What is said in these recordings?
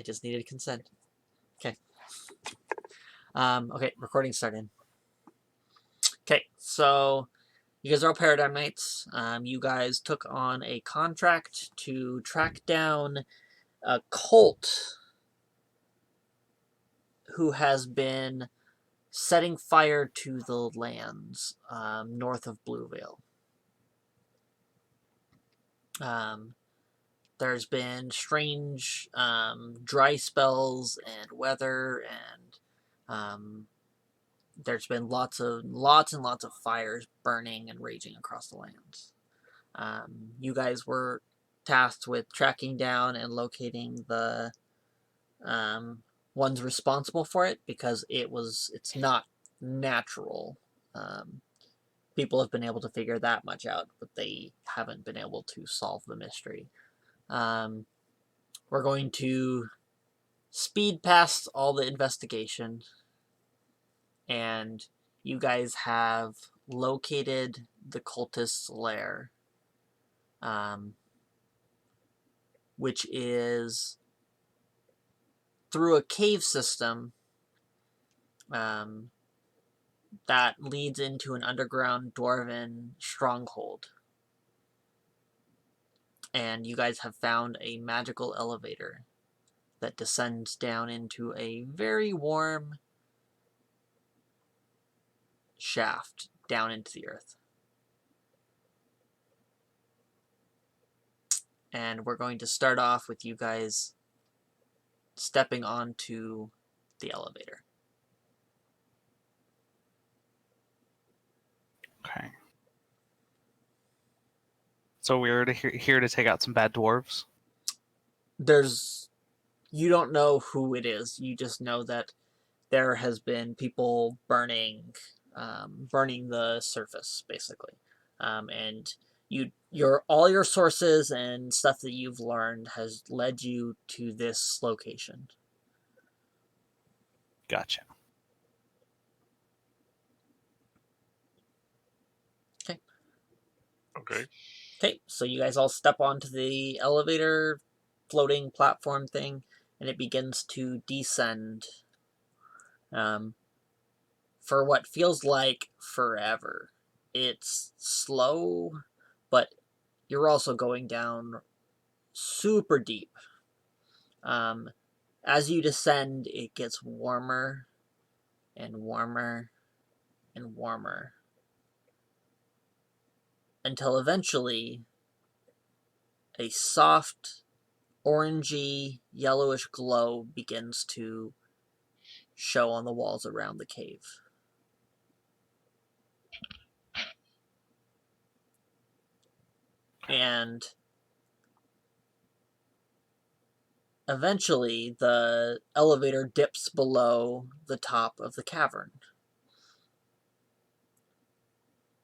I just needed consent. Okay. Okay, recording started. Okay, so you guys are all Paradigm Knights. You guys took on a contract to track down a cult who has been setting fire to the lands north of Bluevale. There's been strange dry spells and weather, and there's been lots and lots of fires burning and raging across the lands. You guys were tasked with tracking down and locating the ones responsible for it, because it's not natural. People have been able to figure that much out, but they haven't been able to solve the mystery. We're going to speed past all the investigation, and you guys have located the cultist's lair, which is through a cave system that leads into an underground dwarven stronghold. And you guys have found a magical elevator that descends down into a very warm shaft down into the earth. And we're going to start off with you guys stepping onto the elevator. Okay. So we're here to take out some bad dwarves? You don't know who it is. You just know that there has been people burning the surface, basically. And all your sources and stuff that you've learned has led you to this location. Gotcha. Okay, so you guys all step onto the elevator floating platform thing, and it begins to descend for what feels like forever. It's slow, but you're also going down super deep. As you descend, it gets warmer and warmer and warmer, until eventually a soft, orangey, yellowish glow begins to show on the walls around the cave. And eventually, the elevator dips below the top of the cavern,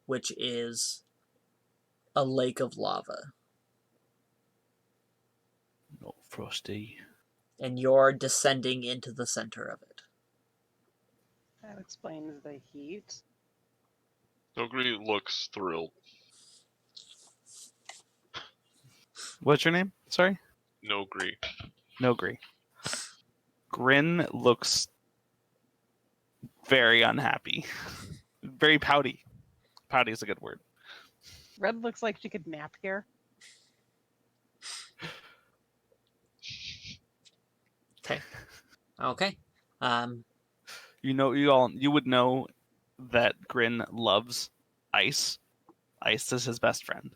which is a lake of lava. No, frosty. And you're descending into the center of it. That explains the heat. Nogri looks thrilled. What's your name? Sorry? Nogri. Nogri. Grin looks very unhappy. Very pouty. Pouty is a good word. Red looks like she could nap here. Okay. You would know that Grin loves ice. Ice is his best friend.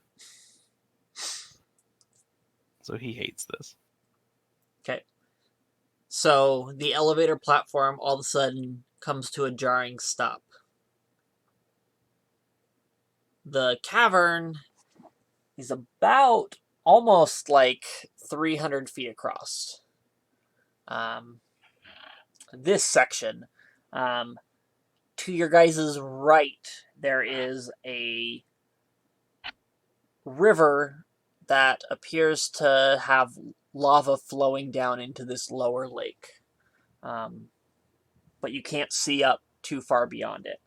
So he hates this. Okay. So the elevator platform all of a sudden comes to a jarring stop. The cavern is about almost like 300 feet across. This section, to your guys' right, there is a river that appears to have lava flowing down into this lower lake. But you can't see up too far beyond it.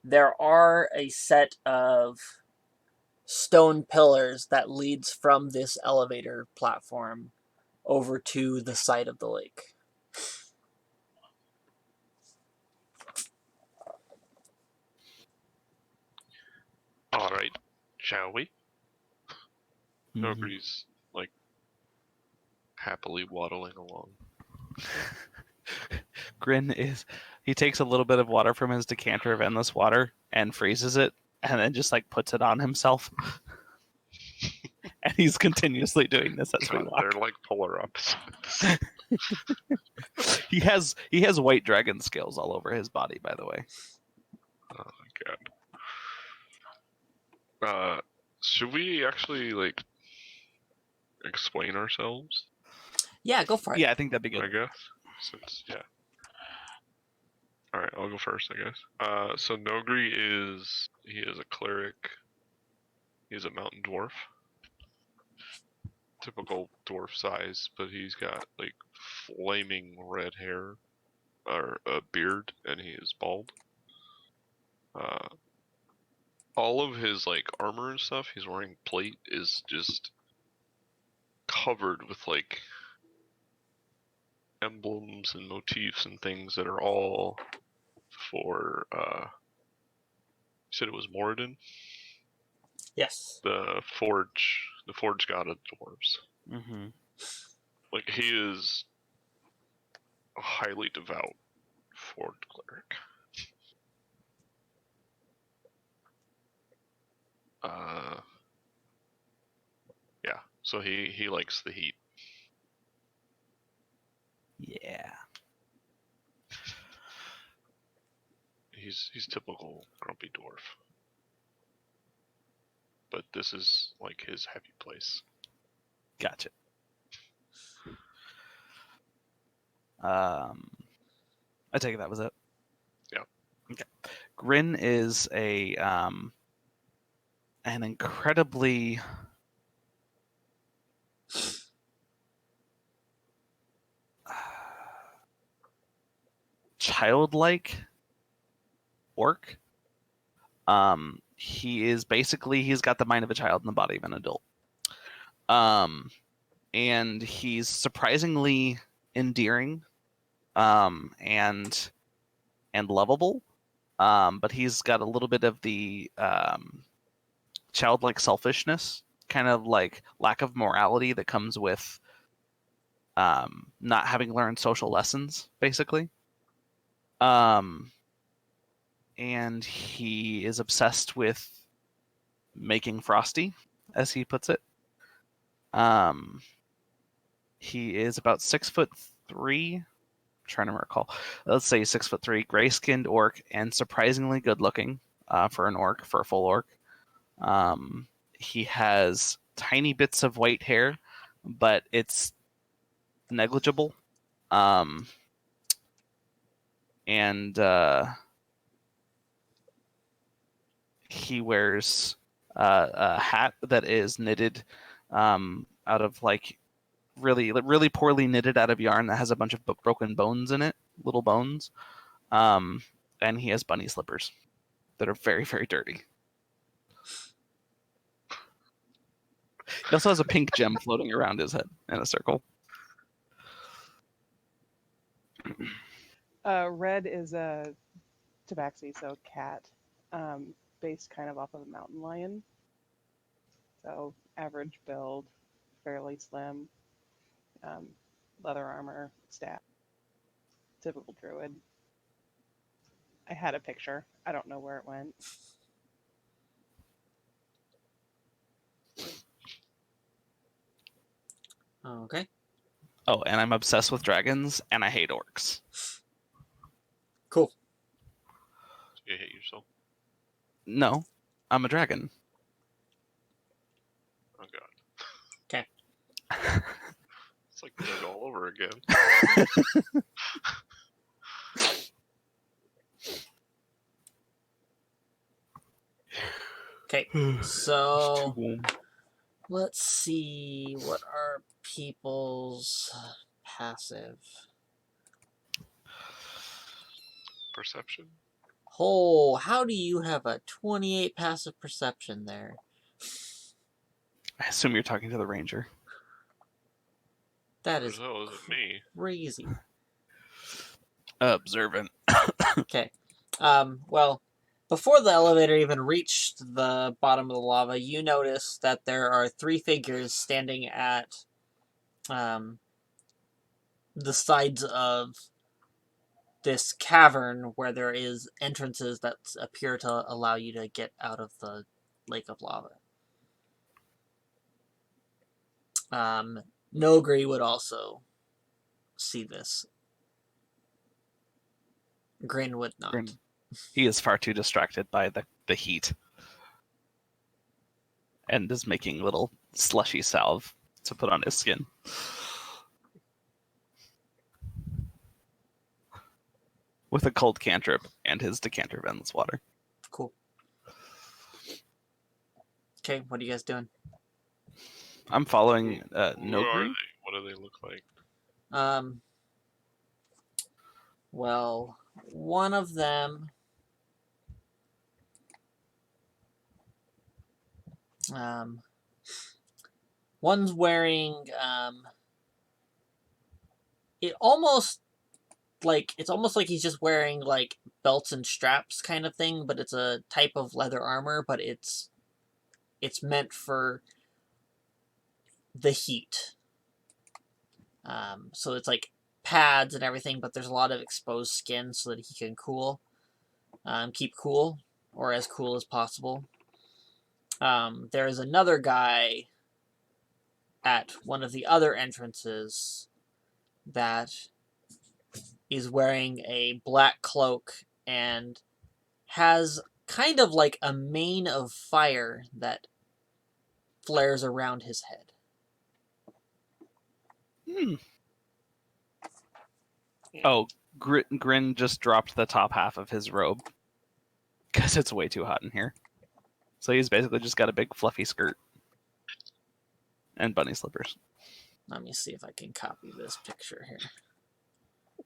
There are a set of stone pillars that leads from this elevator platform over to the side of the lake. All right, shall we? Mhm. Nobody's like happily waddling along. Grin he takes a little bit of water from his decanter of endless water and freezes it, and then just like puts it on himself. And he's continuously doing this as we God, walk. they're like polar opposites. He has white dragon scales all over his body, by the way. Oh my god. Should we actually like explain ourselves? Yeah, go for it. Yeah, I think that'd be I good. guess. Since All right, I'll go first, I guess. So Nogri he is a cleric. He's a mountain dwarf. Typical dwarf size, but he's got like flaming red hair or a beard, and he is bald. Uh, all of his like armor and stuff he's wearing plate is just covered with like emblems and motifs and things that are all for you said it was Moradin, Yes. the forge god of dwarves. Mm-hmm. Like he is a highly devout forge cleric. Uh yeah, so he likes the heat. Yeah. He's typical grumpy dwarf. But this is like his happy place. Gotcha. I take it that was it. Yeah. Okay. Grin is an incredibly childlike orc. He's got the mind of a child and the body of an adult. And he's surprisingly endearing, and lovable. But he's got a little bit of the childlike selfishness, kind of like lack of morality that comes with not having learned social lessons, basically. And he is obsessed with making frosty, as he puts it. He is about 6'3". Trying to recall. Let's say 6'3", gray-skinned orc, and surprisingly good-looking for an orc, for a full orc. He has tiny bits of white hair, but it's negligible. And he wears a hat that is knitted out of like really poorly knitted out of yarn that has a bunch of broken bones in it, little bones. And he has bunny slippers that are very, very dirty. He also has a pink gem floating around his head in a circle. Red is a tabaxi, so cat, based kind of off of a mountain lion. So average build, fairly slim, leather armor, staff, typical druid. I had a picture. I don't know where it went. Okay. Oh, and I'm obsessed with dragons, and I hate orcs. Cool. You hate yourself. No, I'm a dragon. Oh god. Okay. It's like doing it all over again. Okay. It's So too warm. let's see what are people's passive. Perception? Oh, how do you have a 28 passive perception there? I assume you're talking to the ranger. That Or is so is it me? crazy. Observant. Okay. Well, before the elevator even reached the bottom of the lava, you notice that there are 3 figures standing at the sides of this cavern where there is entrances that appear to allow you to get out of the lake of lava. Nogri would also see this. Grin would not. Grin. He is far too distracted by the heat. And is making little slushy salve to put on his skin. With a cold cantrip and his decanter of endless water. Cool. Okay, what are you guys doing? I'm following Who are Nogri. they? What do they look like? Well, one of them one's wearing it's almost like he's just wearing like belts and straps kind of thing, but it's a type of leather armor, but it's meant for the heat. So it's like pads and everything, but there's a lot of exposed skin so that he can keep cool, or as cool as possible. There's another guy at one of the other entrances that is wearing a black cloak and has kind of like a mane of fire that flares around his head. Oh, Grin just dropped the top half of his robe. Because it's way too hot in here. So he's basically just got a big fluffy skirt. And bunny slippers. Let me see if I can copy this picture here.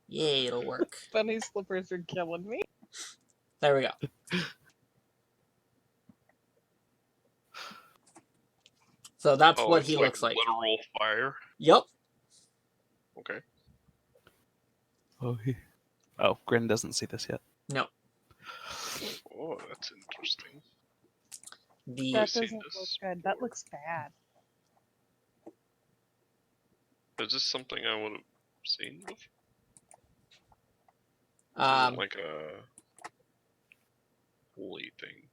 Yay, it'll work. Bunny slippers are killing me. There we go. So that's what he looks like. Literal fire. Yep. Okay. Oh, Grin doesn't see this yet. No. Oh, that's interesting. That see doesn't look this good. That looks bad. Is this something I would have seen before? Um, Like a holy thing.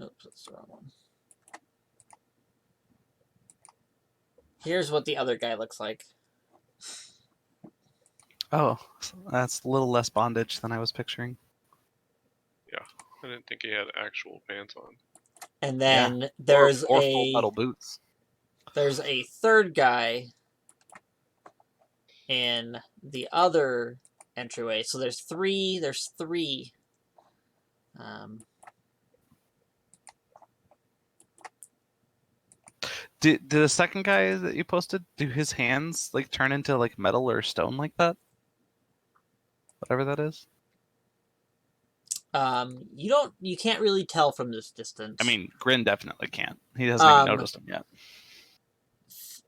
Oops, that's the wrong one. Here's what the other guy looks like. Oh, that's a little less bondage than I was picturing. Yeah, I didn't think he had actual pants on. And then Yeah. there's or full metal boots. There's a third guy in the other entryway. So there's three. Did the second guy that you posted, do his hands like turn into like metal or stone like that? Whatever that is. You can't really tell from this distance. I mean, Grin definitely can't. He hasn't even noticed them yet.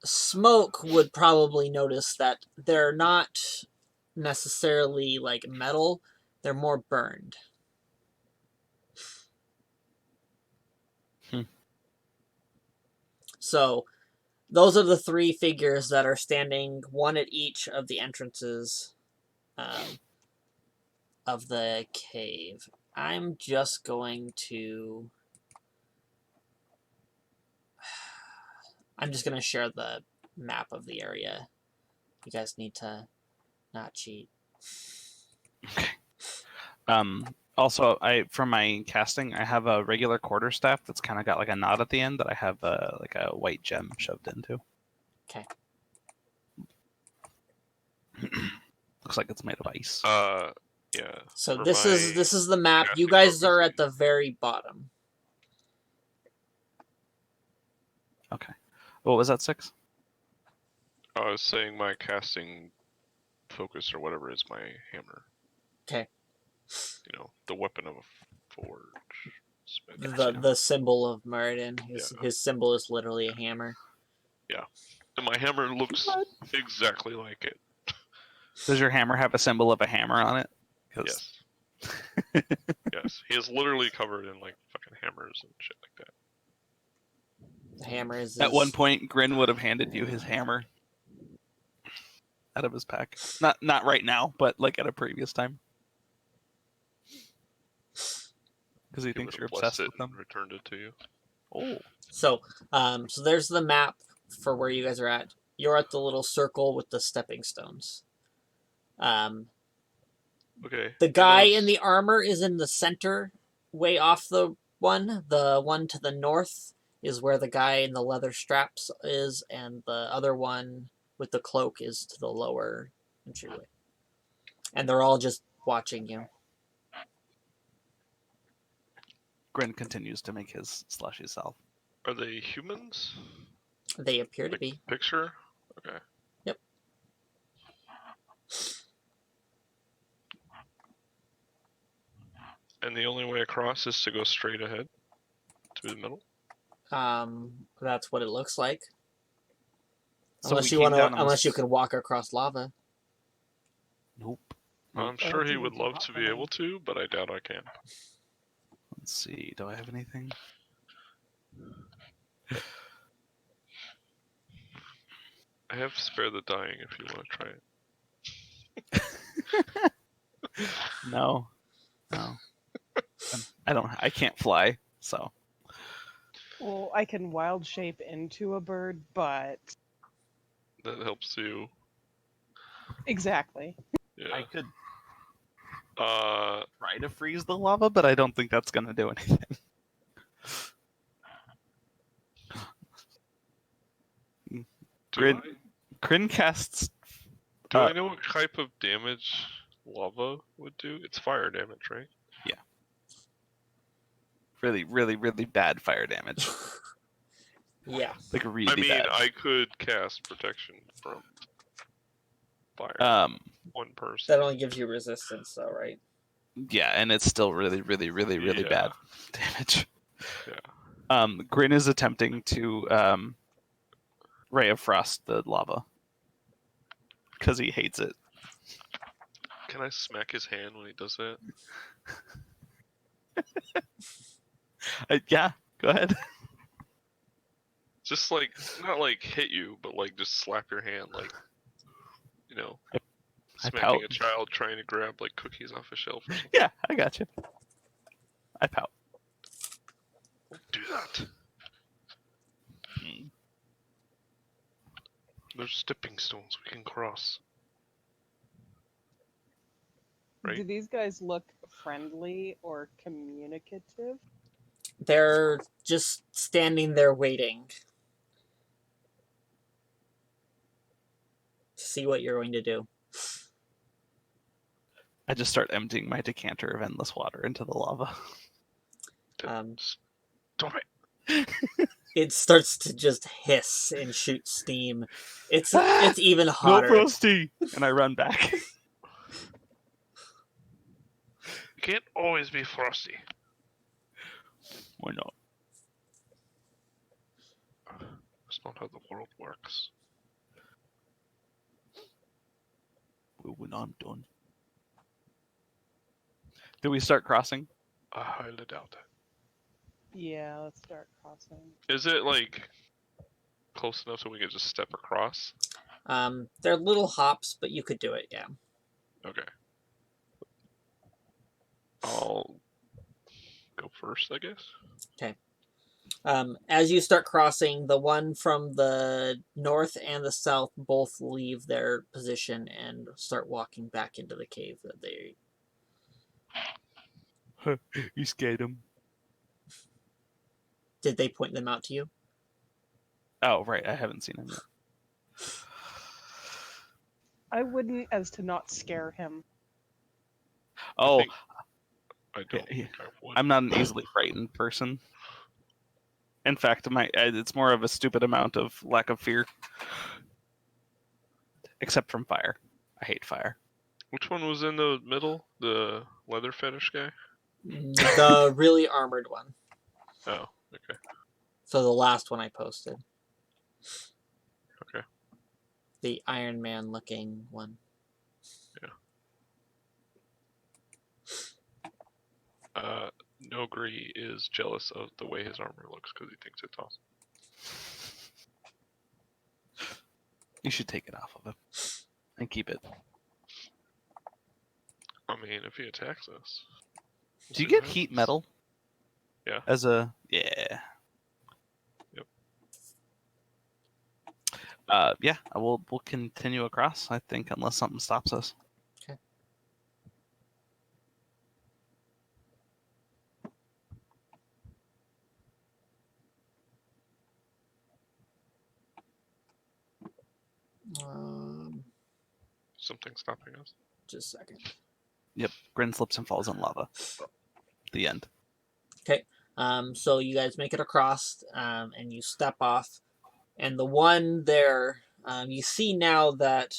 Smoke would probably notice that they're not necessarily like metal, they're more burned. So those are the 3 figures that are standing, one at each of the entrances of the cave. I'm just going to share the map of the area. You guys need to not cheat. Okay. Also, for my casting, I have a regular quarterstaff that's kind of got like a knot at the end that I have like a white gem shoved into. Okay. Looks like it's made of ice. Yeah. So this is the map. You guys are at the very bottom. Okay. What was that, 6? I was saying my casting focus or whatever is my hammer. Okay. You know, the weapon of a Forge. The symbol of Muradin. His symbol is literally a hammer. Yeah. And my hammer looks exactly like it. Does your hammer have a symbol of a hammer on it? Yes. Yes. He is literally covered in like fucking hammers and shit like that. The hammer is At one point, Grin would have handed you his hammer out of his pack. Not right now, but like at a previous time. Because he thinks would you're have blessed obsessed it with them. and returned it to you. Oh. So there's the map for where you guys are at. You're at the little circle with the stepping stones. Okay. The guy in the armor is in the center, way off the one. The one to the north is where the guy in the leather straps is, and the other one with the cloak is to the lower entryway. And they're all just watching you. Grin continues to make his slushy self. Are they humans? They appear to Like be. picture? Okay. Yep. And the only way across is to go straight ahead? Through the middle? That's what it looks like. So Unless we you came want to, down on unless you this- can walk across lava. Nope. I'm Oh, sure it's he even would too love hot to for be me. able to, but I doubt I can. Let's see. Do I have anything? I have spare the dying if you want to try it. No. No. I can't fly, so. Well, I can wild shape into a bird, but That helps you. exactly. Yeah. I could Uh, try to freeze the lava, but I don't think that's going to do anything. do Grin, I, Grin casts. do I know what type of damage lava would do? It's fire damage, right? Really, really, really bad fire damage. Yeah. Like really I mean, bad. I could cast protection from fire. One person. That only gives you resistance, though, right? Yeah, and it's still really, really, really, really Yeah. bad damage. Yeah. Grin is attempting to Ray of Frost the lava because he hates it. Can I smack his hand when he does that? Yeah, go ahead. Just like, not like hit you, but like just slap your hand, like, you know, I smacking pout. a child trying to grab like cookies off a shelf or something. Yeah, I got you. I pout. Do that. Hmm. There's stepping stones we can cross. Right. Do these guys look friendly or communicative? They're just standing there waiting to see what you're going to do. I just start emptying my decanter of endless water into the lava. Stop it. It starts to just hiss and shoot steam. It's even No, hotter. Frosty! And I run back. You can't always be frosty. Why not? That's not how the world works. Well, when I'm done. Do we start crossing? I highly doubt it. Yeah, let's start crossing. Is it like close enough so we could just step across? They're little hops, but you could do it, yeah. Okay. I'll go first, I guess. Okay. As you start crossing, the one from the north and the south both leave their position and start walking back into the cave that they... You scared him. Did they point them out to you? Oh, right. I haven't seen him yet. I wouldn't, as to not scare him. Oh, I don't yeah. think I would. I'm not an easily frightened person. In fact, it's more of a stupid amount of lack of fear. Except from fire. I hate fire. Which one was in the middle? The leather fetish guy? The really armored one. Oh, okay. So the last one I posted. Okay. The Iron Man looking one. Nogri is jealous of the way his armor looks because he thinks it's awesome. You should take it off of him and keep it. I mean, if he attacks us. Do you see what get heat happens. metal? Yeah. Yeah. Yep. Yeah. We'll continue across. I think unless something stops us. Okay. Something stopping us. Just a second. Yep. Grin slips and falls in lava. The end. Okay. So you guys make it across, and you step off, and the one there, you see now that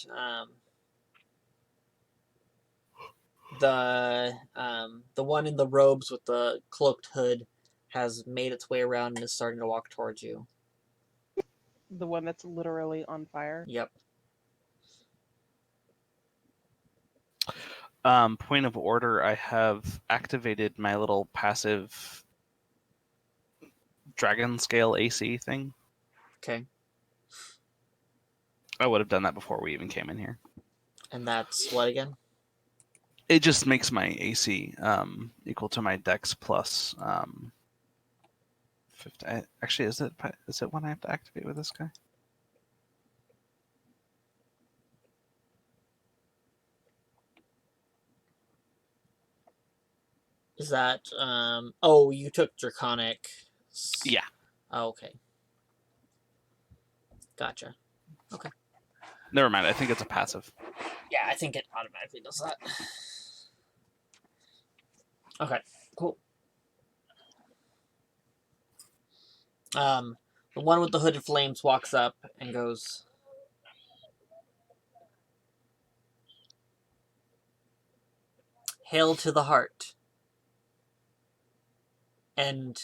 the one in the robes with the cloaked hood has made its way around and is starting to walk towards you. The one that's literally on fire. Yep. Point of order, I have activated my little passive dragon scale AC thing. Okay. I would have done that before we even came in here. And that's what again? It just makes my AC equal to my dex plus 50. Actually, is it one I have to activate with this guy? Is that oh, you took Draconic. Yeah. Oh, okay. Gotcha. Okay. Never mind. I think it's a passive. Yeah, I think it automatically does that. Okay, cool. The one with the hooded flames walks up and goes, "Hail to the heart." And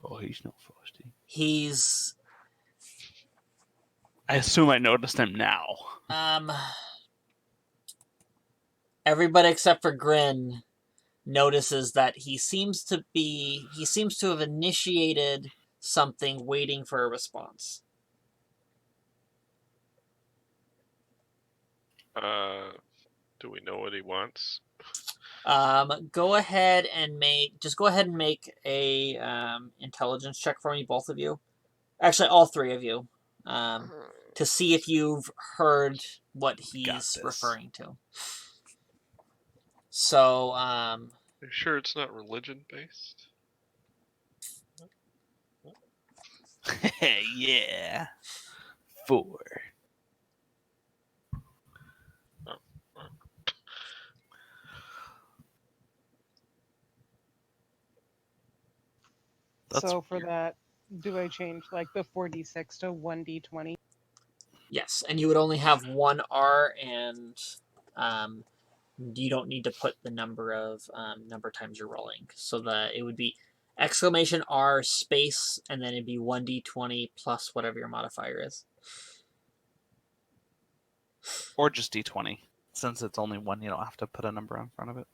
Oh, he's no frosty. he's I assume I noticed him now. everybody except for Grin notices that he seems to have initiated something waiting for a response. Do we know what he wants? Go ahead and make a intelligence check for me, both of you. Actually, all three of you, to see if you've heard what he's referring to. So, Are you sure it's not religion based? Yeah. 4. That's So for weird. that, do I change like the 4d6 to 1d20? yes, and you would only have one R, and you don't need to put the number times you're rolling. So that it would be exclamation R space, and then it'd be 1d20 plus whatever your modifier is. Or just D20. Since it's only one, you don't have to put a number in front of it.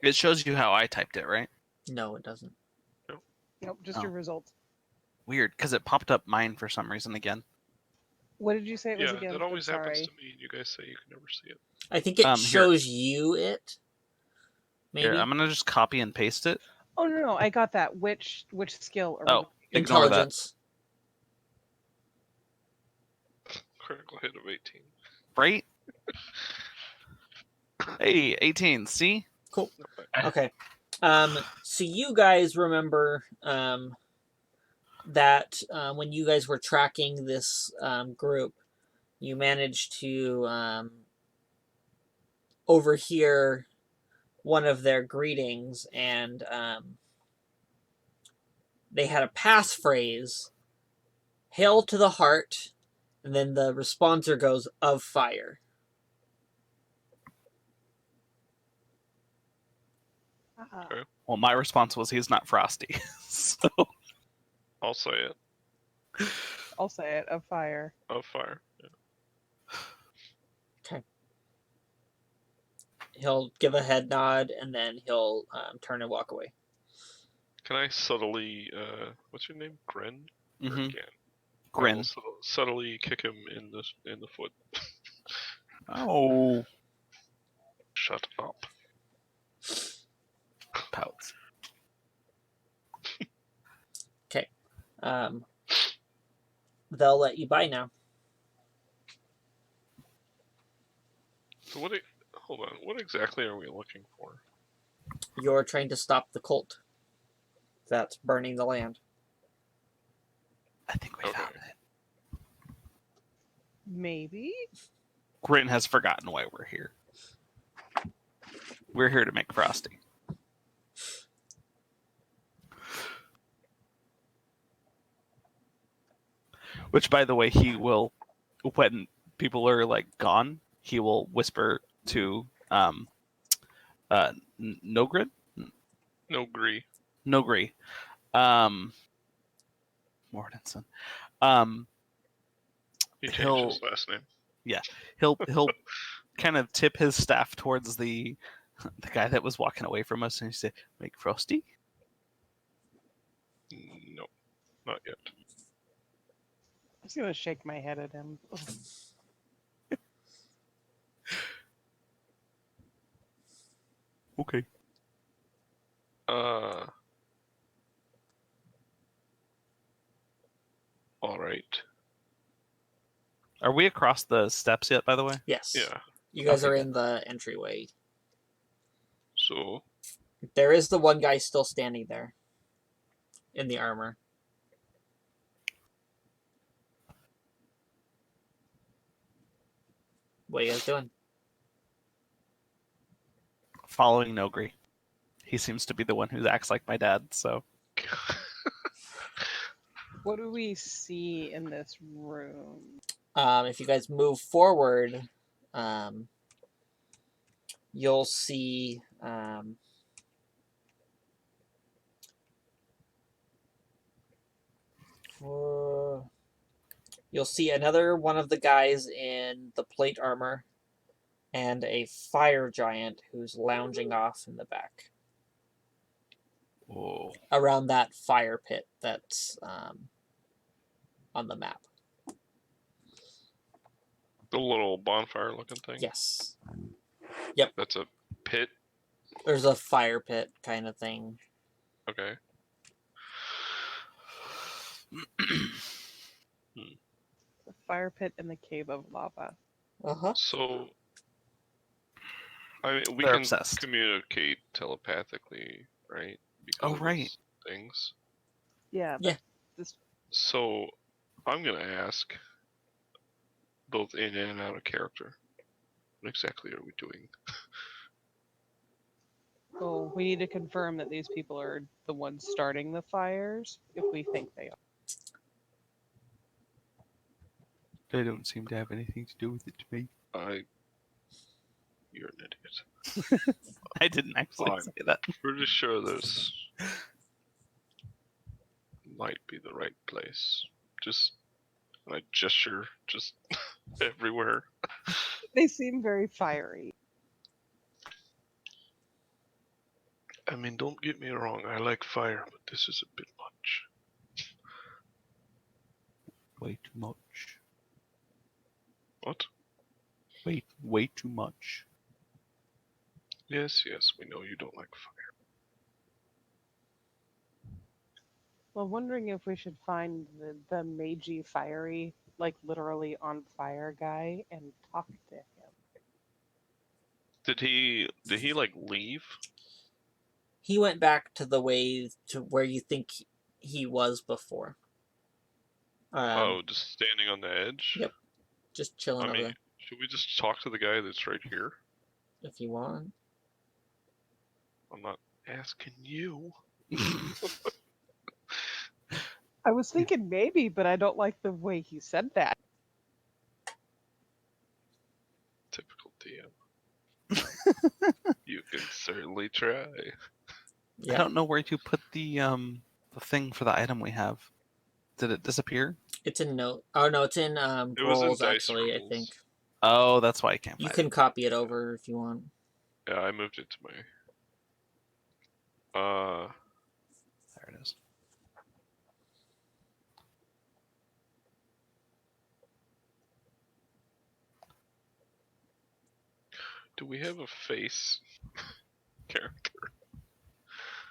It shows you how I typed it, right? No, it doesn't. Nope, just your results. Weird, because it popped up mine for some reason again. What did you say it was Yeah, again? that always happens Sorry. to me. You guys say you can never see it. I think it Here. shows you it. Maybe. Here, I'm gonna just copy and paste it. Oh no, I got that. Which skill? Are Oh, ignore that. Intelligence. Critical hit of 18. Right? Hey, 18. See? Cool. Okay. So you guys remember that when you guys were tracking this group, you managed to overhear one of their greetings, and they had a passphrase hail to the heart, and then the responser goes of fire. Okay. Well, my response was he's not frosty. So I'll say it. I'll say it, of fire. Of fire. Yeah. Okay. He'll give a head nod, and then he'll turn and walk away. Can I subtly, what's your name? Gren? Or Mhm. Gan? I Grin. will subtly kick him in the foot. Oh, Shut up. pouts. Okay. They'll let you by now. So hold on. What exactly are we looking for? You're trying to stop the cult that's burning the land. I think we Okay. found it. Maybe? Grin has forgotten why we're here. We're here to make frosty. Which, by the way, he will, when people are like gone, he will whisper to Nogrin? No Gree. Nogri. Mortensen. He changed He'll his last name. he'll kind of tip his staff towards the guy that was walking away from us, and he said, "Make frosty." No, not yet. I'm just gonna shake my head at him. Okay. All right. Are we across the steps yet? By the way. Yes. Yeah. You guys Okay, are good. in the entryway. So There is the one guy still standing there in the armor. What are you guys doing? Following Nogri. He seems to be the one who acts like my dad. So What do we see in this room? If you guys move forward, you'll see you'll see another one of the guys in the plate armor and a fire giant who's lounging off in the back whoa. around that fire pit that's on the map. the little bonfire looking thing. Yes. That's a pit. There's a fire pit kind of thing. Okay. The fire pit in the cave of lava. Uh-huh. So, I mean, we They're can obsessed. communicate telepathically, right? Because Oh, of right. these things. Yeah, Yeah. this So, I'm gonna ask, both in and out of character, what exactly are we doing? well, we need to confirm that these people are the ones starting the fires, if we think they are. They don't seem to have anything to do with it to me. You're an idiot. I didn't actually Fine. say that. Pretty sure this might be the right place. Just, I gesture just everywhere. They seem very fiery. I mean, don't get me wrong, I like fire, but this is a bit much. Way too much. What? Way too much. Yes, we know you don't like fire. Well, wondering if we should find the magey fiery, like literally on fire guy and talk to him. Did he like leave? He went back to the way to where you think he was before. Oh, just standing on the edge? Yep. Just chilling I over mean, there should we just talk to the guy that's right here? if you want. I'm not asking you. I was thinking maybe, but I don't like the way he said that. Typical DM. You can certainly try. I Yeah, don't know where you put the thing for the item we have. Did it disappear? it's in note. Oh no, it's in It was in roles dice actually. I rolls. think Oh, that's why I can't you find can it. copy it over if you want. Yeah, I moved it to my. There it is. Do we have a face character?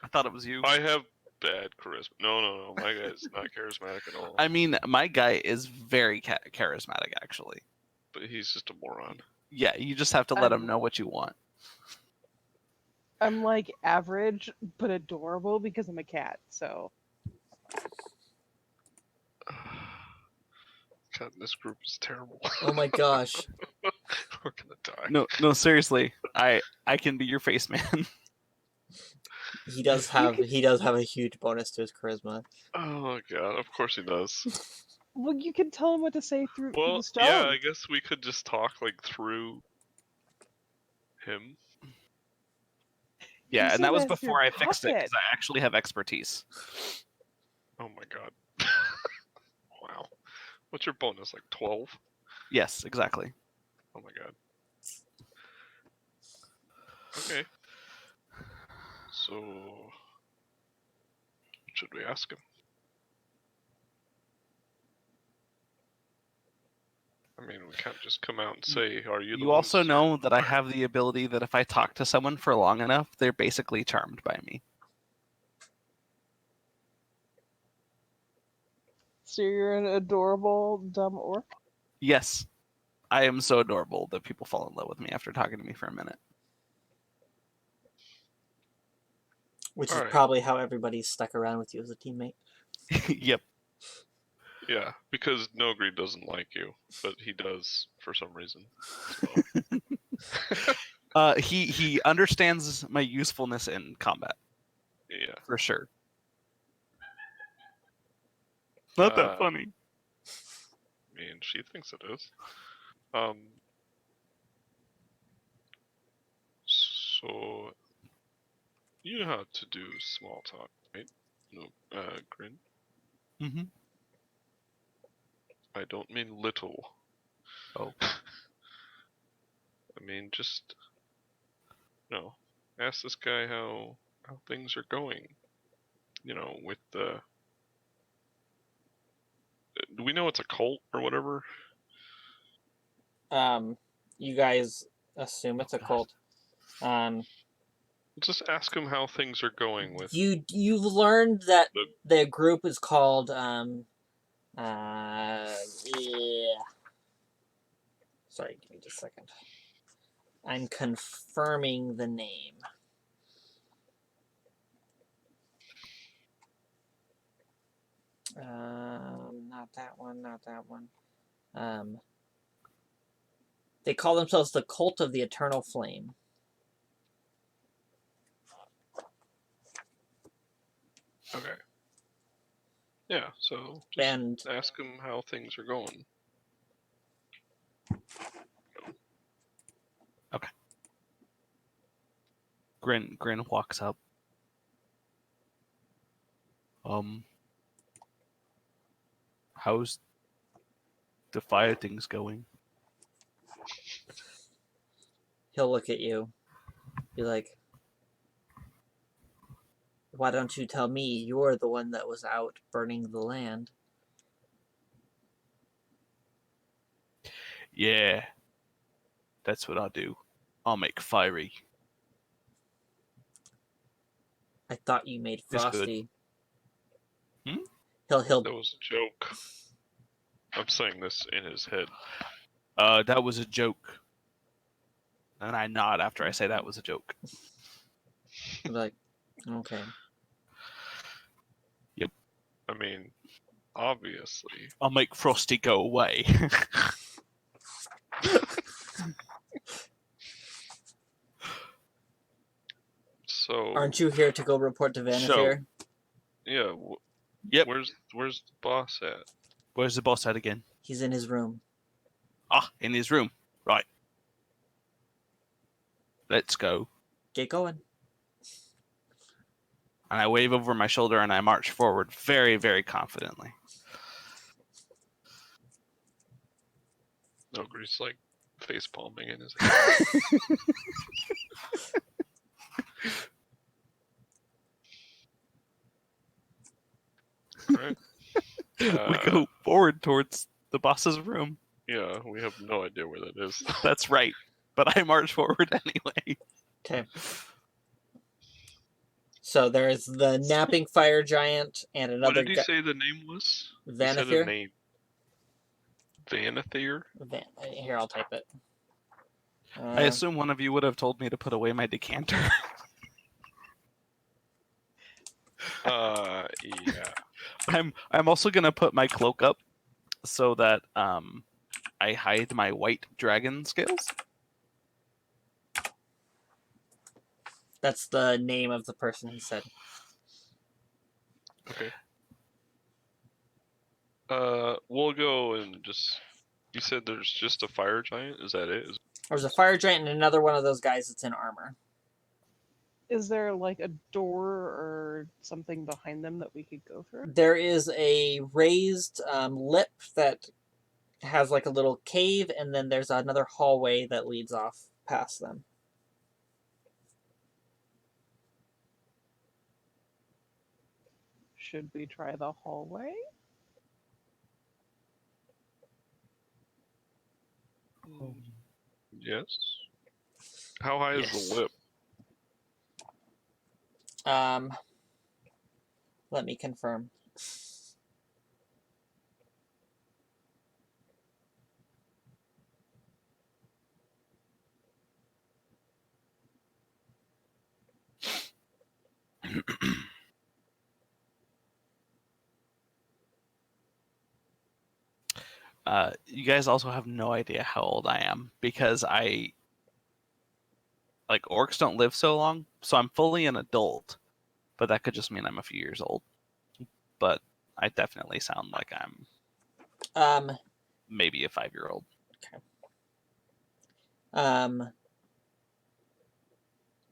I thought it was you. I have bad charisma. No. My guy's not charismatic at all. I mean, my guy is very charismatic, actually. But he's just a moron. Yeah, you just have to let him I'm- know what you want. I'm like average, but adorable because I'm a cat. So God, this group is terrible. Oh my gosh, We're gonna die. No, seriously. I can be your face man. he does have a huge bonus to his charisma. Oh my god, of course he does. well, you can tell him what to say through Well, the stone. yeah, I guess we could just talk like through him. Yeah, Use and that him was as your before I fixed it because puppet. I actually have expertise. Oh my god. Wow. What's your bonus? Like 12? Yes, exactly. Oh my god. Okay. So, what should we ask him? I mean, we can't just come out and say, "Are you the You one also who started know the that I fire?" have the ability that if I talk to someone for long enough, they're basically charmed by me. So you're an adorable dumb orc. Yes, I am so adorable that people fall in love with me after talking to me for a minute. Which is Alright. probably how everybody's stuck around with you as a teammate. Yep. Yeah, because Nogri doesn't like you, but he does for some reason. He understands my usefulness in combat Yeah. for sure. Not that Uh, funny. I mean, she thinks it is. So you know how to do small talk, right? No, Grin. Mm-hmm. I don't mean little. Oh. I mean just, ask this guy how things are going. With the. Do we know it's a cult or whatever? You guys assume it's a cult. Just ask him how things are going with You've learned that the. the group is called yeah. Sorry, give me just a second. I'm confirming the name. Not that one, not that one. They call themselves the Cult of the Eternal Flame. Okay. Yeah, so just And ask him how things are going. Grin walks up. How's the fire things going? he'll look at you, be like, why don't you tell me you're the one that was out burning the land? Yeah, that's what I'll do. I'll make fiery. I thought you made It's good. Frosty. Hmm? He'll That was a joke. I'm saying this in his head. That was a joke. And I nod after I say that was a joke. be like, okay. Yep. I mean, obviously. I'll make Frosty go away. So. Aren't you here to go report to Vanifir? Yeah. Yep. Where's the boss at? Where's the boss at again? He's in his room. Ah, in his room. Right. Let's go. Get going. And I wave over my shoulder and I march forward very, very confidently. Ogre's like face palming in his head. Alright. We go forward towards the boss's room. Yeah, we have no idea where that is. That's right. But I march forward anyway. Okay. So there's the napping fire giant and What another did he say the name was? He said a Vanithir. name. Vanithir? Here, I'll type it. I assume one of you would have told me to put away my decanter. Yeah. I'm also gonna put my cloak up so that I hide my white dragon scales. That's the name of the person he said. Okay. We'll go and just. You said there's just a fire giant. Is that it? There's a fire giant and another one of those guys that's in armor. Is there like a door or something behind them that we could go through? There is a raised lip that has like a little cave, and then there's another hallway that leads off past them. Should we try the hallway? Yes. How high is Yes. the lip? Let me confirm. You guys also have no idea how old I am because orcs don't live so long, so I'm fully an adult, but that could just mean I'm a few years old. But I definitely sound like I'm maybe a 5-year-old.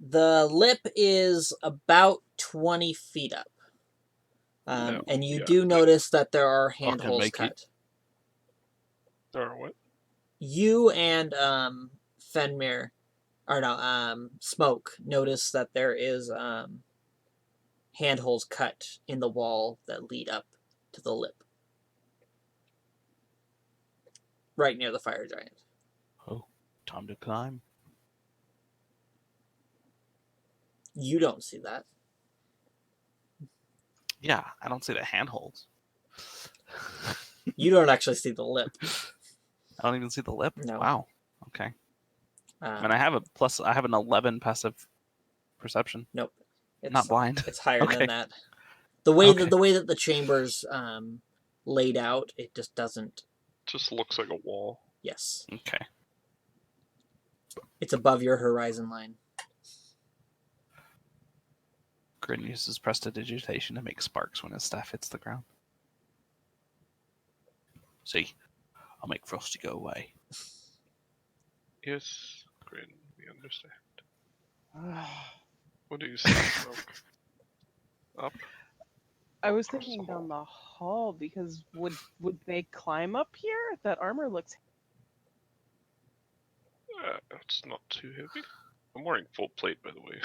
The lip is about 20 feet up. No, And you yeah, do notice that there are I can handholds make cut. it. There are what? You and Fenmir, or no, Smoke, notice that there is handholds cut in the wall that lead up to the lip. Right near the fire giant. Oh, time to climb. You don't see that. Yeah, I don't see the handholds. You don't actually see the lip. I don't even see the lip. No. Wow. Okay. And I have an 11 passive perception. Nope. It's Not blind. It's higher Okay. than that. The way Okay. that the chamber's laid out, it just doesn't. Just looks like a wall. Yes, Okay. it's above your horizon line. Grin uses prestidigitation to make sparks when his staff hits the ground. See, I'll make Frosty go away. Yes, Grin, we understand. What do you say, Smoke? Up? I was Across the thinking hall. down the hall because would they climb up here? That armor looks. It's not too heavy. I'm wearing full plate, by the way.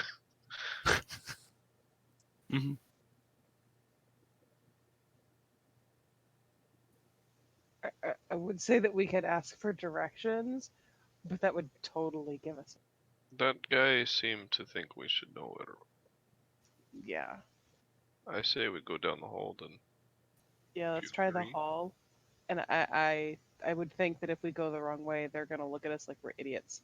Mm-hmm. I would say that we could ask for directions, but that would totally give us. That guy seemed to think we should know it. Yeah. I say we go down the hall then. Yeah, let's You try the agree? hall. And I would think that if we go the wrong way, they're gonna look at us like we're idiots.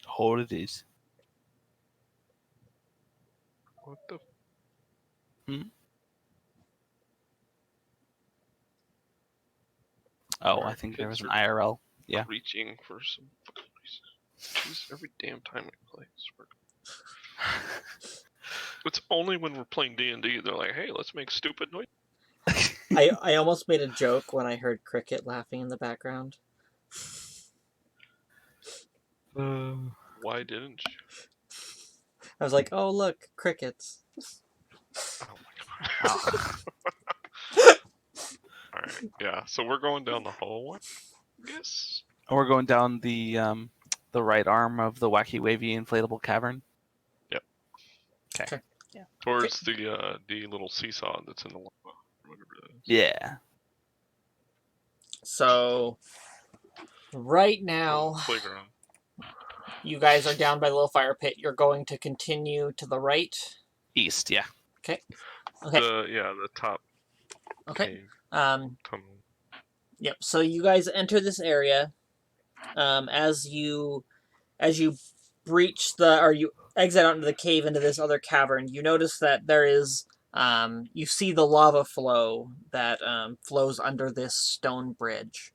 Hole it is. What the? Oh, Our I think there was kids an are IRL. Yeah. Reaching for some fucking reason. Jeez, every damn time we play. I swear. It's only when we're playing D&D they're like, hey, let's make stupid noise. I almost made a joke when I heard Cricket laughing in the background. Why didn't you? I was like, oh look, crickets. Oh my god. Oh. Alright, yeah. So we're going down the hallway, I guess? We're going down the right arm of the wacky wavy inflatable cavern. Yep. Okay. Yeah. Towards the little seesaw that's in the lava. Whatever that is. Yeah. So right Little now, playground. you guys are down by the little fire pit. You're going to continue to the right. East. Yeah. Okay. The top Okay. cave Um. tunnel. Yep. So you guys enter this area. As you breach you exit out into the cave into this other cavern, you notice that there is you see the lava flow that flows under this stone bridge,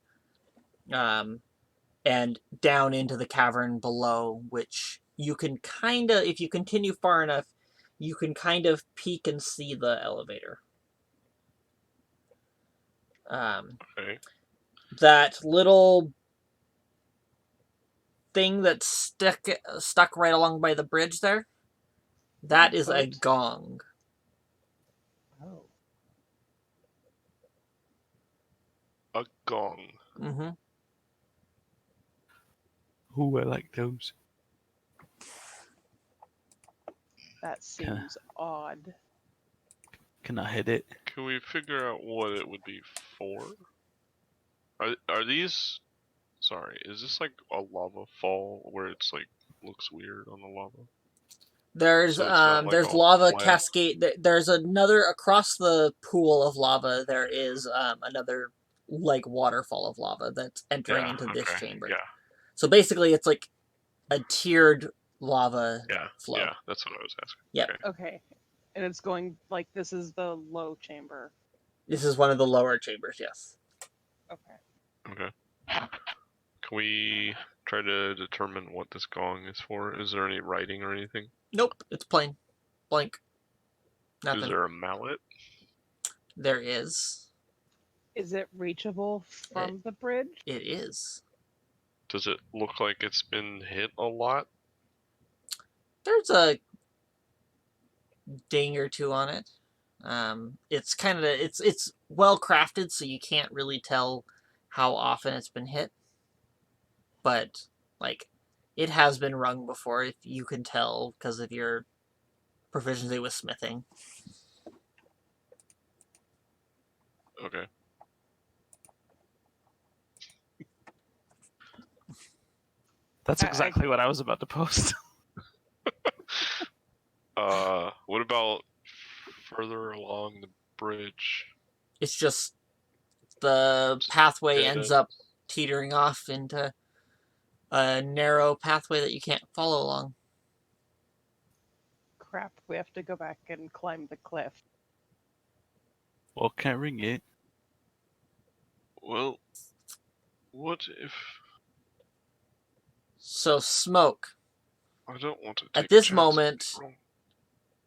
and down into the cavern below, which you can kind of, if you continue far enough, you can kind of peek and see the elevator. Okay. That little thing that's stuck right along by the bridge there, that is a Boat. gong. Oh. A gong. Mm-hmm. Ooh, I like those. That seems odd. Can I hit it? Can we figure out what it would be for? Are these... Sorry, is this like a lava fall where it's like looks weird on the lava? There's So it's not like there's all lava flat? cascade. There's another across the pool of lava. There is another like waterfall of lava that's entering Yeah, into this okay. chamber. Yeah, So basically, it's like a tiered lava flow. yeah, that's what I was asking. Yep. Okay. Okay. And it's going like this is the low chamber. This is one of the lower chambers. Yes. Okay. Okay. Can we try to determine what this gong is for? Is there any writing or anything? Nope. It's plain, blank. Nothing. Is there a mallet? There is. Is it reachable from the bridge? It is. Does it look like it's been hit a lot? There's a ding or two on it. It's kind of it's well crafted, so you can't really tell how often it's been hit. But like, it has been rung before, if you can tell because of your proficiency with smithing. Okay. That's exactly what I was about to post. What about further along the bridge? It's just the pathway Dead ends end. up teetering off into a narrow pathway that you can't follow along. Crap, we have to go back and climb the cliff. Well, can't ring it. Well, what if So Smoke, I don't want to take at this a chance moment, and be wrong.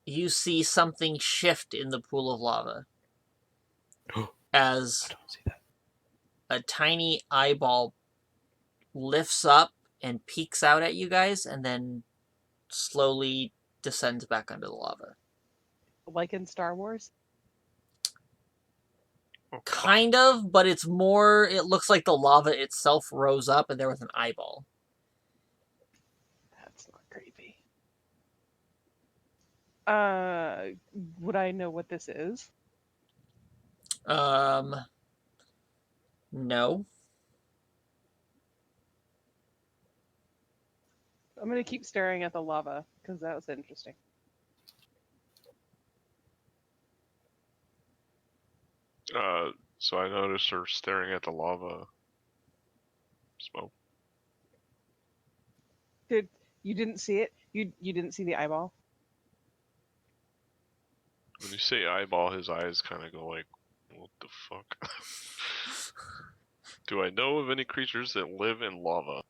you see something shift in the pool of lava as I don't see that. a tiny eyeball lifts up and peeks out at you guys and then slowly descends back under the lava. Like in Star Wars? Oh, God. Kind of, but it's more, it looks like the lava itself rose up and there was an eyeball. That's not creepy. Would I know what this is? No. I'm gonna keep staring at the lava because that was interesting. So I noticed her staring at the lava. Smoke. You didn't see it? You didn't see the eyeball? When you say eyeball, his eyes kind of go like, what the fuck? Do I know of any creatures that live in lava?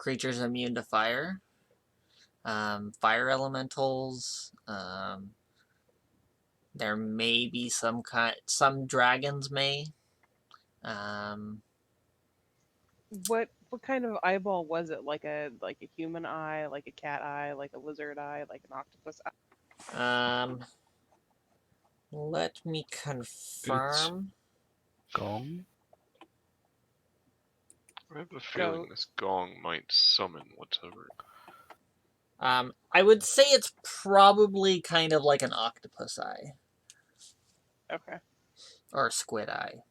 creatures immune to fire. Fire elementals. There may be some dragons may. What kind of eyeball was it? Like a human eye, like a cat eye, like a lizard eye, like an octopus eye? Let me confirm. Gong. I have a feeling this gong might summon whatever. I would say it's probably kind of like an octopus eye. Okay. Or a squid eye.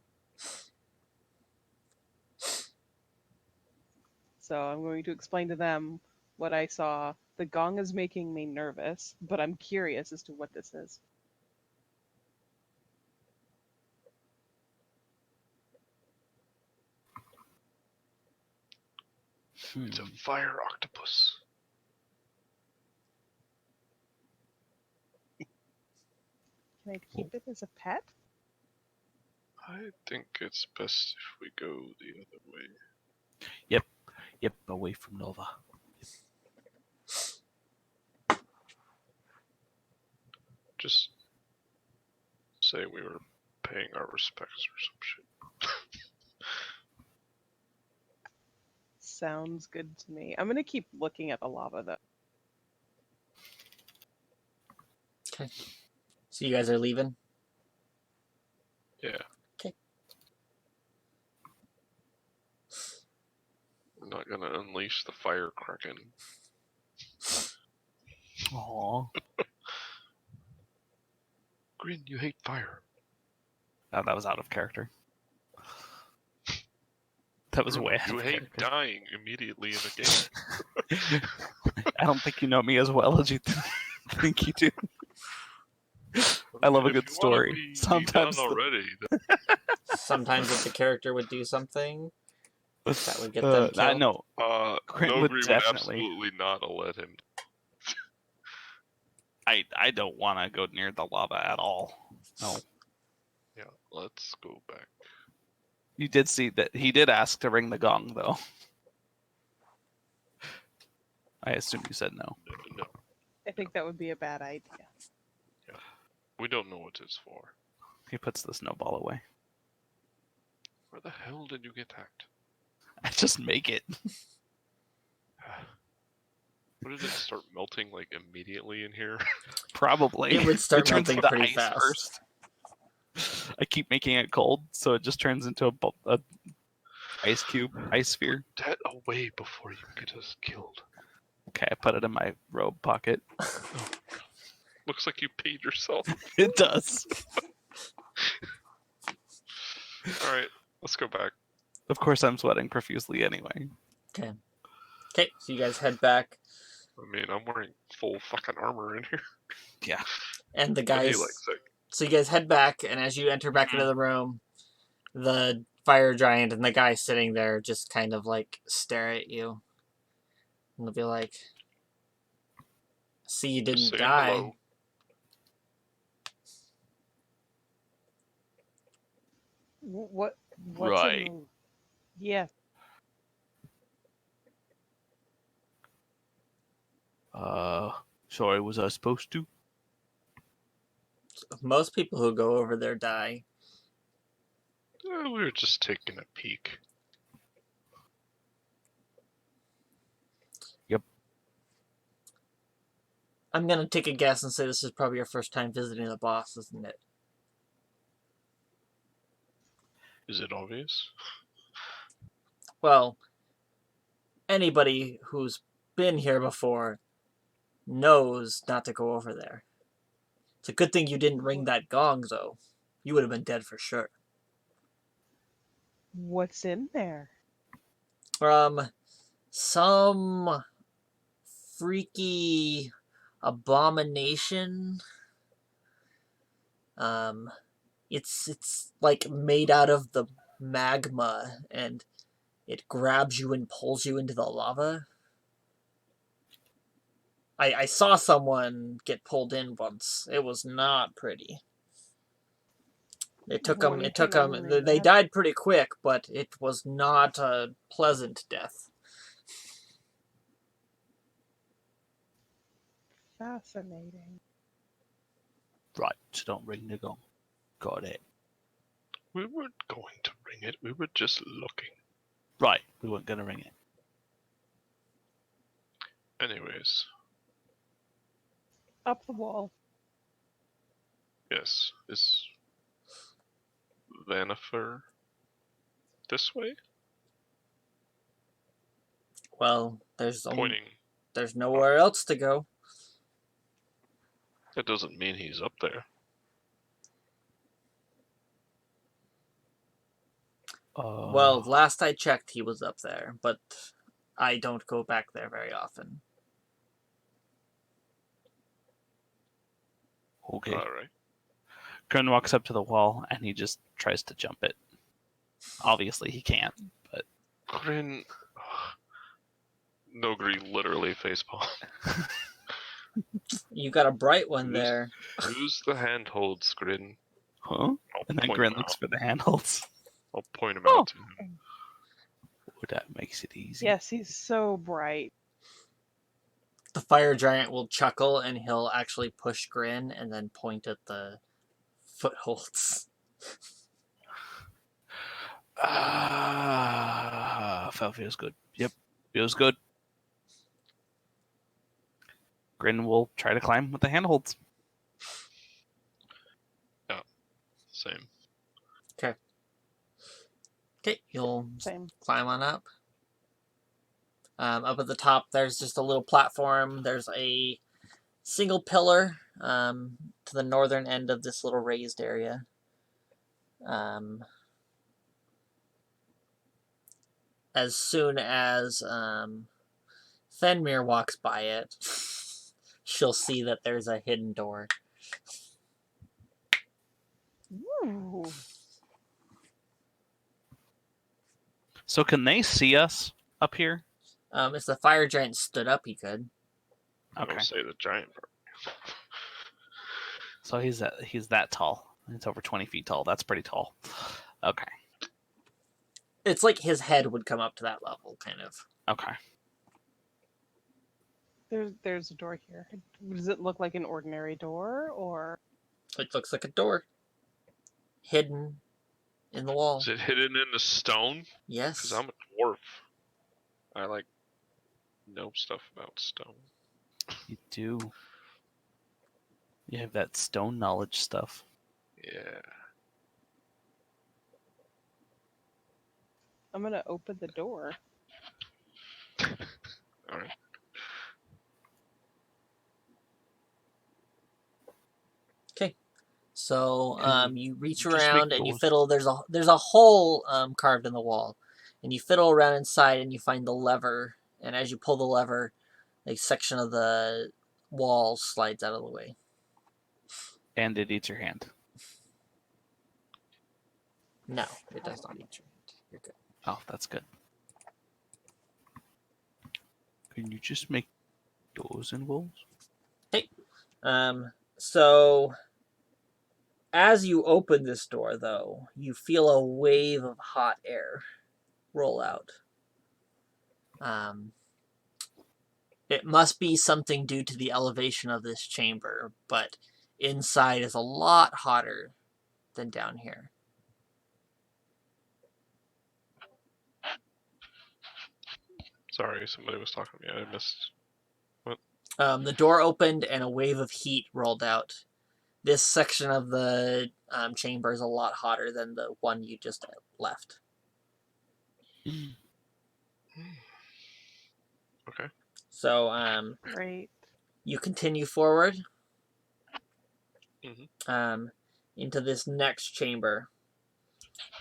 So I'm going to explain to them what I saw. The gong is making me nervous, but I'm curious as to what this is. It's a fire octopus. Can I keep it as a pet? I think it's best if we go the other way. Yep, away from Nova. Just say we were paying our respects or some shit. Sounds good to me. I'm gonna keep looking at the lava though. Okay. So you guys are leaving? Yeah. Okay. We're not gonna unleash the fire kraken. Aww. Grin, you hate fire. Oh, that was out of character. That was way out You of hate character. dying immediately in a game. I don't think you know me as well as you think you do. I love a good story. Sometimes already. Sometimes if the character would do something, that would get them killed. I know. Grant would Nogri would definitely. absolutely not let him. I don't want to go near the lava at all. No. Yeah, let's go back. You did see that he did ask to ring the gong, though. I assume you said no. No, I think that would be a bad idea. we don't know what it's for. He puts the snowball away. Where the hell did you get that? I just make it. What did it start melting like immediately in here? Probably. It would start turns melting into pretty ice fast. first. I keep making it cold, so it just turns into a ice cube, ice sphere. Put that away before you get us killed. Okay, I put it in my robe pocket. Looks like you peed yourself. It does. Alright, let's go back. Of course, I'm sweating profusely anyway. Okay. Okay, so you guys head back, I mean, I'm wearing full fucking armor in here. Yeah. and the But he guys. likes it. So you guys head back, and as you enter back into the room, the fire giant and the guy sitting there just kind of like stare at you, and they'll be like, "See, you didn't Say die." hello. What's Right. in the... Yeah. Sorry, was I supposed to? Most people who go over there die. We were just taking a peek. Yep. I'm gonna take a guess and say this is probably your first time visiting the boss, isn't it? Is it obvious? Well, anybody who's been here before knows not to go over there. It's a good thing you didn't ring that gong, though. You would have been dead for sure. What's in there? Some freaky abomination. It's like made out of the magma, and it grabs you and pulls you into the lava. I saw someone get pulled in once. It was not pretty. It took them. One It took can them. only They imagine. died pretty quick, but it was not a pleasant death. Fascinating. Right, so don't ring the gong. Got it. We weren't going to ring it. We were just looking. Right, we weren't going to ring it. Anyways, Up the wall. yes. Is Vanifer this way? Well, there's Pointing. nowhere else to go. That doesn't mean he's up there. Well, last I checked, he was up there, but I don't go back there very often. Okay. All right. Grin walks up to the wall and he just tries to jump it. Obviously, he can't, but Grin. Nogri literally facepalm. You got a bright one there. Use the handholds, Grin. huh? I'll And then point Grin him looks out. for the handholds. I'll point him Oh. out to him. Oh, that makes it easy. Yes, he's so bright. The fire giant will chuckle and he'll actually push Grin and then point at the footholds. Feels good. Yep, feels good. Grin will try to climb with the handholds. Same. Okay, you'll Same. climb on up. Up at the top, there's just a little platform. There's a single pillar to the northern end of this little raised area. As soon as Fenrir walks by it, she'll see that there's a hidden door. Ooh. So can they see us up here? If the fire giant stood up, he could. I Okay. don't say the giant part. So he's that tall. He's over 20 feet tall. That's pretty tall. Okay. It's like his head would come up to that level, kind of. Okay. There's a door here. Does it look like an ordinary door, or It looks like a door. Hidden in the wall. Is it hidden in the stone? Yes. Because I'm a dwarf. I know stuff about stone. You do. You have that stone knowledge stuff. Yeah. I'm gonna open the door? All right. So Can you reach you just around make and you doors? fiddle. There's a hole carved in the wall, and you fiddle around inside and you find the lever. And as you pull the lever, a section of the wall slides out of the way. And it eats your hand. No, it does not eat your hand. You're good. Oh, that's good. Can you just make doors and walls? So as you open this door, though, you feel a wave of hot air roll out. It must be something due to the elevation of this chamber, but inside is a lot hotter than down here. Sorry, somebody was talking to me. I missed. The door opened and a wave of heat rolled out. This section of the chamber is a lot hotter than the one you just left. Okay. So Great. you continue forward Mm-hmm. Into this next chamber.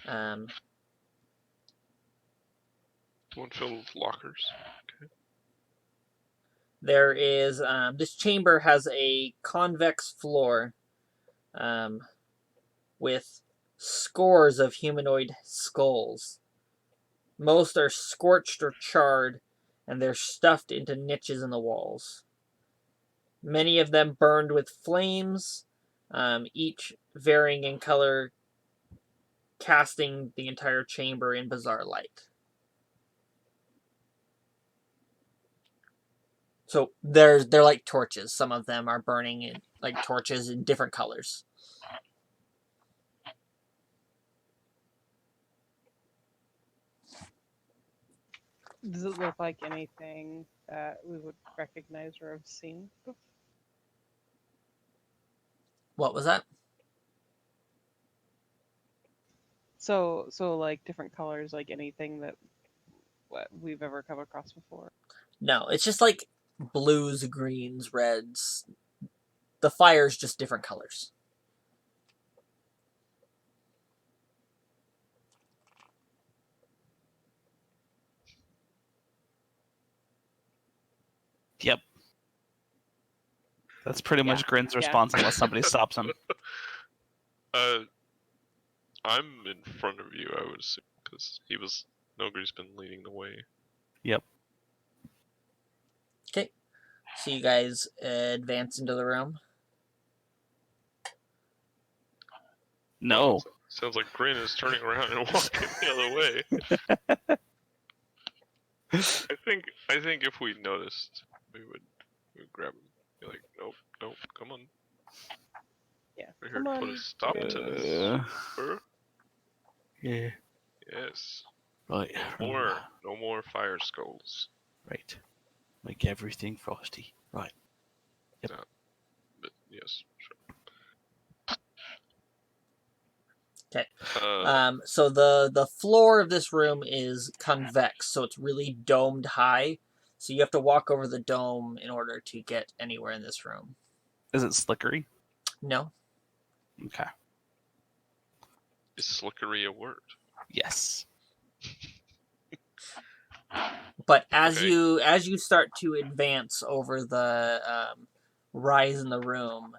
One filled with lockers. Okay. There is this chamber has a convex floor with scores of humanoid skulls. Most are scorched or charred, and they're stuffed into niches in the walls. Many of them burned with flames, each varying in color, casting the entire chamber in bizarre light. So they're like torches. Some of them are burning in, like torches in different colors. Does it look like anything that we would recognize or have seen before? What was that? So like different colors, like anything that what we've ever come across before. No, it's just like blues, greens, reds. The fire's just different colors. Yep. That's pretty much Grin's response unless somebody stops him. I'm in front of you, I would assume, because Nogri's been leading the way. Yep. Okay. So you guys advance into the room. No. Sounds like Grin is turning around and walking the other way. I think if we noticed, we would grab him. Be like, nope, come on. Yeah. We're here Come to on. put a stop to this. Sir? Yeah. Yes. Right. No more fire skulls. Right. Make everything frosty. Right. Yep. But yes, sure. Okay. So the floor of this room is convex, so it's really domed high. So you have to walk over the dome in order to get anywhere in this room. Is it slickery? No. Okay. Is slickery a word? Yes. But as Okay. you start to advance over the rise in the room,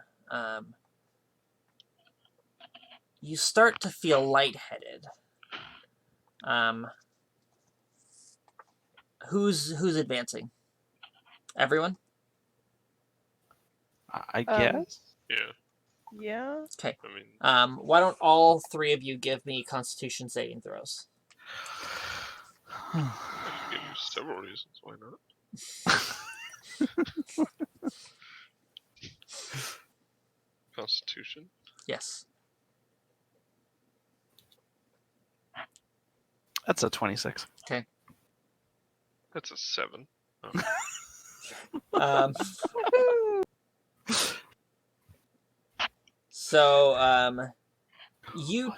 you start to feel lightheaded. Who's advancing? Everyone? I guess. Yeah. Yeah. Okay. I mean, Why don't all three of you give me Constitution saving throws? I could give you several reasons. Why not? Constitution. Yes. That's a 26. Okay. That's a 7. So you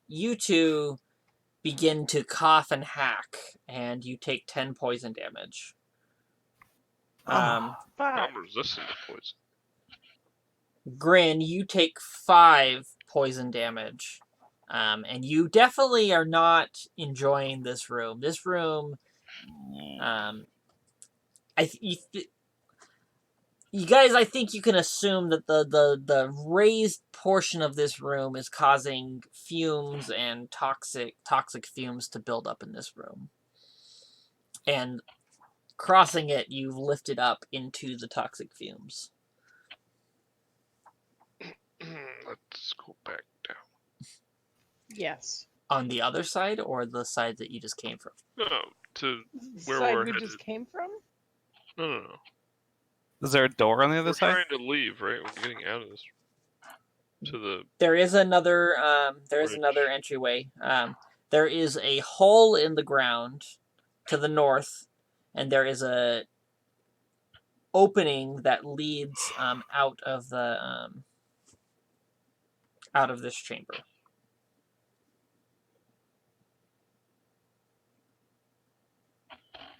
No. two begin to cough and hack, and you take 10 poison damage. Fuck. I'm resistant to poison. Grin, you take 5 poison damage. And you definitely are not enjoying this room. This room, you guys, I think you can assume that the raised portion of this room is causing fumes and toxic fumes to build up in this room. And crossing it, you've lifted up into the toxic fumes. Let's go back down. Yes. On the other side, or the side that you just came from? No, to where Side we're we headed. just came from? No. Is there a door on the other We're side? trying to leave, right? We're getting out of this. To the. There is another. There's Bridge. another entryway. There is a hole in the ground to the north, and there is a opening that leads out of the out of this chamber.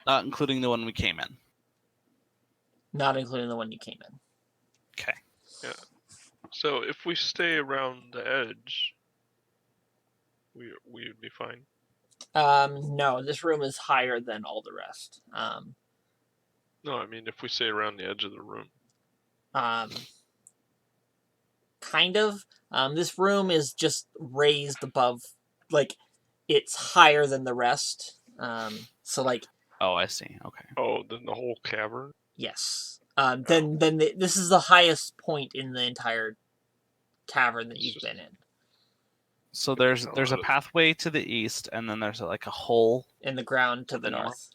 Not including the one we came in. Not including the one you came in. Okay. Yeah. So if we stay around the edge, we would be fine. No, this room is higher than all the rest. No, I mean if we stay around the edge of the room. Kind of. This room is just raised above, like, it's higher than the rest. So like. Oh, I see. Okay. Oh, then the whole cavern. Yes. This is the highest point in the entire cavern that you've been in. So there's a pathway to the east, and then there's like a hole in the ground to the north.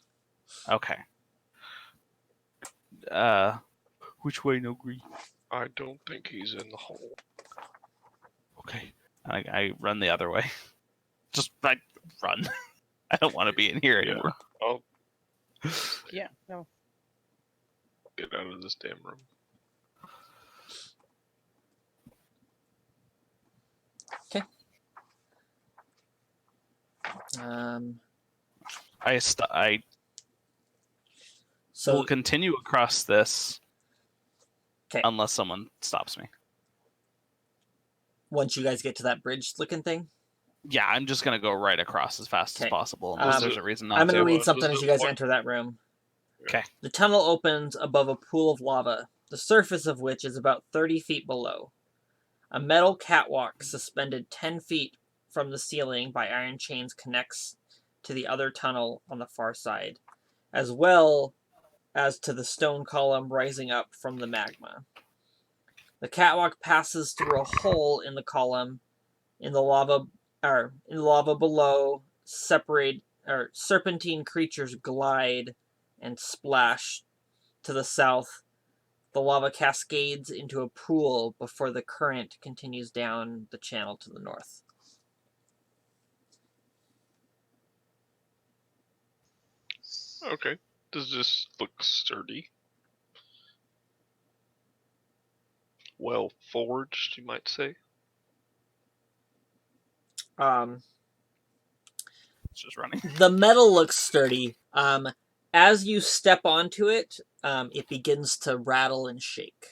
Okay. Which way, no green? I don't think he's in the hole. Okay. I run the other way. Just I run. I don't want to be in here Yeah. anymore. I'll Yeah, no. get out of this damn room. I So will continue across this okay, unless someone stops me. once you guys get to that bridge-looking thing, Yeah, I'm just gonna go right across as fast as Okay. possible unless there's a reason not I'm going to to. read something Does as it you guys look- enter that room. Okay. The tunnel opens above a pool of lava, the surface of which is about 30 feet below. A metal catwalk suspended 10 feet from the ceiling by iron chains connects to the other tunnel on the far side, as well as to the stone column rising up from the magma. The catwalk passes through a hole in the column in the lava below. Serpentine creatures glide and splash to the south. The lava cascades into a pool before the current continues down the channel to the north. Okay. Does this look sturdy? Well forged, you might say. It's just running. The metal looks sturdy. As you step onto it, it begins to rattle and shake.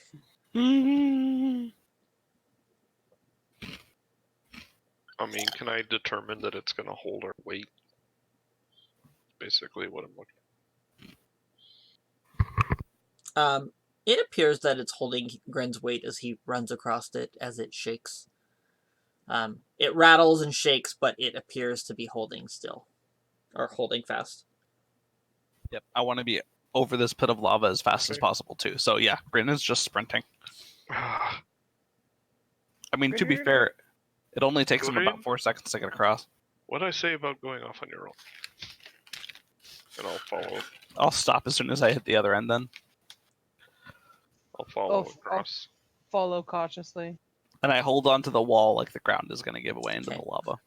I mean, can I determine that it's going to hold our weight? Basically, what I'm looking. It appears that it's holding Gren's weight as he runs across it as it shakes. It rattles and shakes, but it appears to be holding still, or holding fast. Yep. I want to be over this pit of lava as fast as Okay. possible too. So yeah, Grin is just sprinting. I mean, to be Grin. fair, it only takes him Grin? about 4 seconds to get across. What'd I say about going off on your own? And I'll follow. I'll stop as soon as I hit the other end then. I'll follow Oh, across. Follow cautiously. And I hold onto the wall like the ground is going to give way into Okay. the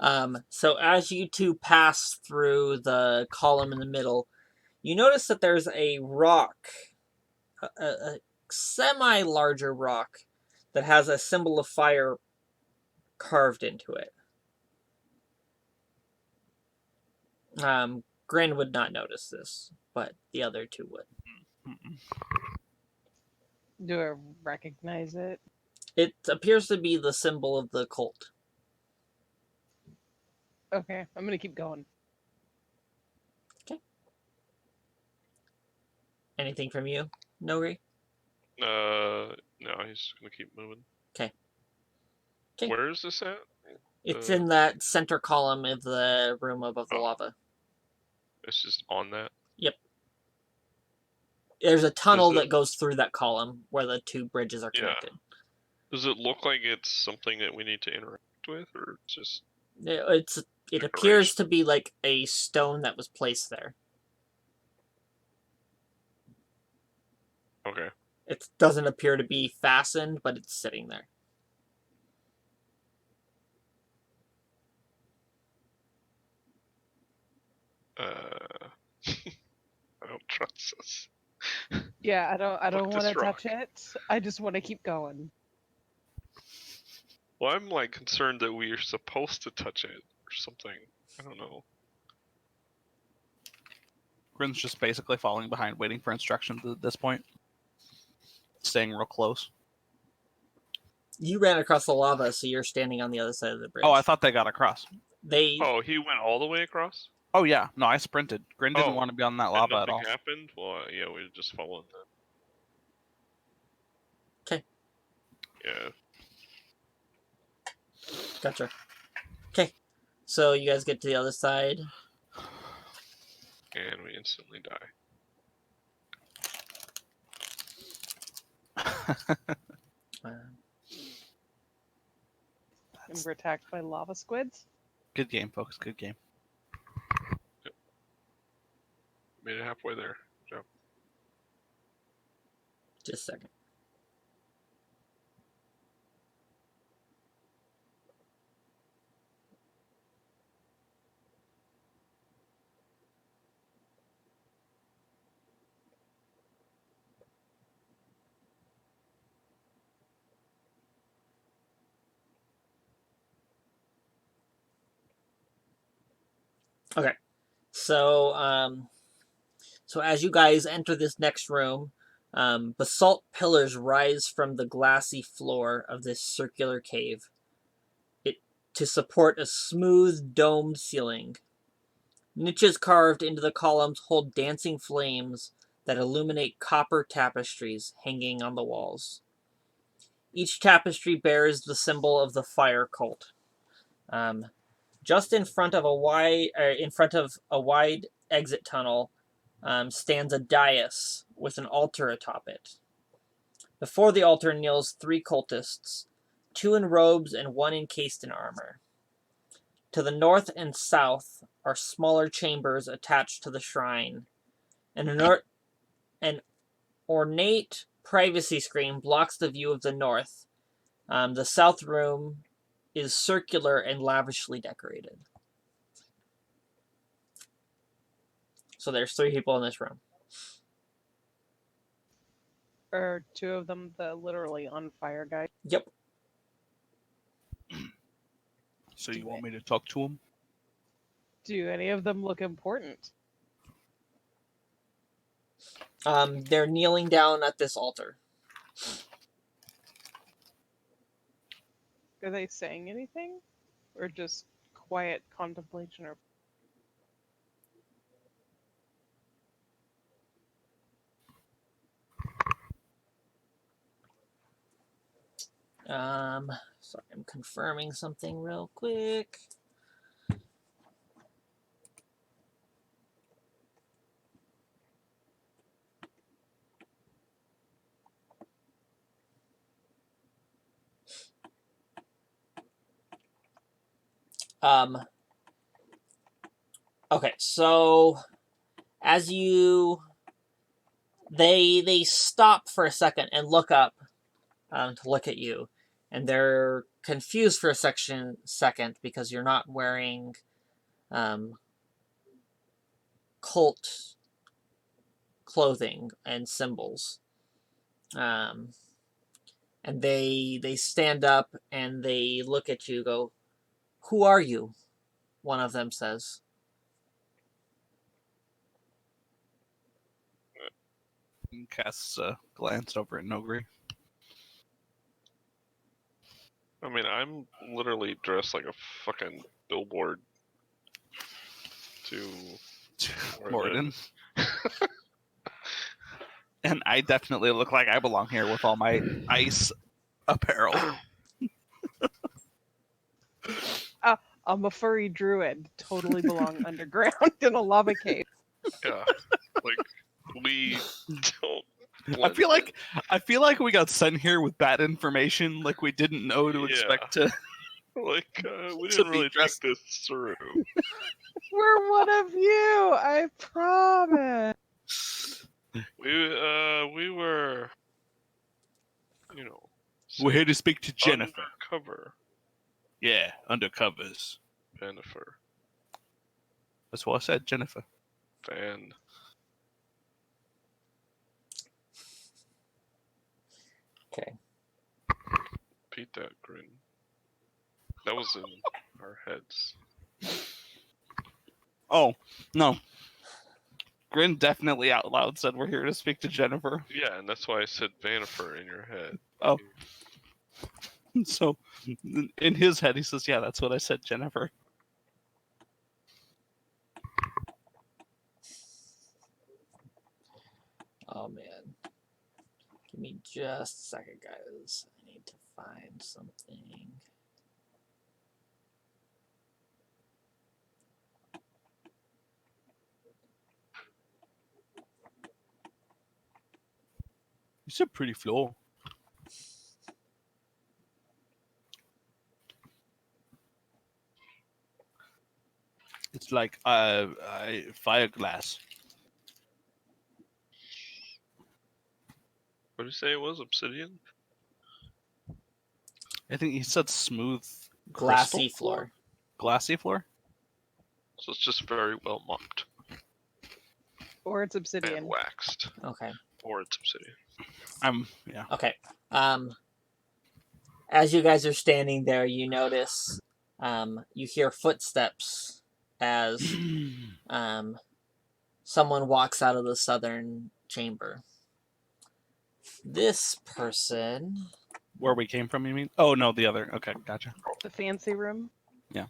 lava. So as you two pass through the column in the middle, you notice that there's a rock, a semi-larger rock, that has a symbol of fire carved into it. Grin would not notice this, but the other two would. Mm-mm. Do I recognize it? It appears to be the symbol of the cult. Okay, I'm gonna keep going. Anything from you, Nogri? No, he's gonna keep moving. 'Kay. Where is this at? It's in that center column of the room above the lava. It's just on that. There's a tunnel Does it- that goes through that column where the two bridges are Yeah. connected. Does it look like it's something that we need to interact with, or just It appears to be like a stone that was placed there. okay? It doesn't appear to be fastened, but it's sitting there. I don't trust this. Yeah, I don't Look want to this rock. touch it. I just want to keep going. Well, I'm like concerned that we are supposed to touch it or something. I don't know. Grin's just basically falling behind, waiting for instructions at this point. Staying real close. You ran across the lava, so you're standing on the other side of the bridge. Oh, I thought they got across. Oh, he went all the way across? Oh, yeah. No, I sprinted. Grin didn't Oh, want to be on that And lava at nothing all. happened? Well, yeah, we just followed that. 'Kay. Yeah. Gotcha. Okay, so you guys get to the other side. And we instantly die. Um, And we're attacked by lava squids. Good game, folks. Good game. Made it halfway there. Good job. Just a second. Okay. So, so as you guys enter this next room, basalt pillars rise from the glassy floor of this circular cave it, to support a smooth domed ceiling. Niches carved into the columns hold dancing flames that illuminate copper tapestries hanging on the walls. Each tapestry bears the symbol of the fire cult. Um, just in front of a wide exit tunnel stands a dais with an altar atop it. Before the altar kneels 3 cultists, 2 in robes and 1 encased in armor. To the north and south are smaller chambers attached to the shrine, and an ornate privacy screen blocks the view of the north. The south room is circular and lavishly decorated. So there's 3 people in this room. Are 2 of them the literally on fire guy? Yep. So you want me to talk to him? Do any of them look important? They're kneeling down at this altar. Are they saying anything? Or just quiet contemplation or Sorry, I'm confirming something real quick. Okay, so as they stop for a second and look up to look at you, and they're confused for a second because you're not wearing cult clothing and symbols. And they stand up and they look at you, go, "Who are you?" One of them says. Casts a glance over at Nogri. I mean, I'm literally dressed like a fucking billboard to Morden. And I definitely look like I belong here with all my ice apparel. I'm a furry druid. Totally belong underground in a lava cave. Yeah, like we don't. I blend feel like we got sent here with bad information, like we didn't know to expect to. Like we to didn't be really dressed- think this through. We're one of you, I promise. We were, you know, We're here to speak to Jennifer. undercover. Yeah, undercovers. Jennifer. That's what I said, Jennifer. Fan. Okay. Beat that grin. That was in our heads. Oh, no. Grin definitely out loud said we're here to speak to Jennifer. Yeah, and that's why I said Vanifer in your head. Oh. So, in his head, he says, yeah, that's what I said, Jennifer. Oh man. Give me just a second, guys. I need to find something. It's a pretty floor. It's like fire glass. What What did you say it was? Obsidian? I think he said smooth Glassy crystal floor. glassy floor. So it's just very well mopped Or it's and obsidian. waxed. Okay. Or it's obsidian. Yeah. Okay. As you guys are standing there, you notice, you hear footsteps as someone walks out of the southern chamber. This person. Where we came from, you mean? Oh no, the other. Okay, gotcha. The fancy room. Yeah.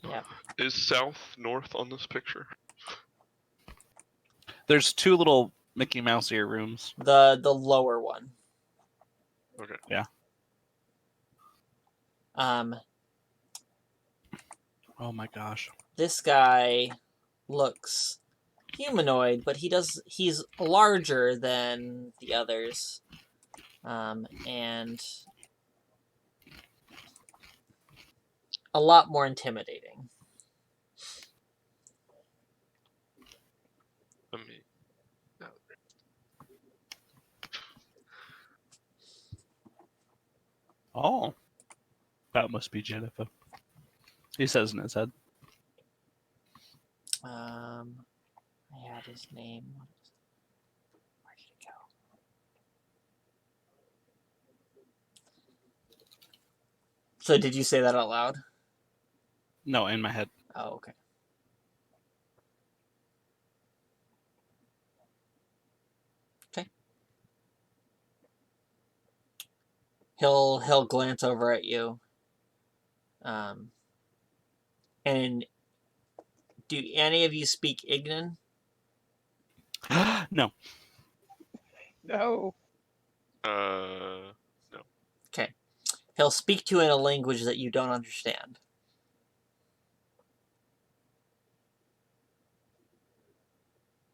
Is south north on this picture? There's two little Mickey Mouse ear rooms. The lower one. Okay. Yeah. Oh my gosh. This guy looks humanoid, but he's larger than the others. And a lot more intimidating. Let me. Oh. That must be Jennifer. He says in his head. I had his name. Where did it go? So did you say that out loud? No, in my head. Oh, okay. Okay. He'll glance over at you. And do any of you speak Ignan? No. No. No. Okay. He'll speak to you in a language that you don't understand.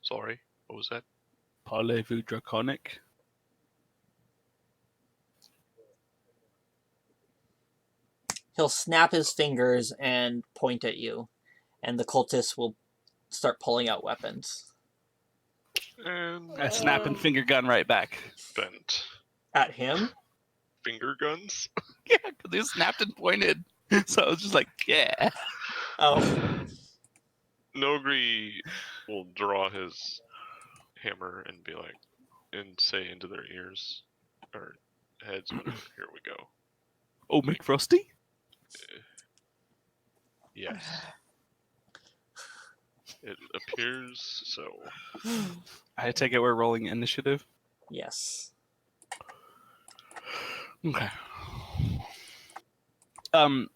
Sorry. What was that? Parlez-vous draconic? He'll snap his fingers and point at you, and the cultists will start pulling out weapons. And I snap and finger gun right back. bent. At him? Finger guns? Yeah, because he snapped and pointed. So I was just like, yeah. Oh. Nogri will draw his hammer and be like, and say into their ears, or heads, whatever, here we go. Oh, McFrosty? Yes. It appears so. I take it we're rolling initiative. Yes. Okay.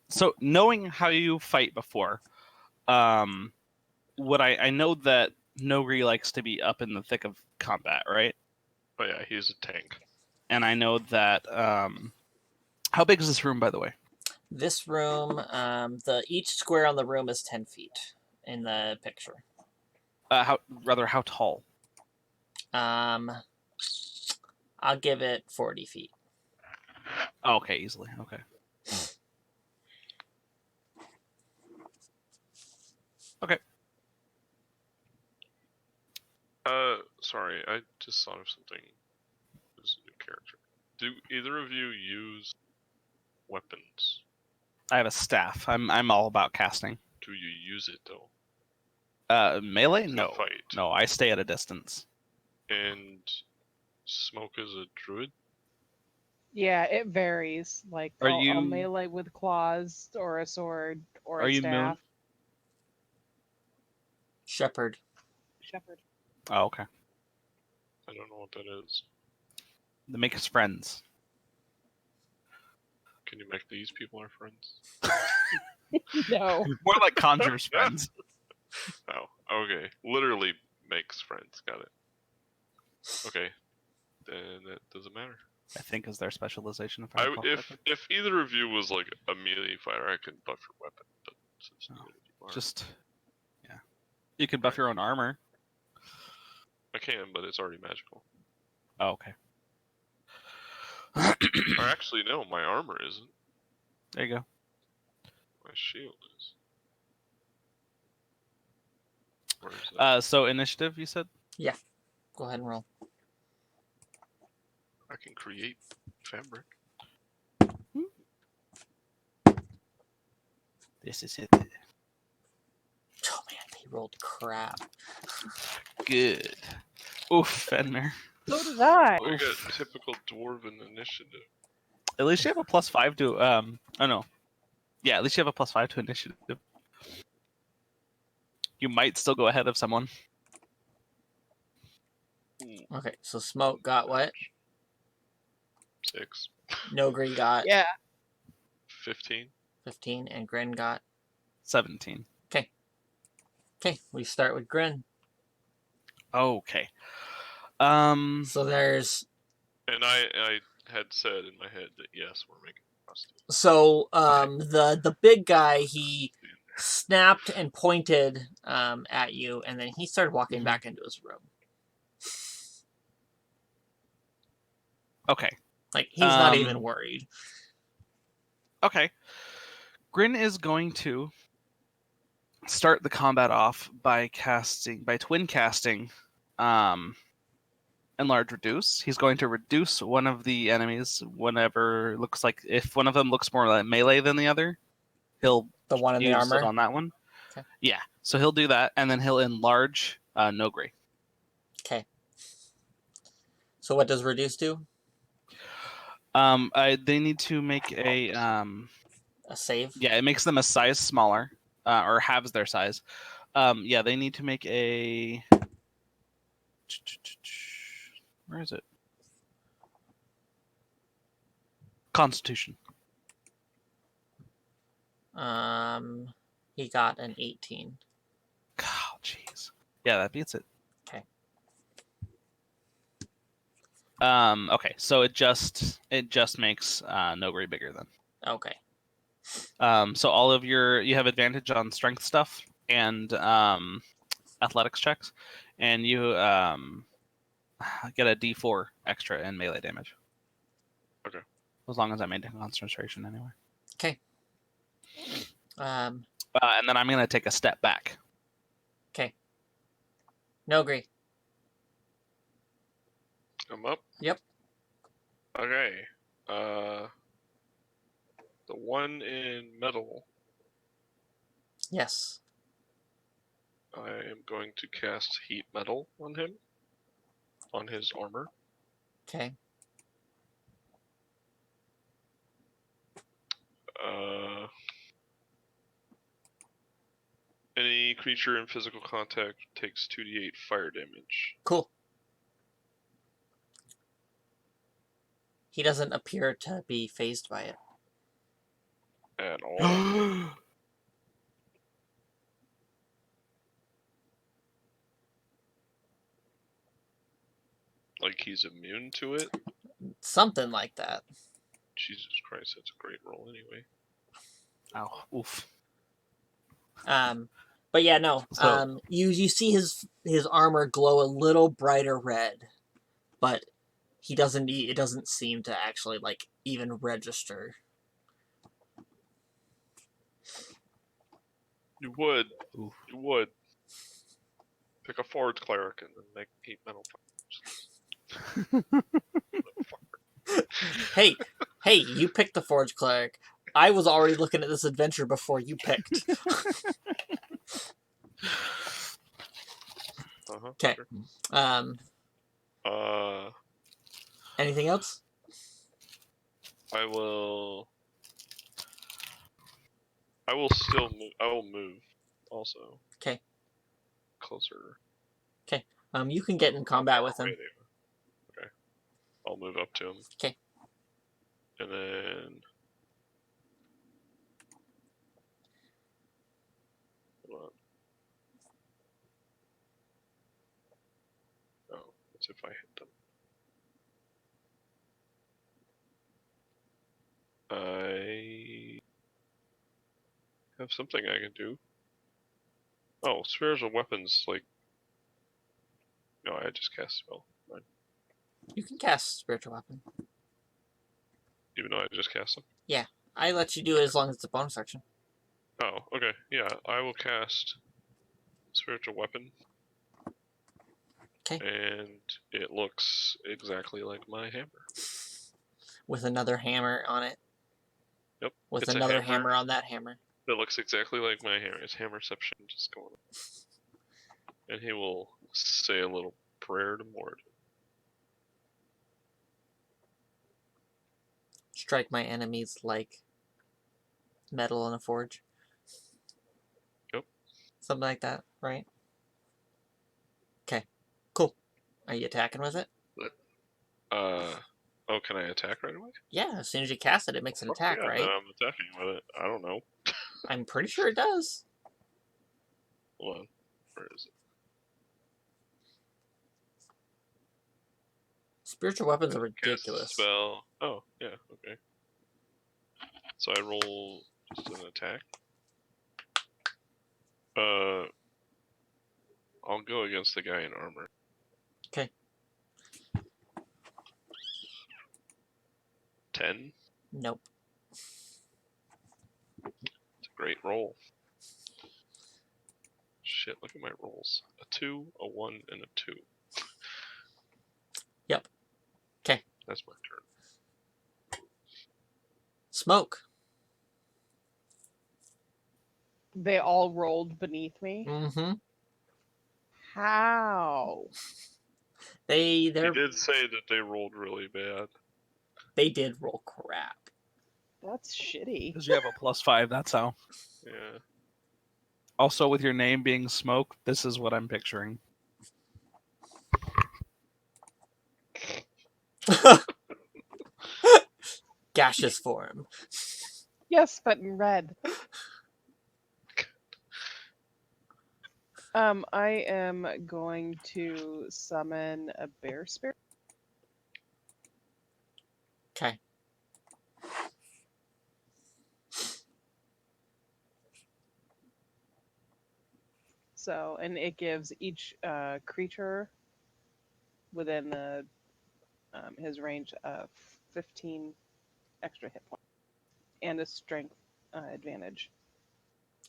So knowing how you fight before, what I know that Nogri likes to be up in the thick of combat, right? Oh yeah, he's a tank. And I know that how big is this room, by the way? This room, each square on the room is 10 feet in the picture. How tall? I'll give it 40 feet. Oh, okay, easily. Okay. Okay. Sorry, I just thought of something. As a new character. Do either of you use weapons? I have a staff. I'm all about casting. Do you use it though? Melee? To No. fight. No, I stay at a distance. And Smoke is a druid? Yeah, it varies. Like Are I'll you- melee with claws or a sword or Are a you staff. Shepherd. Shepherd. Oh, okay. I don't know what that is. They make us friends. Can you make these people our friends? No. More like conjurers friends. Oh, okay. Literally makes friends. Got it. Okay. Then that doesn't matter. I think is their specialization. If I recall correctly. If either of you was like a melee fighter, I could buff your weapon. But since neither of you are, Just yeah, you can buff your own armor. I can, but it's already magical. Oh, okay. Or actually, no, my armor isn't. There you go. My shield is. Where is that? So initiative, you said? Yeah. Go ahead and roll. I I can create fabric. This is it. Oh man, he rolled crap. Good. Oof, Fenrir. So did I. I got typical dwarven initiative. At least you have a +5 to oh no. Yeah, at least you have a +5 to initiative. You might still go ahead of someone. Okay, so Smoke got what? 6. Nogri got Yeah. 15. 15, and Grin got. 17. Okay, we start with Grin. Okay. So there's And I had said in my head that yes, we're making costumes. so the big guy, he snapped and pointed at you, and then he started walking Mhm. back into his room. Okay. Like he's not even worried. Okay. Grin is going to start the combat off by twin casting enlarge reduce. He's going to reduce one of the enemies whenever looks like if one of them looks more like melee than the other, he'll The one in the use armor. it on that one. Okay. Yeah. So he'll do that and then he'll enlarge Nogri. Okay. So what does reduce do? They need to make a A save. yeah, it makes them a size smaller, or halves their size. Yeah, they need to make a. Where is it? Constitution. He got an 18. Oh, jeez. Yeah, that beats it. Okay. Okay, so it just makes Nogri bigger then. Okay. So all of you have advantage on strength stuff and athletics checks, and you get a D4 extra in melee damage. Okay. As long as I maintain concentration, anyway. Okay. And then I'm gonna take a step back. Okay. Nogri. I'm up. Yep. Okay. The one in metal, Yes. I am going to cast heat metal on him, on his armor. Okay. Any creature in physical contact takes 2d8 fire damage. Cool. He doesn't appear to be phased by it. At all. Like he's immune to it? Something like that. Jesus Christ, that's a great roll anyway. Ow. Oof. But yeah, no. So- You see his armor glow a little brighter red, but it doesn't seem to actually like even register. You would. Oof. You would. Pick a forge cleric and then make heat metal Hey, you picked the forge cleric. I was already looking at this adventure before you picked. Okay. Sure. Anything else? I will still move. I will move also. Okay. Closer. You can get in combat with him. Okay. I'll move up to him. Okay. And then. Hold on. Oh, that's if I hit them. I have something I can do. Oh, spiritual weapons, like. No, I just cast spell. Fine. You can cast spiritual weapon. Even though I just cast them? I let you do it as long as it's a bonus action. Oh, okay. Yeah, I will cast spiritual weapon. Okay. And it looks exactly like my hammer. With another hammer on it. Yep. With it's another a hammer hammer on that hammer. that looks exactly like my hammer. It's hammerception just going on. And he will say a little prayer to Mord. Strike my enemies like metal in a forge. Yep. Something like that, right? Okay. Cool. Are you attacking with it? Oh, can I attack right away? Yeah, as soon as you cast it, it makes an attack, yeah, right? then I'm attacking with it. I don't know. I'm pretty sure it does. Hold on. Where is it? Spiritual weapons are Cast a ridiculous. spell. Oh, yeah, okay. So I roll just an attack. I'll go against the guy in armor. Okay. 10. Nope. It's a great roll. Shit, look at my rolls. A 2, a 1, and a 2. Yep. Okay. That's my turn. Smoke. They all rolled beneath me. Mm-hmm. How? He did say that they rolled really bad. They did roll crap. That's shitty. Because you have a +5, that's how. Yeah. Also, with your name being Smoke, this is what I'm picturing. Gaseous form. Yes, but in red. I am going to summon a bear spirit. Okay. So, and it gives each creature within the his range of 15 extra hit points and a strength advantage.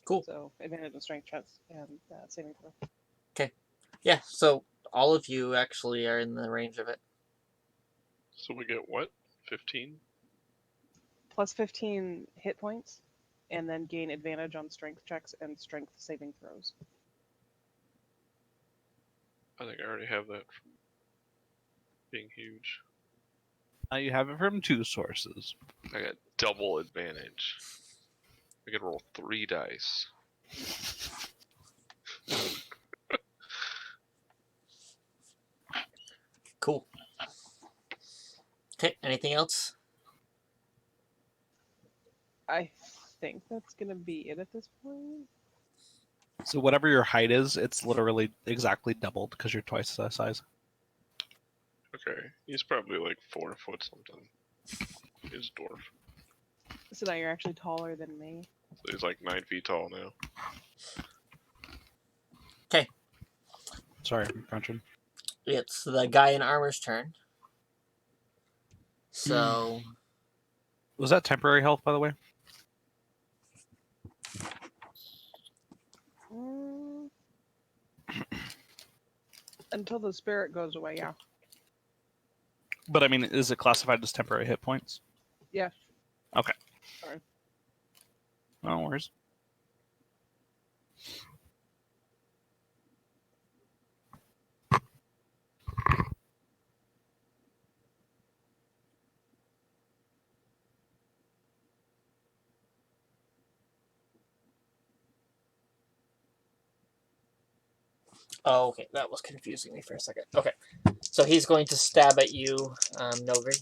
Cool. So advantage on strength checks and saving throw. Okay. Yeah, so all of you actually are in the range of it. So we get what? 15? Plus 15 hit points, and then gain advantage on strength checks and strength saving throws. I think I already have that from being huge. You have it from 2 sources. I got double advantage. I could roll 3 dice. Cool. Okay, anything else? I think that's going to be it at this point. So whatever your height is, it's literally exactly doubled because you're twice that size. Okay, he's probably like 4 foot something. He's a dwarf. So now you're actually taller than me. So he's like 9 feet tall now. Okay. Sorry, I'm crunching. It's the guy in armor's turn. So... Was that temporary health, by the way? Until the spirit goes away, yeah. But I mean, is it classified as temporary hit points? Yeah. Okay. Sorry. No worries. Oh, okay, that was confusing me for a second. Okay, so he's going to stab at you, Nogri.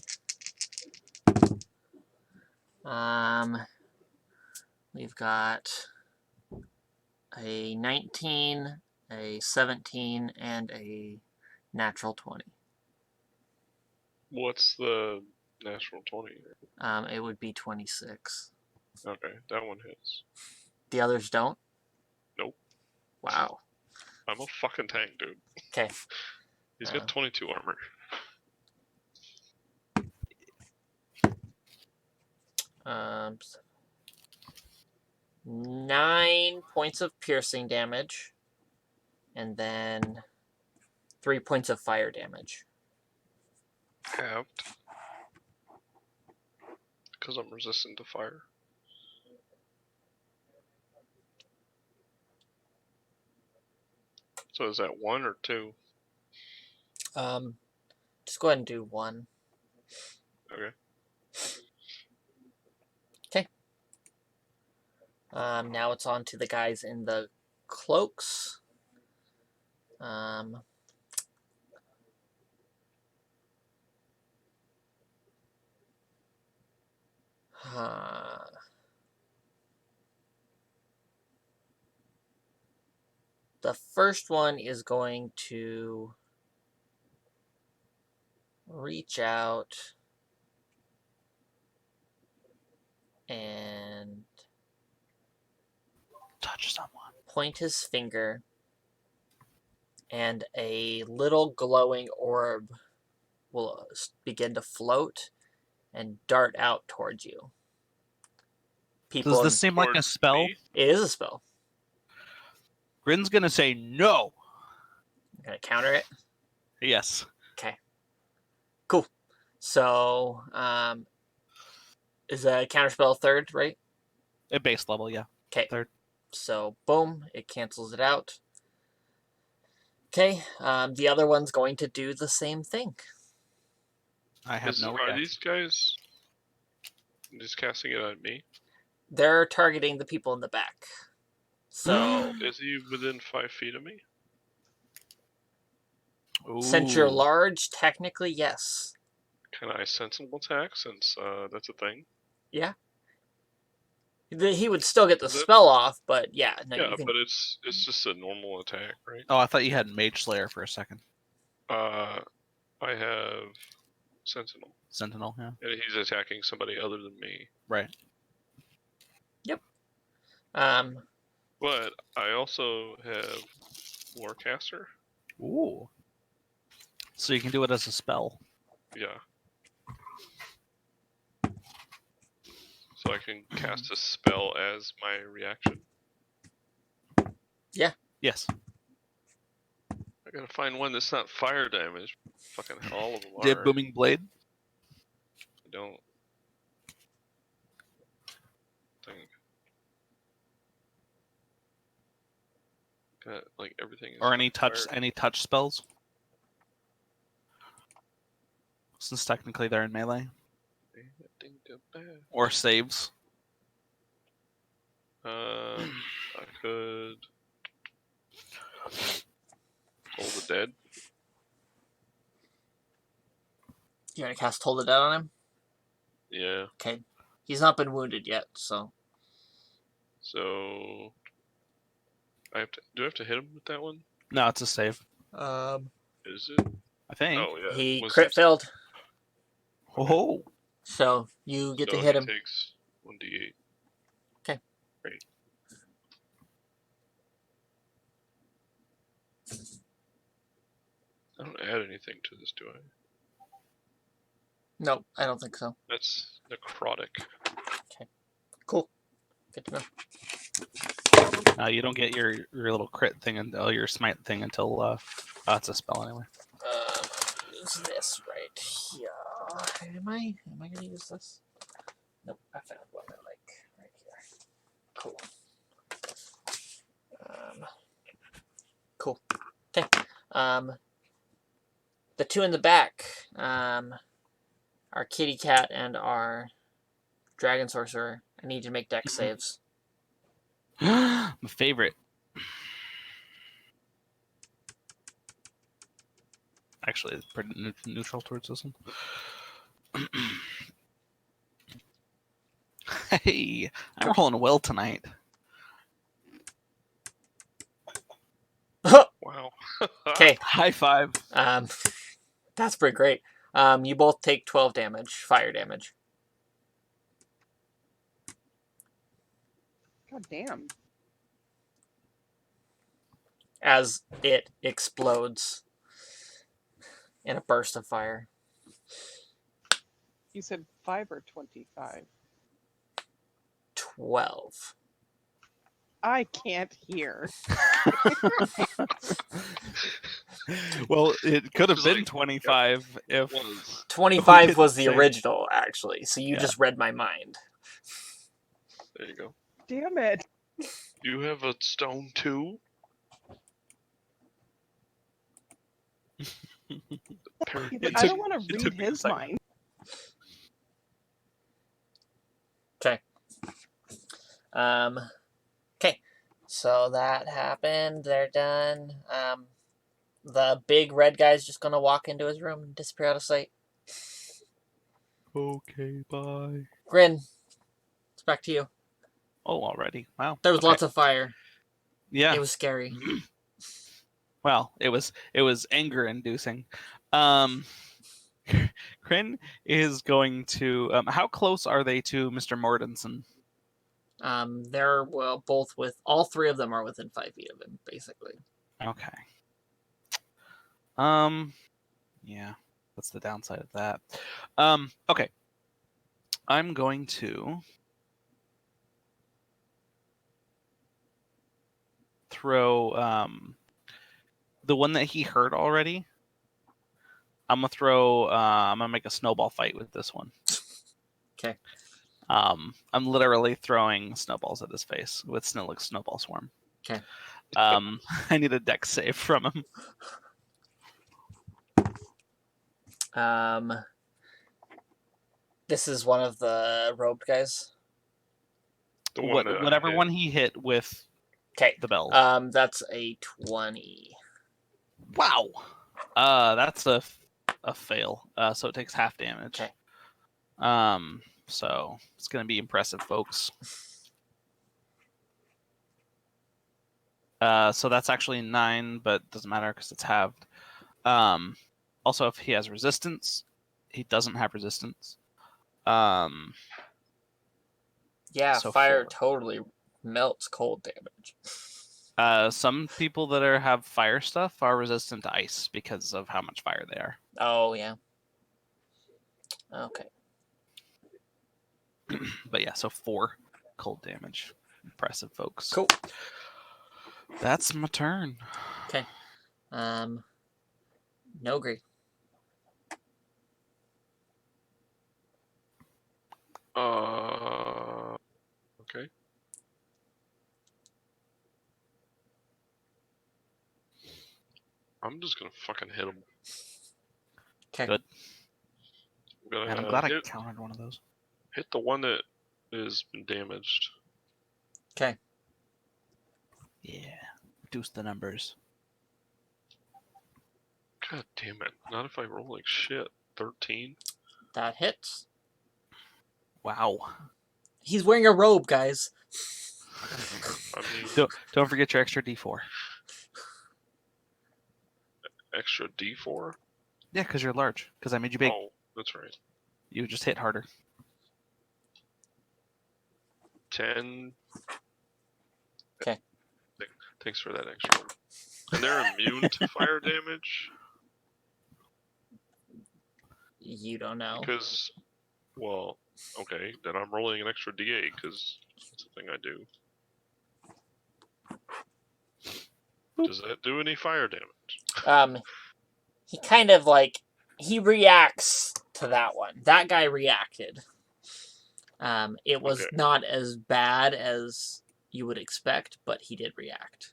We've got a 19, a 17, and a natural 20. What's the natural 20? It would be 26. Okay, that one hits. The others don't? Nope. Wow. I'm a fucking tank, dude. Okay. He's got 22 armor. Um, 9 points of piercing damage, and then 3 points of fire damage. Halved. Because I'm resistant to fire. So is that 1 or 2? Just go ahead and do 1. Okay. Okay. Now it's on to the guys in the cloaks. The first one is going to reach out and Touch someone. point his finger, and a little glowing orb will begin to float and dart out towards you. Does this seem like a Towards spell? me? It is a spell. Grin's gonna say no. I'm going to counter it. Yes. Okay. Cool. So, is a counterspell third, right? At base level, yeah. Okay. Third. So, boom, it cancels it out. Okay, the other one's going to do the same thing. I have no Are reaction. these guys just casting it at me? They're targeting the people in the back. So, Is he within 5 feet of me? since you're Ooh. large, technically, yes. Can I sensible attack since that's a thing? Yeah. He would still get the Is it? spell off, but yeah. No, Yeah, you can... but it's just a normal attack, right? Oh, I thought you had Mage Slayer for a second. I have Sentinel, Sentinel, yeah. and he's attacking somebody other than me. Right. Yep. But I also have Warcaster. Ooh. So you can do it as a spell. Yeah. So I can cast a spell as my reaction. Yes. I gotta find one that's not fire damage. Fucking hell, all of them Do you have are. Booming Blade? I don't think. Got like everything. Is Or any fire. touch spells? Since technically they're in melee. Or saves. I could Toll the Dead. You want to cast Toll the Dead on him? Yeah. Okay. He's not been wounded yet, so... So do I have to hit him with that one? No, it's a save. Is it? I think. Oh yeah. He Wisdom crit failed, Oh. so you get to So hit he him. takes 1d8. Okay. Great. I don't add anything to this, do I? No, I don't think so. That's necrotic. Cool. Good to know. You don't get your little crit thing until your smite thing until it's a spell anyway. Use this right here. Am I gonna use this? Nope, I found one I like right here. Cool. Cool. Okay. The two in the back, our kitty cat and our dragon sorcerer. I need you to make dex saves. My favorite. Actually, it's pretty neutral towards this one. Hey, I'm rolling well tonight. Wow. Okay. High five. That's pretty great. You both take 12 damage, fire damage. God damn. As it explodes in a burst of fire. You said 5 or 25? 12. I can't hear. Well, it could have She's been like, 25 It if was. 25 didn't was the say- original, actually, so you Yeah. just read my mind. There you go. Damn it. You have a stone too? Parrot He's It like, I took- don't want to it read took me a his second. mind. Okay. Okay. So that happened. They're done. The big red guy's just gonna walk into his room and disappear out of sight. Okay, bye. Grin, it's back to you. Oh, already. Wow. There was Okay. lots of fire. Yeah. It was scary. Well, it was anger inducing. Kryn is going to how close are they to Mr. Mortensen? They're both with all three of them are within 5 feet of him, basically. Okay. Yeah. That's the downside of that. Okay. I'm going to throw the one that he heard already. I'm gonna make a snowball fight with this one. Okay. I'm literally throwing snowballs at his face with snowball swarm. Okay. I need a dex save from him. This is one of the robed guys. The one that I Whatever hit. one he hit with Okay. the bells. That's a 20. Wow. That's a fail. So it takes half damage. Okay. So it's gonna be impressive, folks. So that's actually 9, but doesn't matter because it's halved. Also, if he has resistance, he doesn't have resistance. Yeah, So fire 4. totally melts cold damage. Some people that have fire stuff are resistant to ice because of how much fire they are. Oh, yeah. Okay. But yeah, so 4 cold damage. Impressive, folks. Cool. That's my turn. Okay. Nogri. Okay. I'm just gonna fucking hit him. Okay. Good. I'm gonna Man, I'm glad I hit, countered one of those. hit the one that has been damaged. Okay. Yeah. Reduce the numbers. God damn it. Not if I roll like shit. 13? That hits. Wow. He's wearing a robe, guys. I mean, Don't forget your extra D4. extra D4? Yeah, because you're large. Because I made you big. Oh, that's right. You just hit harder. 10. Okay. Thanks for that extra one. And they're immune to fire damage? You don't know. Because, well, okay, then I'm rolling an extra D8 because that's the thing I do. Does that do any fire damage? He kind of he reacts to that one. That guy reacted. It was Okay. not as bad as you would expect, but he did react.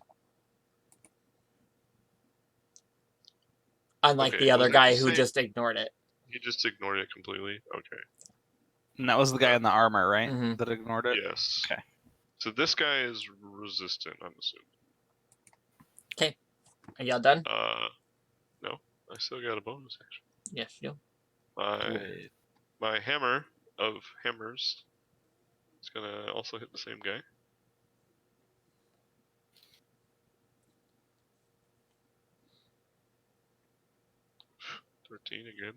Unlike Okay, the other was it guy the who same- just ignored it. You just ignored it completely? Okay. And that was the guy in the armor, right? Mhm. That ignored it? Yes. Okay. So this guy is resistant, I'm assuming. Are y'all done? No. I still got a bonus action. Yes, you do. My hammer of hammers is gonna also hit the same guy. $13 again.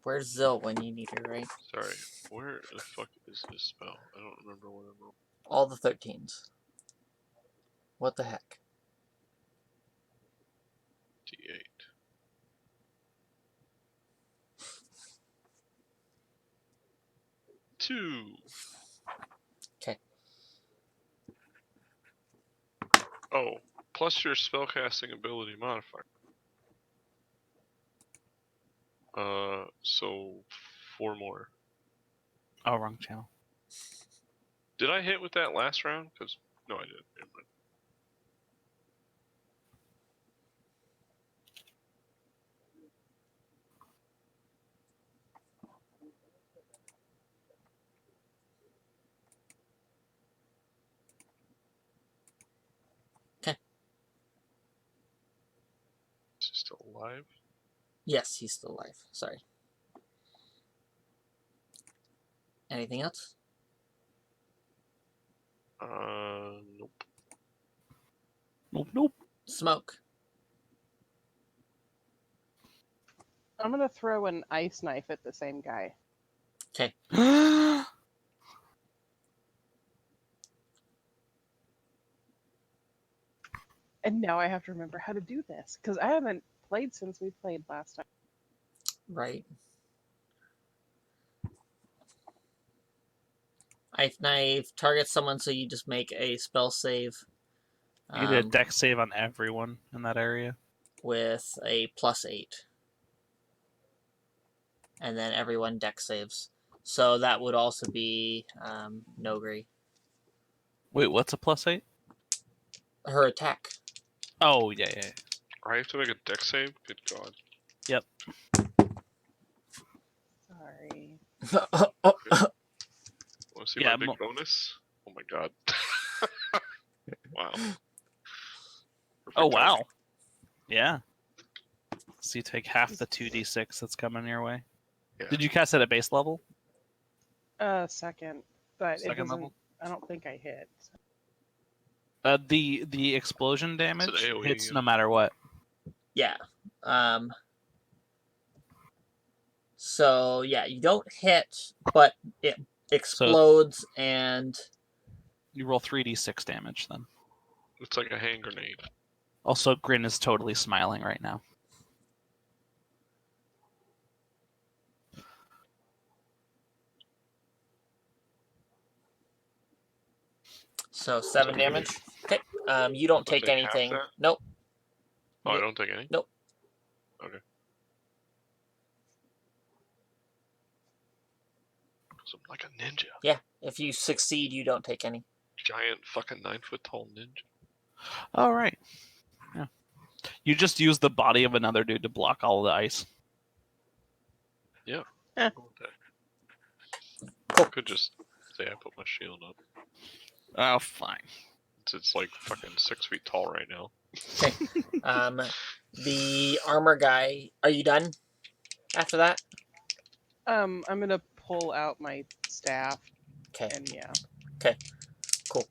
Where's Zill when you need her, right? Sorry, where the fuck is this spell? I don't remember what I'm rolling. All the 13s. What the heck? D8. 2. Okay. Oh, plus your spellcasting ability modifier. So 4 more. Oh, wrong channel. Did I hit with that last round? Because no, I didn't. Never mind. Okay. Is he still alive? Yes, he's still alive. Sorry. Anything else? Nope. Nope. Smoke. I'm gonna throw an ice knife at the same guy. Okay. Nope. And now I have to remember how to do this because I haven't played since we played last time. Right. Ice knife targets someone, so you just make a spell save. You did a dex save on everyone in that area. With a +8. And then everyone dex saves. So that would also be Nogri. Wait, what's a +8? Her attack. Oh, yeah. I have to make a dex save? Good god. Yep. Sorry. Want to see Yeah, my big bonus? Oh my god. Wow. Oh, Perfect wow. timing. Yeah. So you take half the 2d6 that's coming your way. Yeah. Did you cast it at base level? Second, but it Second doesn't. level? I don't think I hit. The explosion damage AoE, hits yeah. no matter what. Yeah. So yeah, you don't hit, but it explodes and You roll 3d6 damage then. It's like a hand grenade. Also, Grin is totally smiling right now. so 7 damage. Okay. You don't So I take take half anything. that? Nope. Oh, I don't take any? Nope. Okay. Because I'm like a ninja. Yeah. If you succeed, you don't take any. Giant fucking 9-foot tall ninja. All right. Yeah. You just use the body of another dude to block all of the ice. Yeah. Eh. Go with that. I could just say I put my shield up. Oh, fine. It's like fucking 6 feet tall right now. Okay. The armor guy. Are you done? After that. I'm gonna pull out my staff. Okay. And yeah. Cool.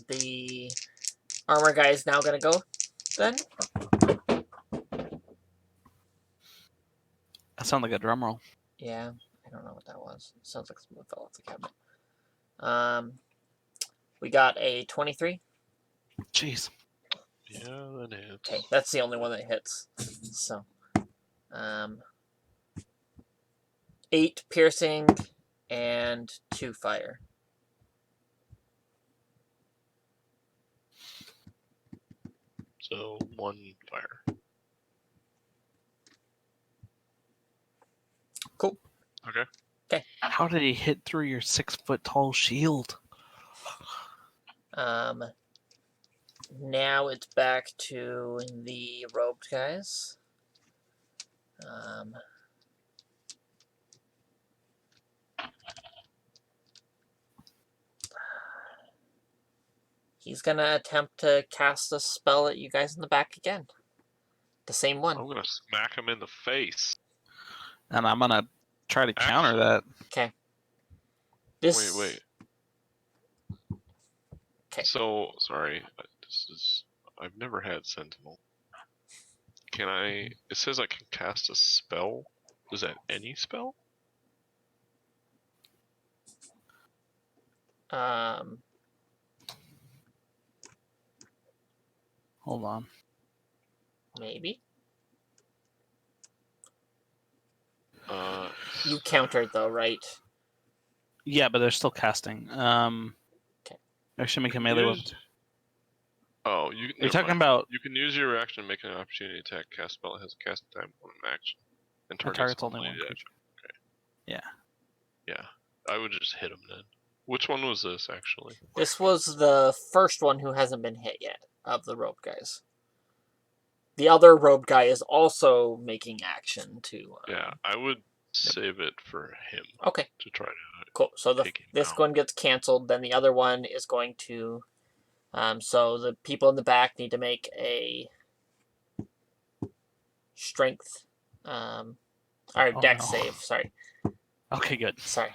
The armor guy is now gonna go. Then. That sounds like a drum roll. Yeah. I don't know what that was. It sounds like someone fell off the cabinet. We got a 23. Jeez. Yeah, that is. Okay, that's the only one that hits. So, 8 piercing and 2 fire. So 1 fire. Cool. Okay. How did he hit through your 6-foot tall shield? Now it's back to the robed guys. He's gonna attempt to cast a spell at you guys in the back again. The same one. I'm gonna smack him in the face. And I'm going to try to counter that. Okay. This. Wait. Okay. So, sorry. I've never had Sentinel. Can I... It says I can cast a spell. Is that any spell? Hold on. Maybe. You countered though, right? Yeah, but they're still casting. Okay. I should make a can melee use- weapon. Oh, you. Are you never talking mind. about You can use your reaction to make an opportunity attack. Cast spell that has a cast time on an action, and the targets target's only only one the creature? Yeah, I would just hit him then. Which one was this actually? This was the first one who hasn't been hit yet of the robed guys. The other robed guy is also making action to. Yeah, I would save it for him Okay, to try to. cool. So Take him this out. one gets canceled. Then the other one is going to. So the people in the back need to make a strength. Or Oh, dex no. save. Sorry. Okay, good. Sorry.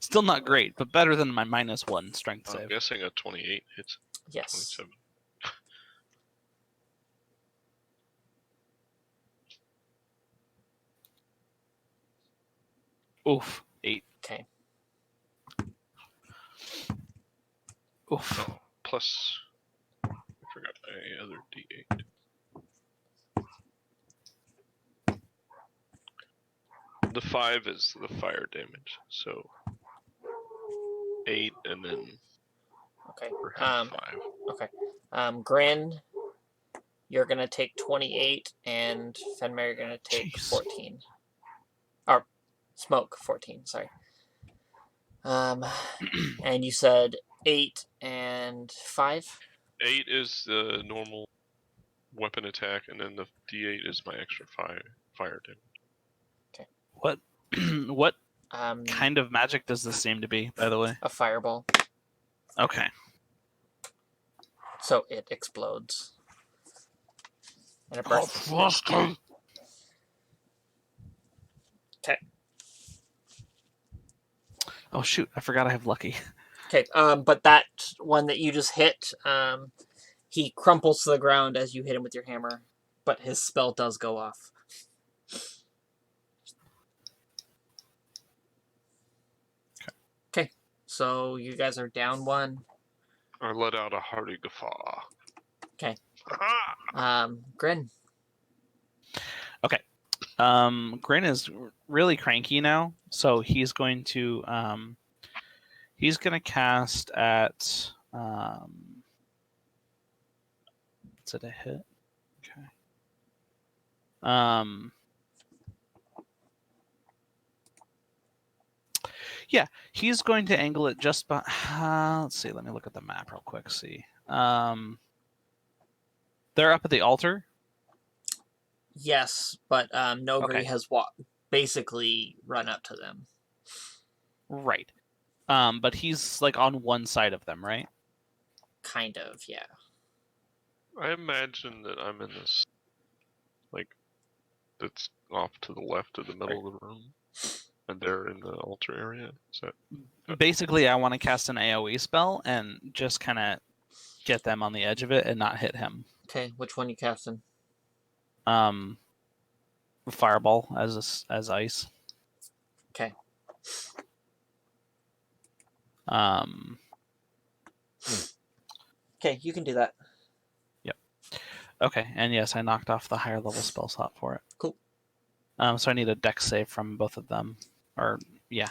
Still not great, but better than my -1 strength I'm save. guessing a 28 hits. Yes. 27. Oof, 8. Okay. Oof. Oh, plus. I forgot my other D8. The 5 is the fire damage, so 8 and then Okay. perhaps 5. Okay. Grin, you're gonna take 28, and Fenmar, you're gonna take Jeez. 14. Or Smoke 14. Sorry. And you said 8 and 5. 8 is the normal weapon attack, and then the D8 is my extra fire damage. What what Um, kind of magic does this seem to be, by the way? a fireball, Okay. so it explodes. And it Oh, bursts. Frosty! Okay. Oh shoot, I forgot I have lucky. Okay. But that one that you just hit, he crumples to the ground as you hit him with your hammer, but his spell does go off. Okay. So you guys are down 1. I let out a hearty guffaw. Okay. Ah! Grin. Grin is really cranky now, so he's going to cast at is it a hit? Okay. Yeah, he's going to angle it just by. Let's see. Let me look at the map real quick. See. They're up at the altar. Yes, but Nogri Okay. has basically run up to them. Right. But he's like on one side of them, right? Kind of, yeah. I imagine that I'm in this, like, that's off to the left of the middle of the room, and they're in the altar area. Is that Basically, I want to cast an AoE spell and just kind of get them on the edge of it and not hit him. Okay, which one you casting? Fireball as ice. Okay. Okay, you can do that. Okay, and yes, I knocked off the higher level spell slot for it. Cool. So I need a dex save from both of them, or yeah.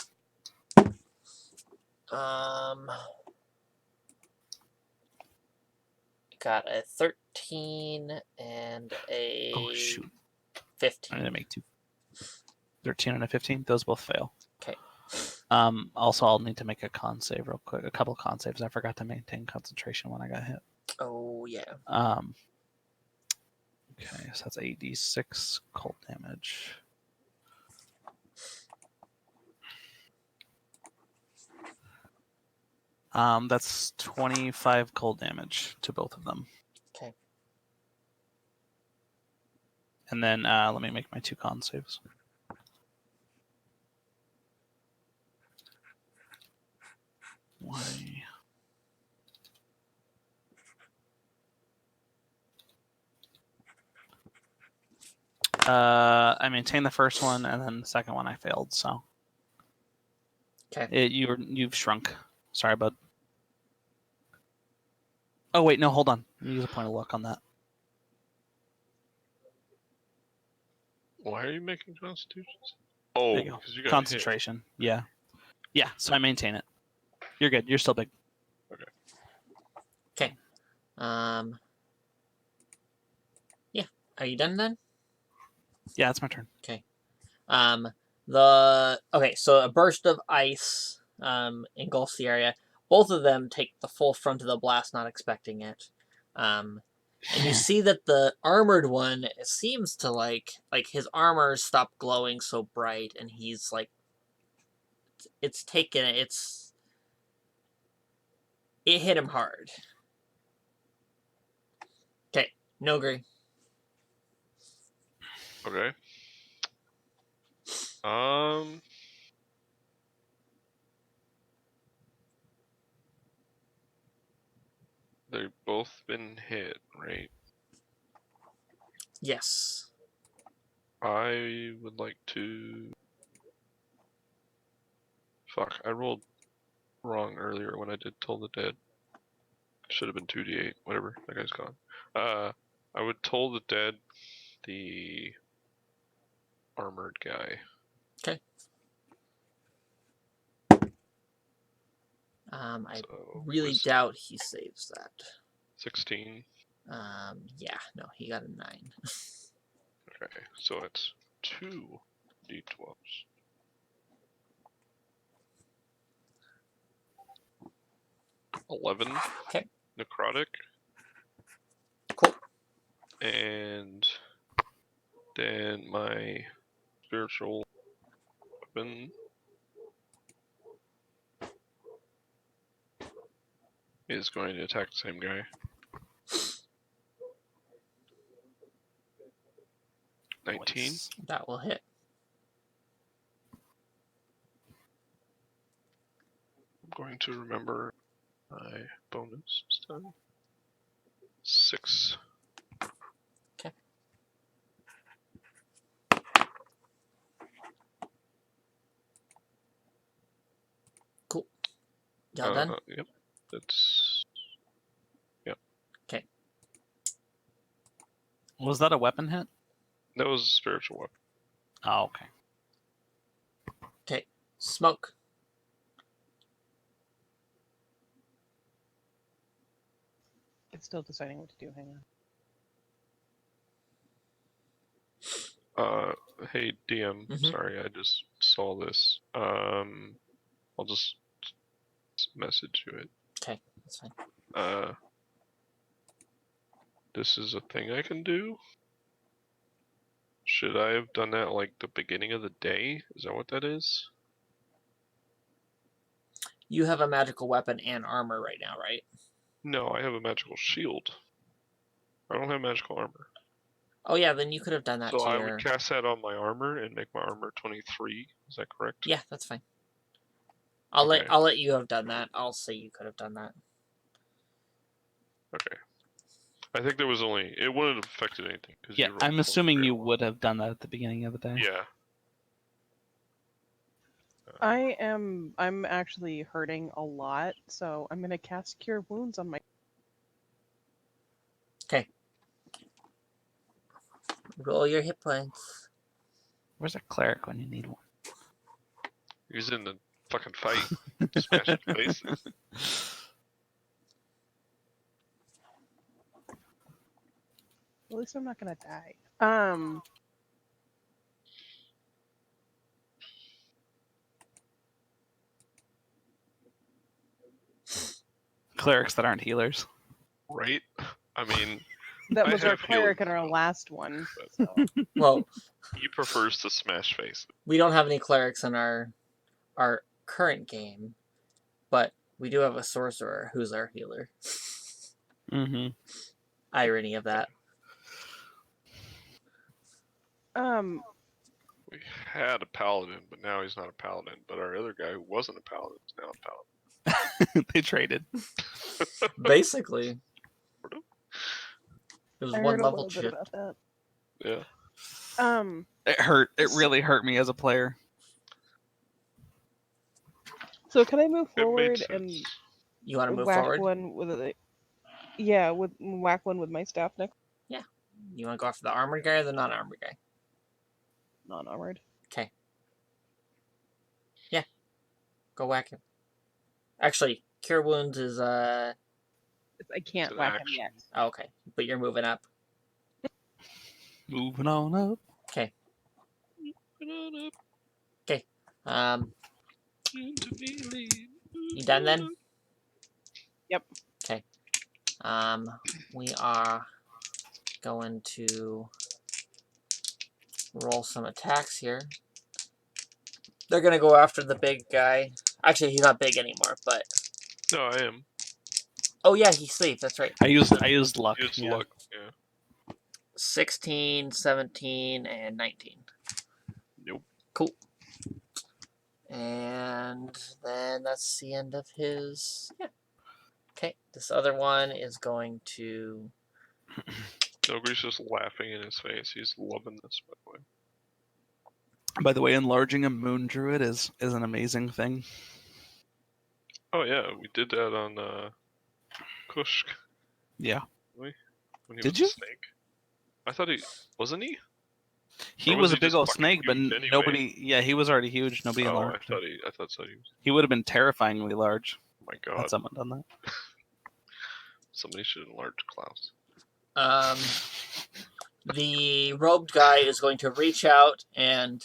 Got a 13 and a Oh shoot! 15. I need to make 2. 13 and a 15. Those both fail. Okay. Also, I'll need to make a con save real quick. A couple of con saves. I forgot to maintain concentration when I got hit. Oh yeah. Okay, so that's 8d6 cold damage. That's 25 cold damage to both of them. Okay. And then let me make my 2 con saves. Why? I maintained the first one, and then the second one I failed. So, Okay. You've shrunk. Sorry, bud. Oh wait, no, hold on. Let me use a point of luck on that. Why are you making constitutions? Oh, There you go. 'cause you got Concentration. Yeah. Yeah, so I maintain it. You're good. You're still big. Okay. Yeah. Are you done then? Yeah, it's my turn. Okay. So a burst of ice engulfs the area. Both of them take the full front of the blast, not expecting it. And you see that the armored one seems to like his armor stopped glowing so bright, and he's like, it's taken it hit him hard. Okay, Nogri. Okay. They've both been hit, right? Yes. I would like to. Fuck, I rolled wrong earlier when I did Toll the Dead. Should have been 2d8. Whatever, that guy's gone. I would Toll the Dead the armored guy. Okay. I So really wisdom doubt he saves that. 16. Yeah, no, he got a 9. Okay, so it's 2d12s. $11. Okay. Necrotic. Cool. And then my spiritual weapon is going to attack the same guy. 19. Nice. That will hit. I'm going to remember my bonus this time. 6. Okay. Cool. Y'all done? Yep. That's. Yep. Okay. Was that a weapon hit? That was a spiritual weapon. Oh, okay. Okay. Smoke. It's still deciding what to do. Hang on. Hey DM, Mhm. sorry, I just saw this. I'll just message you it. Okay, that's fine. This is a thing I can do? Should I have done that like the beginning of the day? Is that what that is? You have a magical weapon and armor right now, right? No, I have a magical shield. I don't have magical armor. Oh yeah, then you could have done that So to I your... would cast that on my armor and make my armor 23. Is that correct? Yeah, that's fine. I'll Okay. let you have done that. I'll say you could have done that. Okay. I think there was only... It wouldn't have affected anything. Yeah, I'm assuming you would have done that at the beginning of the day. Yeah. I'm actually hurting a lot, so I'm gonna cast Cure Wounds on my. Okay. Roll your hit points. Where's a cleric when you need one? He's in the fucking fight. Smashing faces. At least I'm not gonna die. Clerics that aren't healers. Right? I mean, That I was our have cleric healed in our myself, last one. but So. Well, he prefers to smash faces. we don't have any clerics in our current game, but we do have a sorcerer who's our healer. Mm-hmm. Irony of that. We had a paladin, but now he's not a paladin. But our other guy who wasn't a paladin is now a paladin. They traded. Basically. It was I one heard a level little bit shift. about that. Yeah. It hurt. It really hurt me as a player. So can I move It made forward sense. and You want to move whack forward? one with a? Whack one with my staff next. You want to go after the armored guy or the non-armored guy? Non-armored. Okay. Go whack him. Actually, cure wounds is I It's can't an whack him action. yet. oh, okay, but you're moving up. Moving on up. Okay. Moving on up Okay. into melee. You done then? Yep. Okay. We are going to roll some attacks here. They're gonna go after the big guy. Actually, he's not big anymore, but No, I am. oh yeah, he's asleep. That's right. I used luck. Use Yeah. luck. Yeah. 16, 17, and 19. Nope. Cool. And then that's the end of his. Yeah. Okay. This other one is going to. Ogre's just laughing in his face. He's loving this, by the way. By the way, enlarging a moon druid is an amazing thing. Oh yeah, we did that on Kushk. Yeah. When he Did was you? a snake. I thought he wasn't he? He Or was was a he big just old fucking snake, but huge anyway? nobody. Yeah, he was already huge. Nobody Oh, I enlarged him. thought so. He would have been terrifyingly large My had God, someone done that. somebody should enlarge Klaus. The robed guy is going to reach out and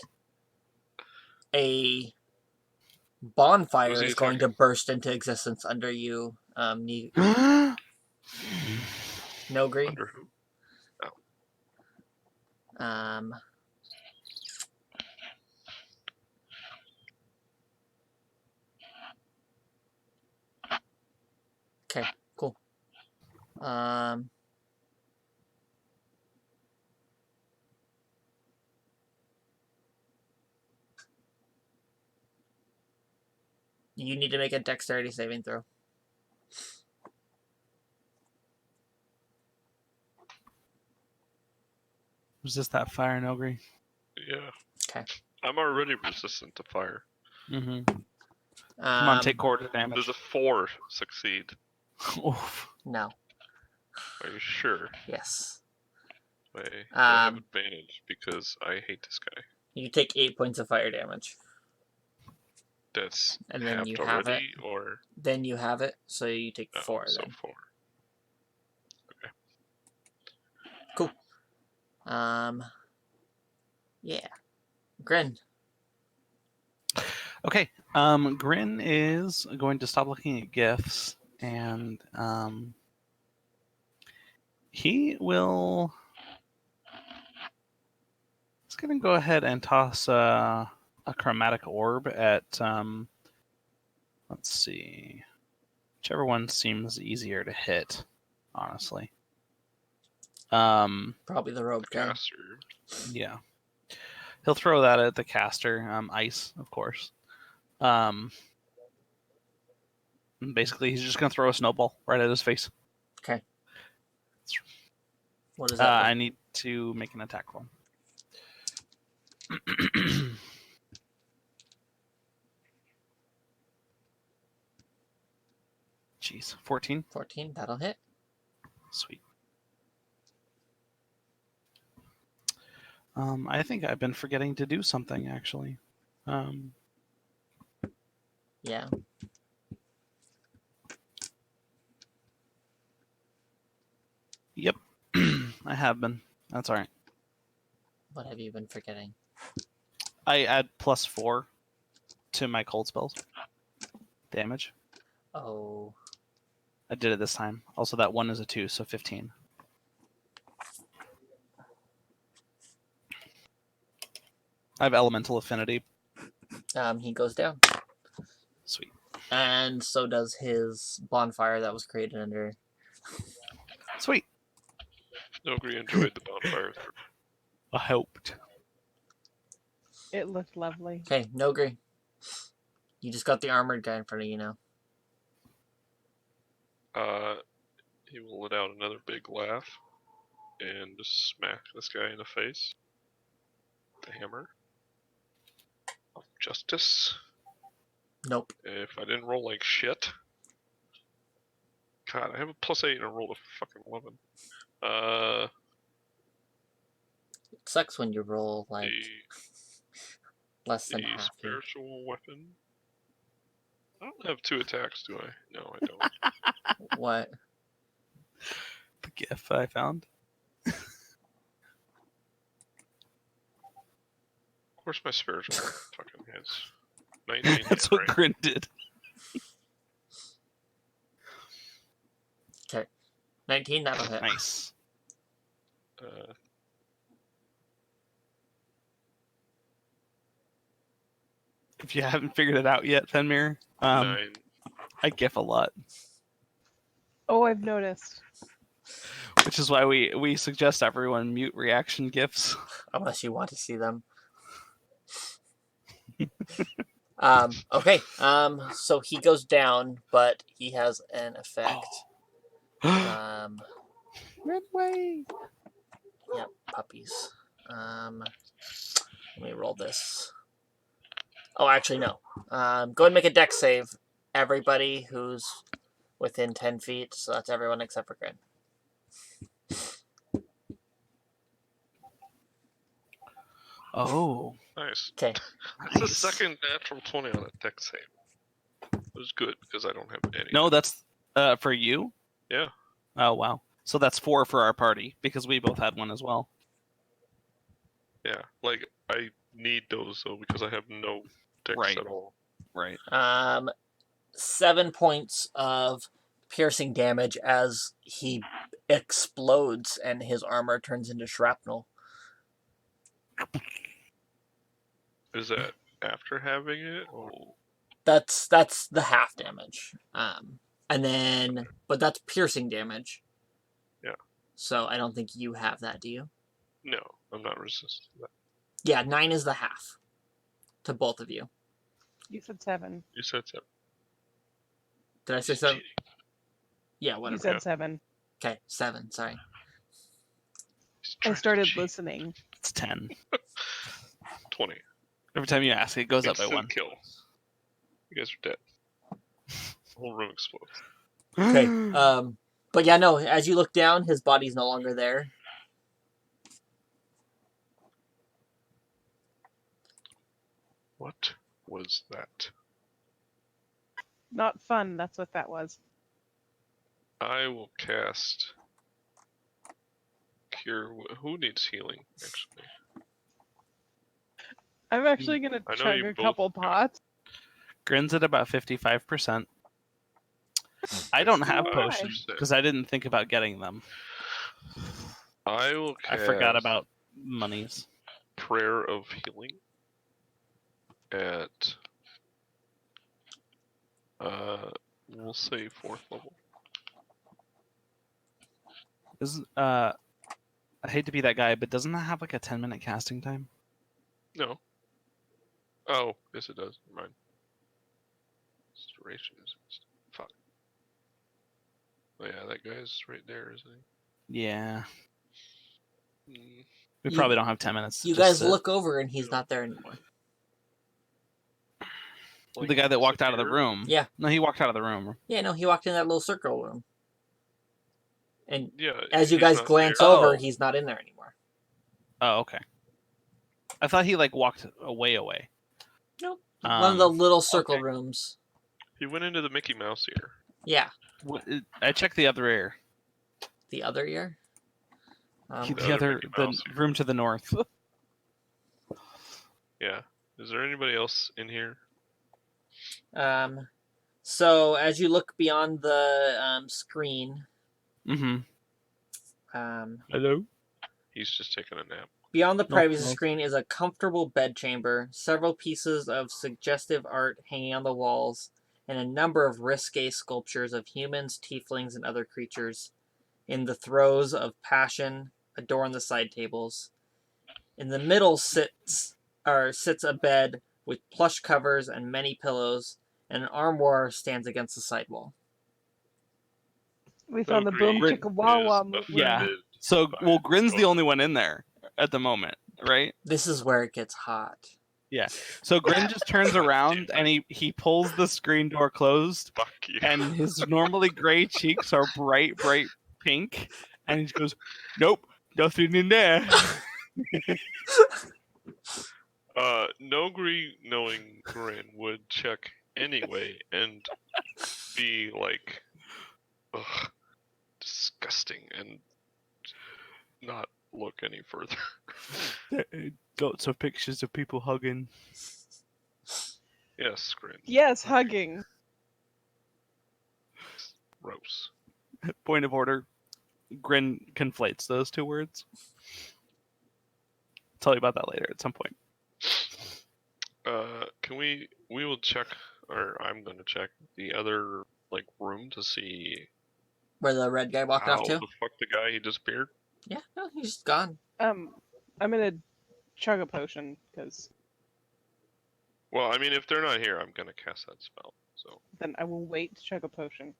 a bonfire Who's he is going to attacking? burst into existence under you, Nogri. Under who? Um, okay, cool. You need to make a dexterity saving throw. Resist that fire, Nogri. Yeah. Okay. I'm already resistant to fire. Mm-hmm. Come on, take quarter damage. Does a 4 succeed? Oof. No. Are you sure? Yes. Wait, do I have Um, advantage because I hate this guy. You take 8 points of fire damage. That's And then halved you have already, or Then you have it, so you take 4 so then. 4. Cool. Yeah. Grin. Okay. Grin is going to stop looking at gifts, and he will. He's going to go ahead and toss a chromatic orb at. Let's see. Whichever one seems easier to hit, honestly. Probably the robe guy. Caster. Yeah. He'll throw that at the caster. Ice, of course. Basically, he's just going to throw a snowball right at his face. Okay. What is that? I need to make an attack roll. Jeez, 14. 14, that'll hit. Sweet. I think I've been forgetting to do something, actually. Yeah. Yep, I have been. That's all right. What have you been forgetting? I add +4 to my cold spells damage. Oh. I did it this time. Also, that 1 is a 2, so 15. I have elemental affinity. He goes down. Sweet. And so does his bonfire that was created under. Sweet. Nogri enjoyed the bonfire. I hoped. It looked lovely. Okay, Nogri. You just got the armored guy in front of you now. He will let out another big laugh and just smack this guy in the face. The hammer of justice. Nope. If I didn't roll like shit. God, I have a +8 and I rolled a fucking 11. It sucks when you roll like The less than the half. Here. spiritual weapon I don't have 2 attacks, do I? No, I don't. What? The GIF I found. Of course, my spiritual fucking hits. 19 That's hit, what right? Grin did. Okay. 19, that'll hit. Nice. If you haven't figured it out yet, Fenmir, 9. I GIF a lot, Oh, I've noticed. which is why we suggest everyone mute reaction GIFs. Unless you want to see them. Okay. So he goes down, but he has an effect. Run away! Yep, puppies. Let me roll this. Oh, actually, no. Go ahead and make a dex save. Everybody who's within 10 feet, so that's everyone except for Grin. Oh, Nice. Okay. It's the second natural 20 on a dex save. It was good because I don't have any. No, that's for you? Yeah. Oh, wow. So that's 4 for our party, because we both had one as well. Yeah. Like, I need those, though, because I have no dex Right. at all. Right. 7 points of piercing damage as he explodes and his armor turns into shrapnel. Is that after having it? Or... That's the half damage. And then, but that's piercing damage. Yeah. So I don't think you have that, do you? No, I'm not resistant to that. Yeah, 9 is the half to both of you. You said 7. You said 7. Did I say 7? Yeah, You whatever. said 7. Okay, 7. Sorry. I started listening. It's 10. 20. Every time you ask, it goes up by Instant 1. kill. You guys are dead. The whole room explodes. Okay. But yeah, no. As you look down, his body's no longer there. What was that? Not fun, that's what that was. I will cast Cure. Who needs healing, actually? I'm actually going I to know chug you a both couple got- pots. Grin's at about 55%. I don't have Why? potions because I didn't think about getting them. I will I cast forgot about monies. Prayer of Healing at we'll say 4th level. Isn't I hate to be that guy, but doesn't that have like a 10-minute casting time? No. Oh, yes it does. Never mind. Duration is fuck. Oh yeah, that guy's right there, isn't Yeah. he? We You- probably don't have 10 minutes. to You just guys sit. look over and he's not there anymore. The guy that walked out of the disappeared? room. Yeah. No, he walked out of the room. Yeah, no, he walked in that little circle room. And Yeah. as you he's guys not glance there. over, Oh. he's not in there anymore. Oh, okay. I thought he like walked away. Nope. One of the little circle okay. rooms. He went into the Mickey Mouse ear. Yeah. I checked the other ear. The other ear. The Mickey Mouse ear. room to the north. Yeah. Is there anybody else in here? So as you look beyond the screen, Mm-hmm. Hello? He's just taking a nap. beyond the No, privacy no. screen is a comfortable bedchamber, several pieces of suggestive art hanging on the walls, and a number of risque sculptures of humans, tieflings, and other creatures in the throes of passion adorn the side tables. In the middle sits a bed with plush covers and many pillows, and an armoire stands against the side wall. We found the Agree boom chicka wawa is movement. Yeah. offended So, by well, Grin's the both. only one in there at the moment, right? This is where it gets hot. So Grin just turns around and he pulls the screen door closed, Fuck you. and his normally gray cheeks are bright pink, and he just goes, "Nope, nothing in there." Nogri, knowing Grin, would check anyway and be like, ugh, disgusting, and not look any further. Lots of pictures of people hugging. Yes, Grin. Yes, hugging. Gross. Point of order. Grin conflates those two words. Tell you about that later at some point. Can we will check, or I'm going to check the other like room to see Where the red guy walked how off to? the fuck the guy he disappeared. Yeah, no, he's gone. I'm gonna chug a potion because Well, I mean, if they're not here, I'm gonna cast that spell. So then I will wait to chug a potion.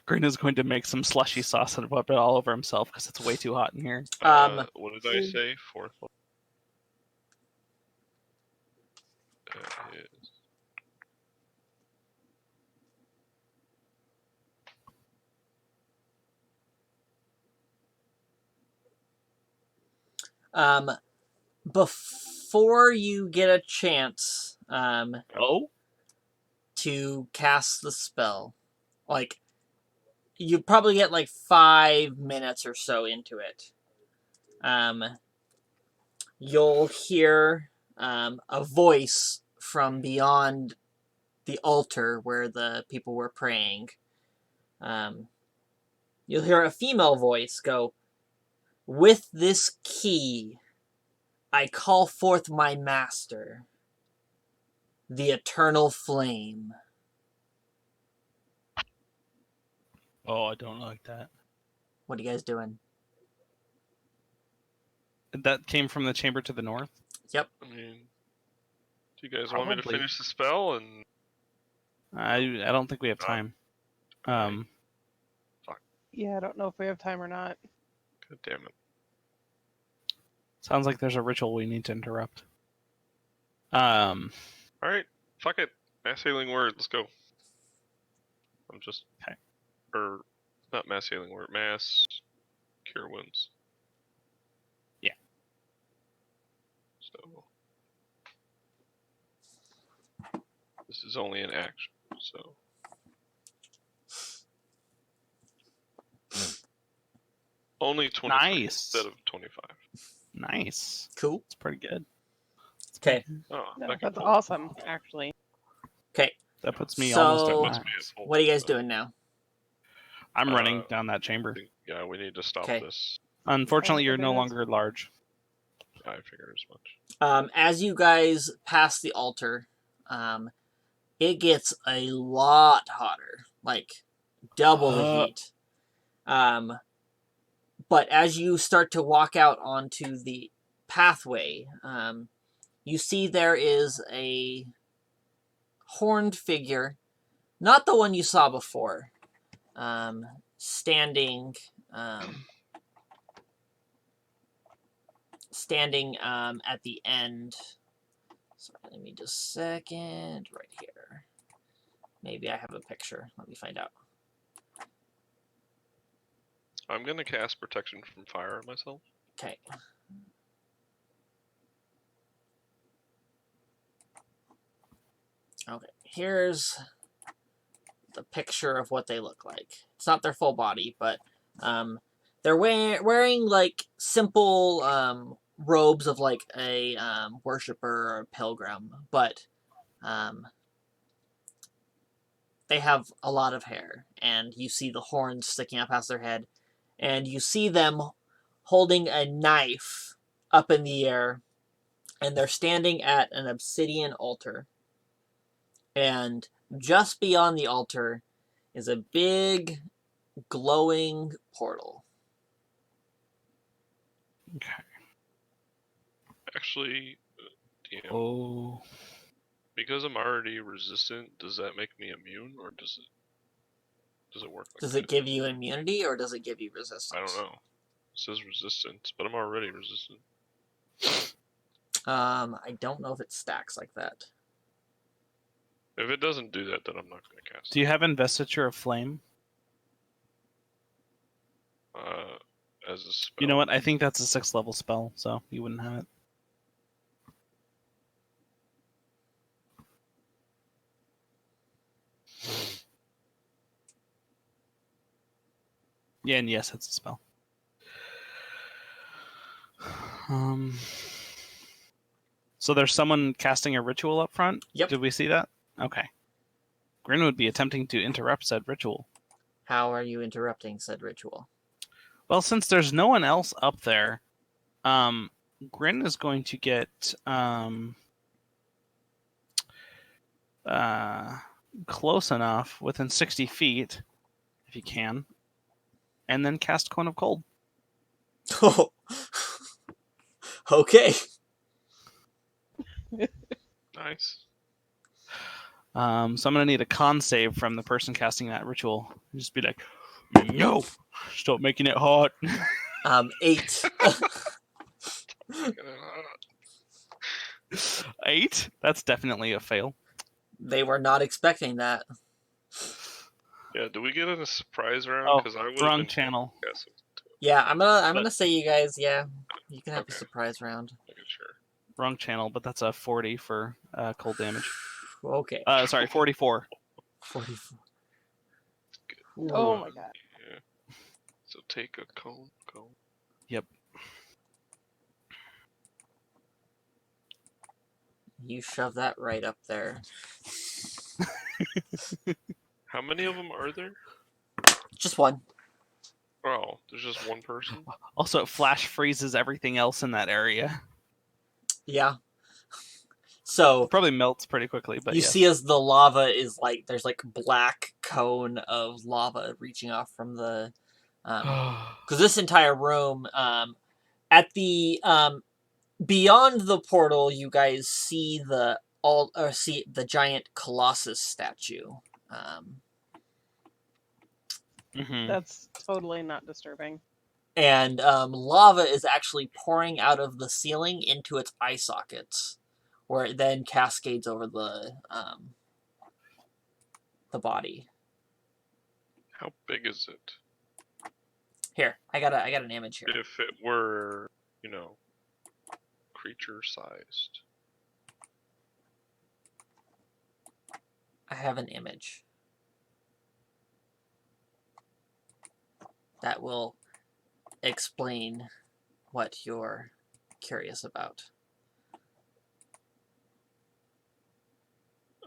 Grin is going to make some slushy sauce and whip it all over himself because it's way too hot in here. what did I say? Fourth level. That is Before you get a chance, Oh? to cast the spell, like, you probably get like 5 minutes or so into it. You'll hear a voice from beyond the altar where the people were praying. You'll hear a female voice go, "With this key, I call forth my master, the eternal flame." Oh, I don't like that. What are you guys doing? That came from the chamber to the north? Yep. I mean, do you guys want me to Probably. finish the spell and? I don't think we have time. Yeah, I don't know if we have time or not. God damn it! Sounds like there's a ritual we need to interrupt. All right, fuck it. Mass healing word. Let's go. I'm just Okay. Or not mass healing word. Mass cure wounds. Yeah. So this is only an action. So only 25 Nice. instead of 25. Nice. Cool. It's pretty good. Okay. Oh, No, that that's can awesome, actually. Okay. That puts me So- almost at That puts me max. at full. What are you guys So, doing now? I'm running down that chamber. yeah, we need to stop Okay. this. Unfortunately, you're Okay, no that's- longer large. I figured as much. As you guys pass the altar, it gets a lot hotter, like double the heat. But as you start to walk out onto the pathway, you see there is a horned figure, not the one you saw before, standing at the end. Sorry, let me just a second. Right here. Maybe I have a picture. Let me find out. I'm gonna cast protection from fire on myself. Okay. Okay, here's the picture of what they look like. It's not their full body, but they're wearing like simple robes of like a worshiper or a pilgrim, but they have a lot of hair, and you see the horns sticking up past their head, and you see them holding a knife up in the air, and they're standing at an obsidian altar. And just beyond the altar is a big glowing portal. Okay. Actually, DM, Oh. because I'm already resistant, does that make me immune, or does it work like Does that? it give you immunity or does it give you resistance? I don't know. It says resistance, but I'm already resistant. I don't know if it stacks like that. If it doesn't do that, then I'm not gonna cast Do you have Investiture of Flame? it. As a spell. You know what? I think that's a 6th level spell, so you wouldn't have it. Yeah, and yes, it's a spell. So there's someone casting a ritual up front? Yep. Did we see that? Okay. Grin would be attempting to interrupt said ritual. How are you interrupting said ritual? Well, since there's no one else up there, Grin is going to get close enough, within 60 feet, if he can, and then cast Cone of Cold. Oh, okay. Nice. So I'm going to need a con save from the person casting that ritual. Just be like, no, stop making it hot. 8. 8? That's definitely a fail. They were not expecting that. Yeah, do we get in a surprise round? Oh, Because I would wrong have been channel. guessing. Yeah, I'm gonna say you guys. Yeah, you can have a surprise round. Making sure. Wrong channel, but that's a 40 for cold damage. Okay. Sorry, 44. 44. Oh my god. Yeah. So take a cone. Yep. You shove that right up there. How many of them are there? Just one. Oh, there's just one person? Also, it flash freezes everything else in that area. Yeah. So Probably melts pretty quickly, but you yes. see as the lava is like there's like black cone of lava reaching off from the because this entire room at the beyond the portal you guys see see the giant Colossus statue. That's totally not disturbing. And lava is actually pouring out of the ceiling into its eye sockets, where it then cascades over the body. How big is it? Here, I got an image here. If it were, creature sized. I have an image that will explain what you're curious about.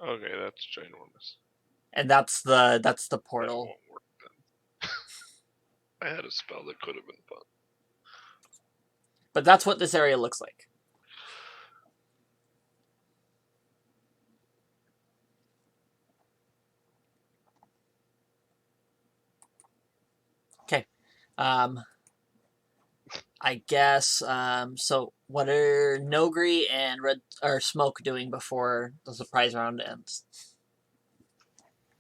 Okay, that's ginormous. And that's the That portal. won't work then. I had a spell that could have been fun. But that's what this area looks like. Okay. I guess so what are Nogri and Red or Smoke doing before the surprise round ends?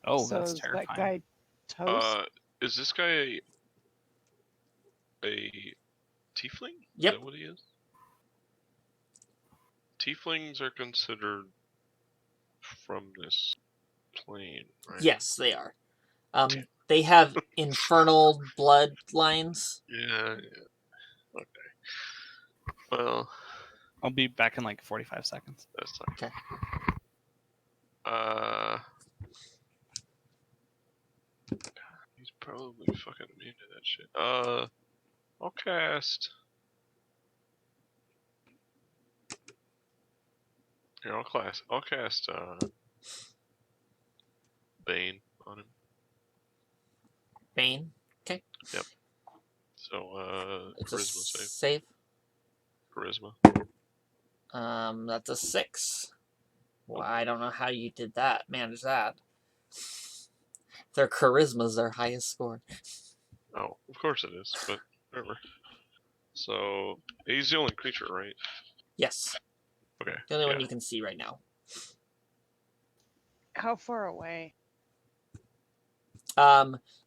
Oh, So that's is terrifying. that guy toast? Is this guy a tiefling? Yep. Is that what he is? Tieflings are considered from this plane, right? Yes, they are. They have infernal bloodlines. Yeah. Okay. Well, I'll be back in like 45 seconds. that's fine. Okay. He's probably fucking immune to that shit. I'll cast. Here, I'll cast Bane on him. Bane. Okay. Yep. So It's charisma a save. save. Charisma. That's a 6. Well, I don't know how you did that. Manage that. Their charisma's their highest score. Oh, of course it is, but whatever. So he's the only creature, right? Yes. Okay. The only one you can see right now. How far away?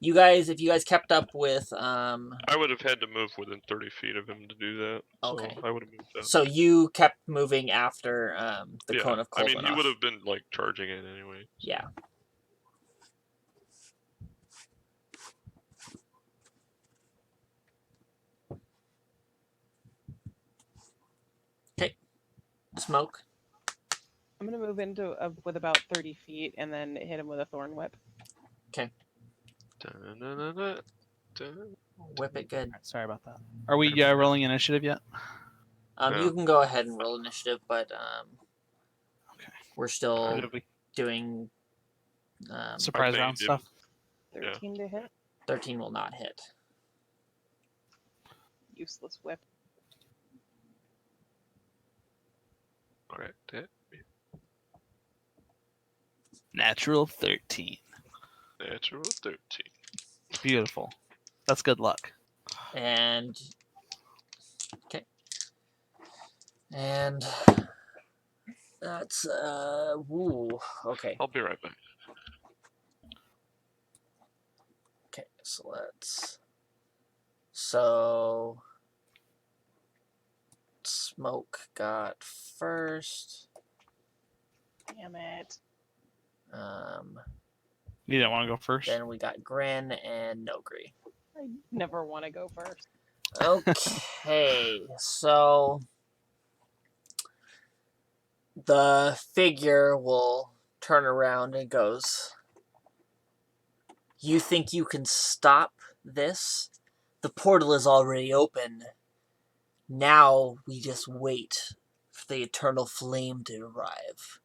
You guys, if you guys kept up with I would have had to move within 30 feet of him to do that. Okay. So I would have moved up. So you kept moving after the cone of cold I mean, went he off. would have been like charging it anyway. Yeah. Okay. Smoke. I'm gonna move into with about 30 feet and then hit him with a thorn whip. Okay. Da-na-na-na, Whip it good. Alright, sorry about that. Are we rolling initiative yet? No. You can go ahead and roll initiative, but Okay. we're Or still did we doing. surprise think round it- stuff? 13 to hit. 13 will not hit. Useless whip. Alright, that Natural 13. natural 13. Beautiful. That's good luck. And okay. And that's woo. Okay. I'll be right back. Okay, so Smoke got first. Damn it. You didn't want to go first? Then we got Grin and Nogri. I never want to go first. Okay, so the figure will turn around and goes, "You think you can stop this? The portal is already open. Now we just wait for the eternal flame to arrive."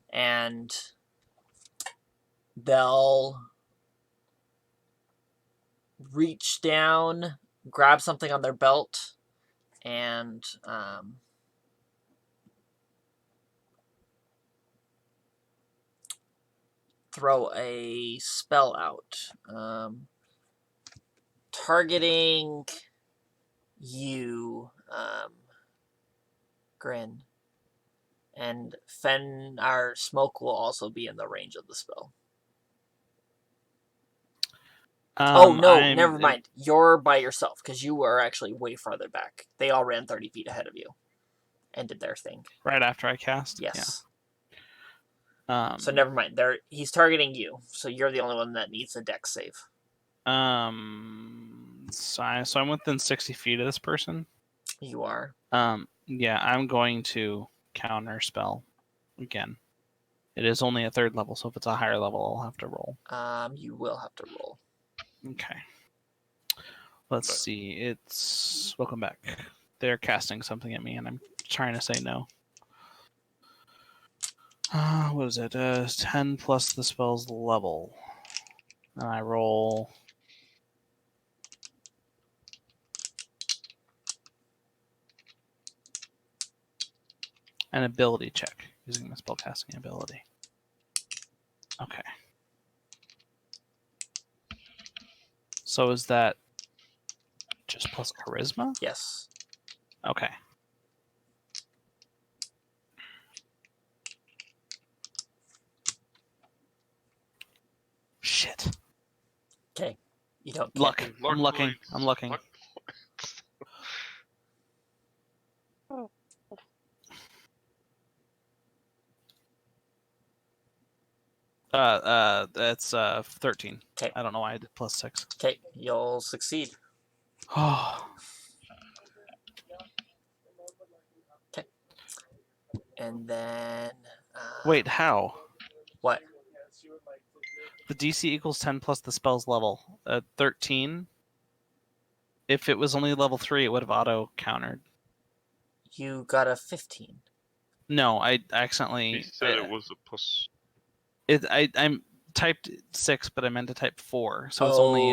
And they'll reach down, grab something on their belt, and throw a spell out. Targeting you, Grin. And Fen, our Smoke, will also be in the range of the spell. Oh, no, never mind. You're by yourself, because you were actually way farther back. They all ran 30 feet ahead of you and did their thing. Right after I cast? Yes. Yeah. So never mind. He's targeting you, so you're the only one that needs a dex save. So I'm within 60 feet of this person. You are. Yeah, I'm going to counter spell again. It is only a 3rd level, so if it's a higher level, I'll have to roll. You will have to roll. Okay. Let's see. It's welcome back. They're casting something at me, and I'm trying to say no. What is it? 10 plus the spell's level. And I roll. An ability check using the spellcasting ability. Okay. So is that just plus charisma? Yes. Okay. Shit. Okay. You don't. Luck. I'm Luck looking. points. I'm looking. Luck Oh. That's 13. Okay. I don't know why I did plus 6. Okay, you'll succeed. Oh. Okay. And then. Wait, how? What? The DC equals 10 plus the spell's level. 13. If it was only level 3, it would have auto countered. You got a 15. No, I He accidentally. said it was a plus. I'm typed 6, but I meant to type 4. So it's only.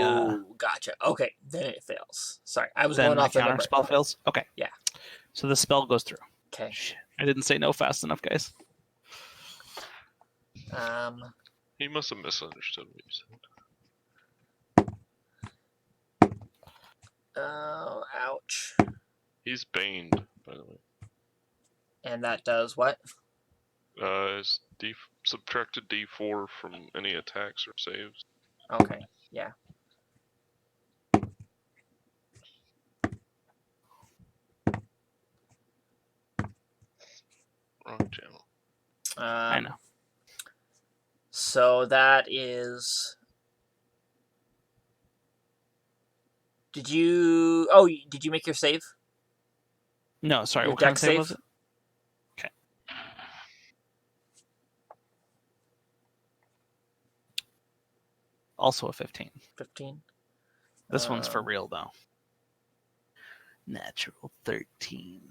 Gotcha. Okay, then it fails. Sorry, I was Then going the off the counter number. spell fails? Okay. Yeah. So the spell goes through. Okay. Shit. I didn't say no fast enough, guys. He must have misunderstood what you said. Oh, ouch. He's baned, by the way. And that does what? It's subtracted D4 from any attacks or saves. Okay, yeah. Wrong channel. I know. So that is. Did you make your save? No, sorry. Your What kind of dex save save? was it? Okay. Also a 15. 15. This one's for Um, real, though. Natural 13.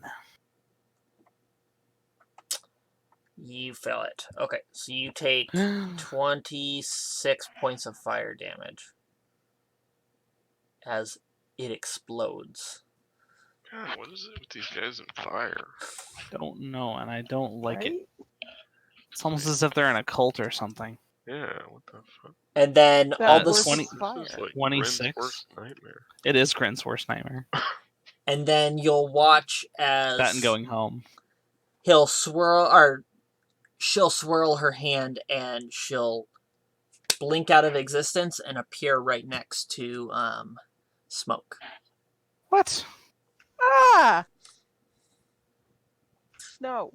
You fail it. Okay, so you take 26 points of fire damage as it explodes. God, what is it with these guys in fire? Don't know, and I don't like it. Right? It's almost as if they're in a cult or something. Yeah, what the fuck? And then That all Uh, this, 20 worships This is fire. like 26? Grin's worst nightmare. It is Grin's worst nightmare. and then you'll watch That and as going home. he'll swirl, or she'll swirl her hand and she'll blink out of existence and appear right next to Smoke. What? Ah! No.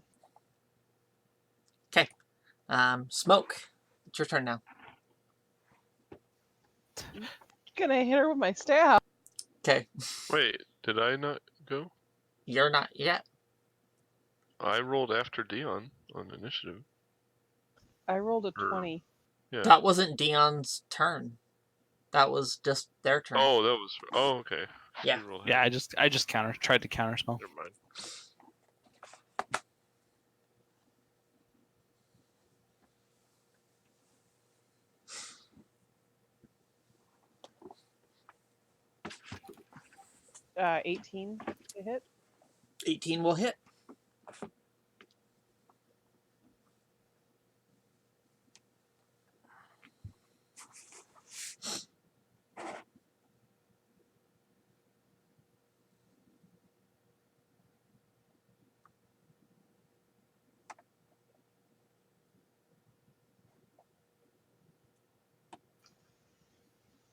Smoke, it's your turn now. Gonna hit her with my staff. Okay, Wait, did I not go? you're not yet. I rolled after Dion on initiative. I rolled a Or- 20. Yeah. That wasn't Dion's turn. That was just their turn. Oh, that was. Oh, okay. Yeah. You rolled Yeah, ahead. I just tried to counterspell. Never mind. Uh, 18 to hit. 18 will hit.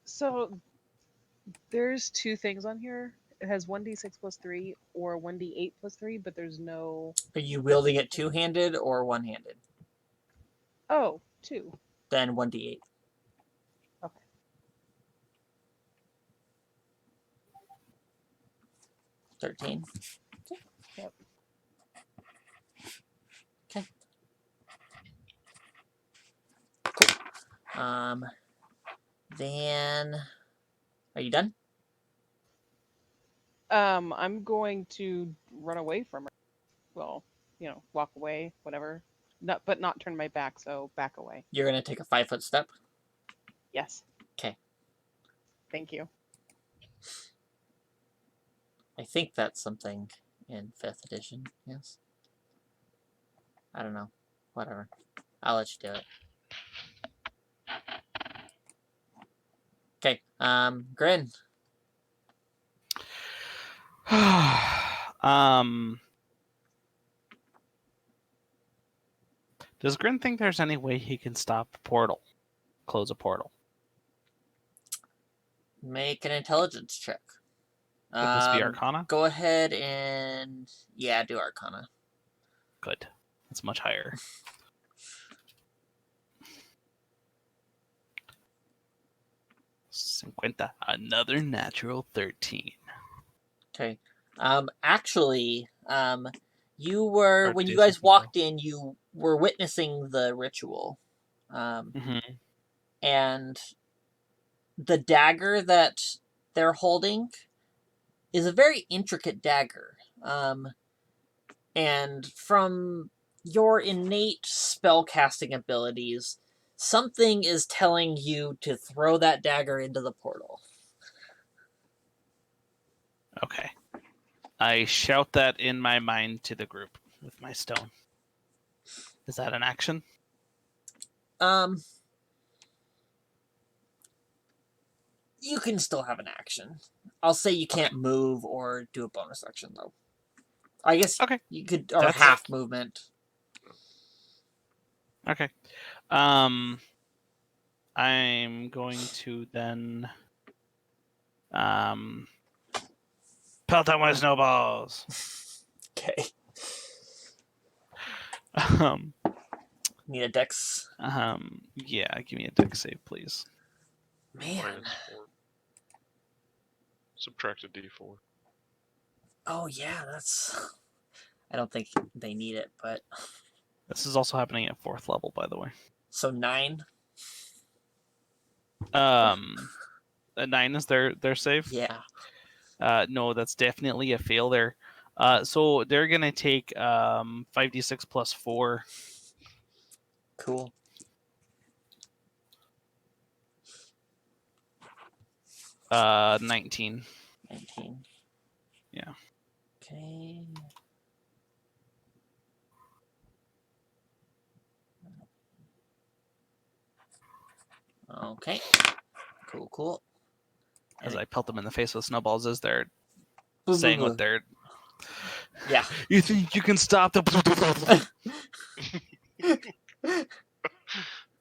So there's two things on here. It has 1d6 plus 3 or 1d8 plus 3, but there's no. Are you wielding it two-handed or one-handed? Oh, 2. Then 1d8. Okay. 13. Yep. Okay. Cool. Then, are you done? I'm going to run away from her. Well, walk away, whatever. But not turn my back, so back away. You're going to take a 5-foot step? Yes. Okay. Thank you. I think that's something in 5th edition, yes? I don't know. Whatever. I'll let you do it. Okay, Grin. Does Grin think there's any way he can stop a portal? Close a portal? Make an intelligence check. Would this be Arcana? Go ahead and, yeah, do Arcana. Good. That's much higher. Cinquenta. Another natural 13. Okay. Actually, you were, when you Jason guys walked in, you were witnessing the ritual. Mm-hmm. And the dagger that they're holding is a very intricate dagger. And from your innate spellcasting abilities, something is telling you to throw that dagger into the portal. Okay. I shout that in my mind to the group with my stone. Is that an action? You can still have an action. I'll say you can't move or do a bonus action, though. I guess Okay. you could, or That's- half movement. Okay. I'm going to then pelt out my snowballs. Okay. Um, Need a dex. yeah, give me a dex save, please. Man. -4. Subtract a d4. Oh, yeah, that's... I don't think they need it, but... This is also happening at 4th level, by the way. So 9? A 9 is their save? Yeah. No, that's definitely a fail there. So they're gonna take 5d6 plus 4. Cool. 19. 19. Yeah. Okay. Okay. Cool. As I pelt them in the face with snowballs as they're Boo, saying boo, what boo. they're. Yeah. You think you can stop them?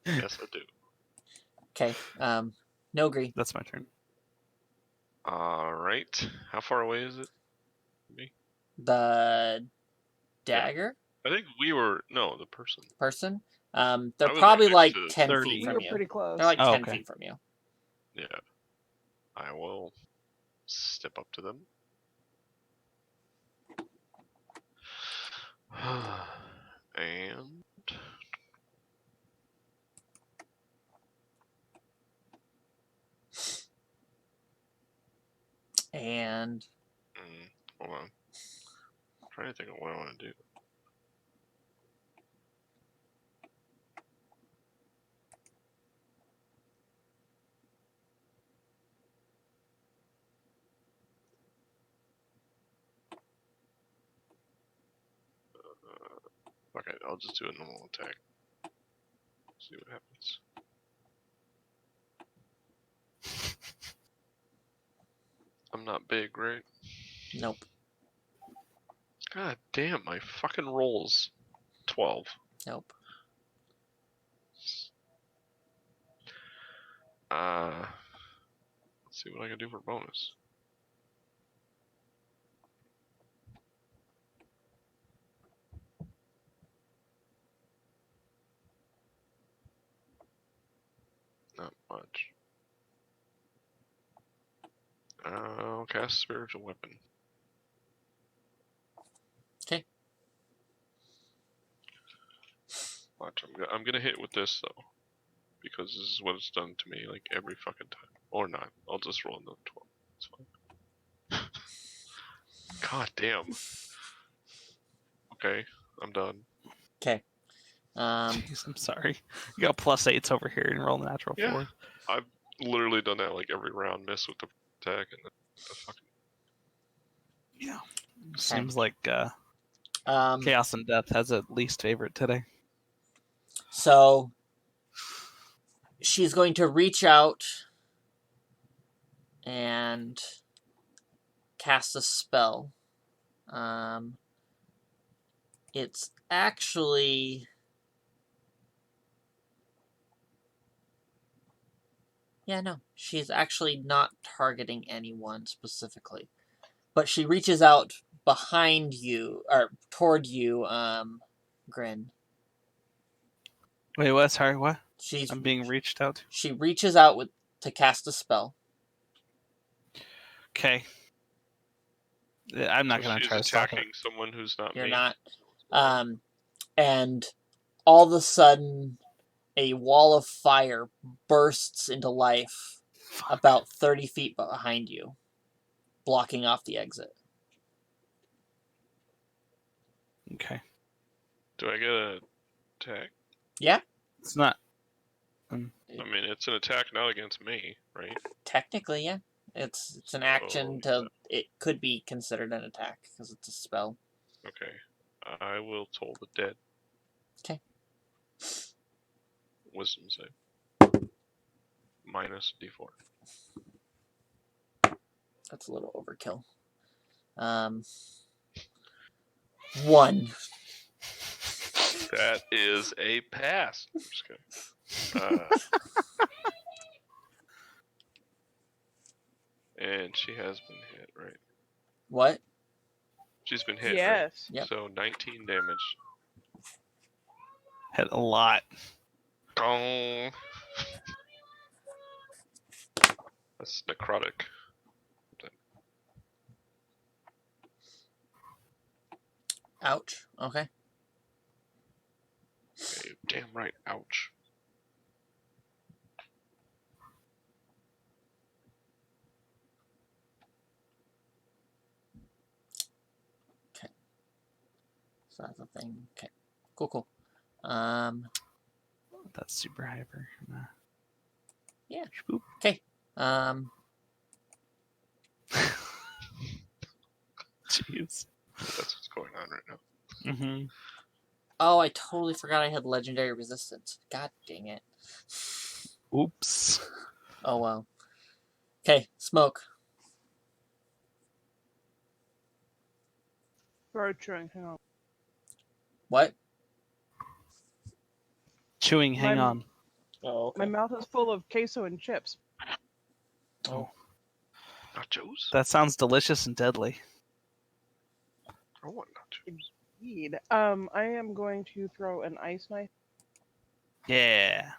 Yes, I do. Okay. No agree. That's my turn. All right. How far away is it? Me? The dagger I think we were the person. person. They're I was probably right like next to 10 30. feet We from were you. pretty close. They're like Oh, 10 okay. feet from you. Yeah. I will step up to them. And And hold on. I'm trying to think of what I want to do. Okay, I'll just do a normal attack. See what happens. I'm not big, right? nope. God damn, my fucking rolls. 12. Nope. Let's see what I can do for bonus. Not much. I'll cast Spiritual Weapon. Okay. Watch, I'm gonna hit with this though, because this is what it's done to me like every fucking time. Or not. I'll just roll another 12. It's fine. God damn. Okay, I'm done. Okay. Jeez, I'm sorry. You got +8s over here and roll natural Yeah. 4. I've literally done that like every round, miss with the attack and the fucking. Yeah. Seems like Um, Chaos and Death has at least favorite today. so she's going to reach out and cast a spell. It's actually. Yeah, no. She's actually not targeting anyone specifically. But she reaches out behind you, or toward you, Grin. Wait, what? Sorry, what? She's I'm being reached out to. She reaches out to cast a spell. Okay. I'm not So going to she's try to stop it. attacking someone who's not You're me. not. And all of a sudden, a wall of fire bursts into life Fuck. about 30 feet behind you, blocking off the exit. Okay. Do I get a attack? Yeah, It's not. I mean, it's an attack not against me, right? technically, yeah. It's an action to. It could be considered an attack because it's a spell. Okay. I will toll the dead. Okay. Wisdom save. Minus D4. That's a little overkill. 1. That is a pass. I'm just kidding. And she has been hit, right? What? She's been hit, Yes. Yep. So 19 damage. Hit a lot. Gong. That's necrotic. Ouch. Okay. Okay, damn right. Ouch. So that's a thing. Okay. Cool. That's super hyper. Yeah. Boop. Okay. Jeez. That's what's going on right now. Mm-hmm. Oh, I totally forgot I had legendary resistance. God dang it. Oops. Oh well. Okay, smoke. Throat chewing. Hang on. What? Chewing, hang My- on. Oh, My mouth is full of queso and chips. Oh. Nachos? That sounds delicious and deadly. I want nachos. Indeed. I am going to throw an ice knife. Yeah.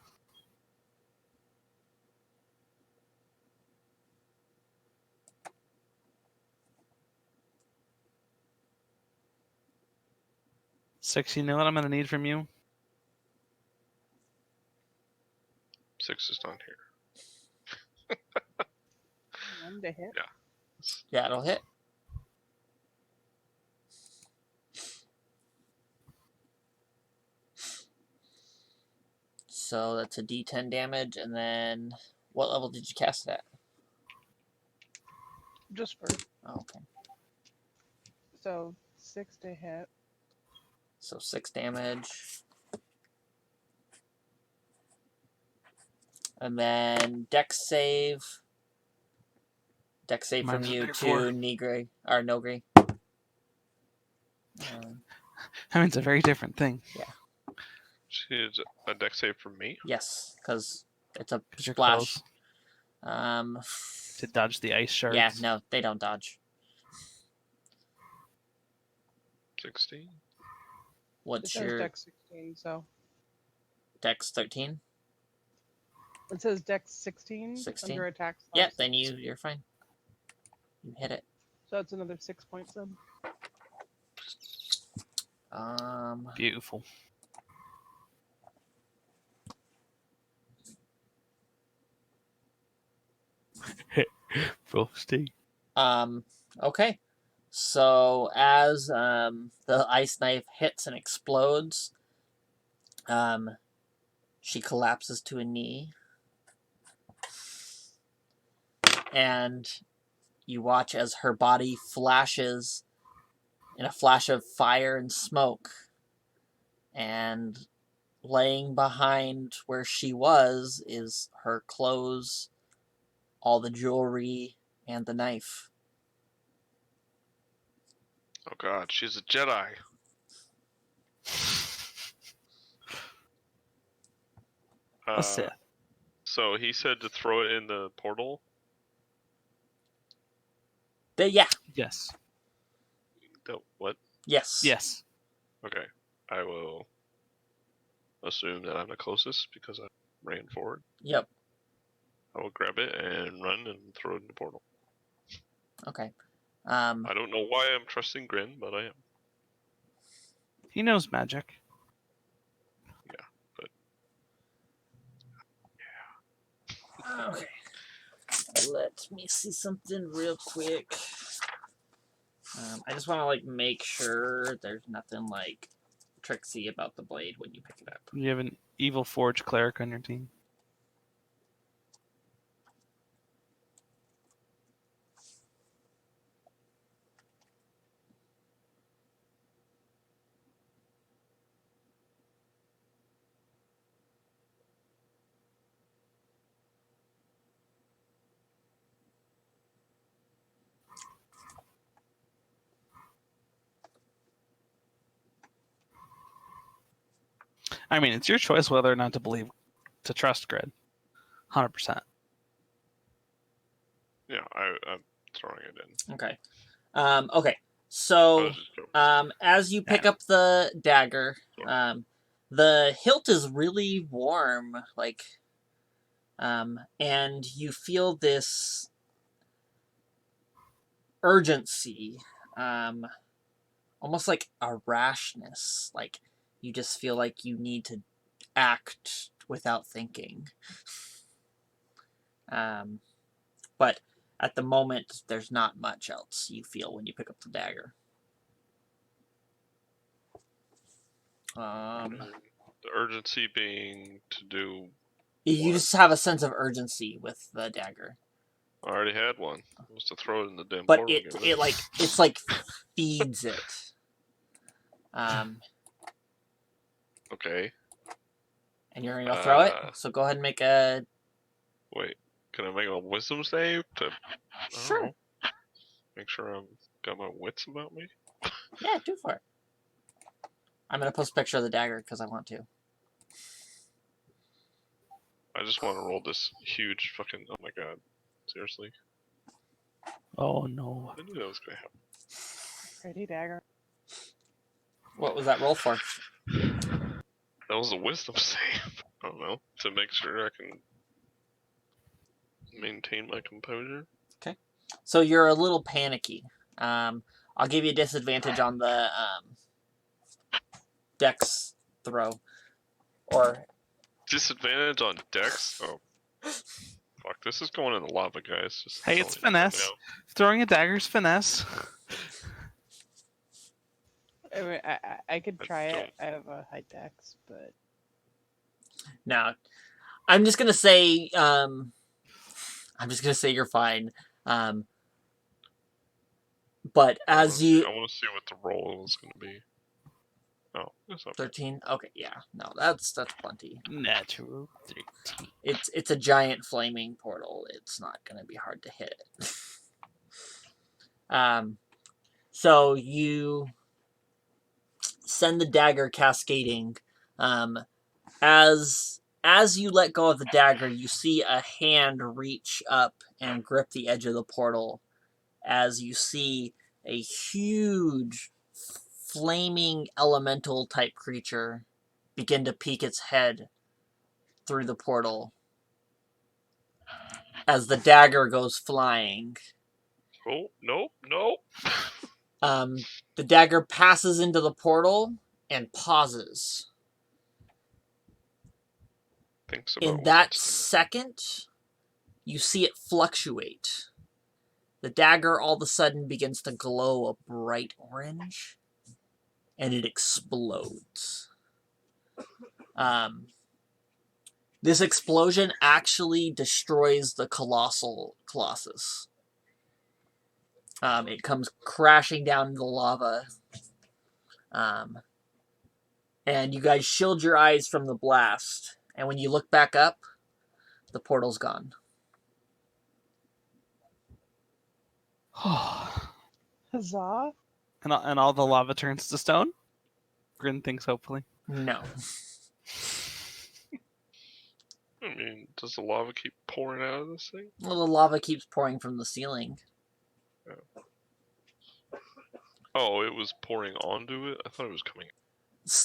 Six, you know what I'm gonna need from you? 6 is not here. One to hit. Yeah, it'll hit. So that's a D10 damage, and then what level did you cast it at? Just for Oh, okay. so 6 to hit. So 6 damage. And then Dex save. Dex save from Mine's a you big to four. Nigre. Or Nogre. I mean, it's a very different thing. She is a dex save from me. Yes, because it's a 'Cause you're splash. close to dodge the ice shards. Yeah, no, they don't dodge. 16. It What's says your Dex 16, so Dex 13? it says Dex 16, 16? under attack. Yeah, / then you're fine. You hit it. So it's another 6 points then. Beautiful. Frosty. Okay. So as the ice knife hits and explodes, she collapses to a knee. And you watch as her body flashes in a flash of fire and smoke. And laying behind where she was is her clothes, all the jewelry, and the knife. Oh god, she's a Jedi. A Sith. So he said to throw it in the portal. Yeah. Yes. What? Yes. Yes. Okay. I will assume that I'm the closest because I ran forward. Yep. I will grab it and run and throw it in the portal. Okay. I don't know why I'm trusting Grin, but I am. He knows magic. Okay. Let me see something real quick. I just want to make sure there's nothing tricksy about the blade when you pick it up. You have an evil forge cleric on your team. I mean, it's your choice whether or not to trust Grid. 100%. Yeah, I'm throwing it in. Okay. Okay. I So, was just joking. as you pick up the dagger, the hilt is really warm, and you feel this urgency, almost like a rashness. Like you just feel like you need to act without thinking. But at the moment, there's not much else you feel when you pick up the dagger. The urgency being to do. You What? just have a sense of urgency with the dagger, I already had one. I was to throw it in the damn but portal. it's like feeds it. Okay. And you're gonna go throw it. So go ahead and make a. Wait. Can I make a wisdom save to? I don't Sure. know, make sure I've got my wits about me. Yeah, do for it. I'm gonna post a picture of the dagger because I want to. I just want to roll this huge fucking. Oh my god. Seriously. Oh no. I knew that was gonna happen. Pretty dagger. What was that roll for? That was a wisdom save. I don't know. To make sure I can maintain my composure. So you're a little panicky. I'll give you a disadvantage on the dex throw. Or Disadvantage on dex? Oh. Fuck, this is going in the lava, guys. Just Hey, it's finesse. Throwing a dagger's finesse. I mean, I could try it. I have a high dex, but no. I'm just gonna say you're fine. But as you I want to see what the roll is going to be. Oh, that's not 13. Okay, yeah, no, that's plenty. Natural 13. It's a giant flaming portal. It's not gonna be hard to hit. So you send the dagger cascading. As you let go of the dagger, you see a hand reach up and grip the edge of the portal. As you see a huge flaming elemental type creature begin to peek its head through the portal as the dagger goes flying. Oh, no, no. The dagger passes into the portal and pauses. Thinks about In that second, you see it fluctuate. The dagger all of a sudden begins to glow a bright orange, and it explodes. This explosion actually destroys the Colossus. It comes crashing down into the lava. And you guys shield your eyes from the blast. And when you look back up, the portal's gone. huzzah! And all the lava turns to stone? Grin thinks hopefully. No. I mean, does the lava keep pouring out of this thing? Well, the lava keeps pouring from the ceiling. Oh, it was pouring onto it? I thought it was coming.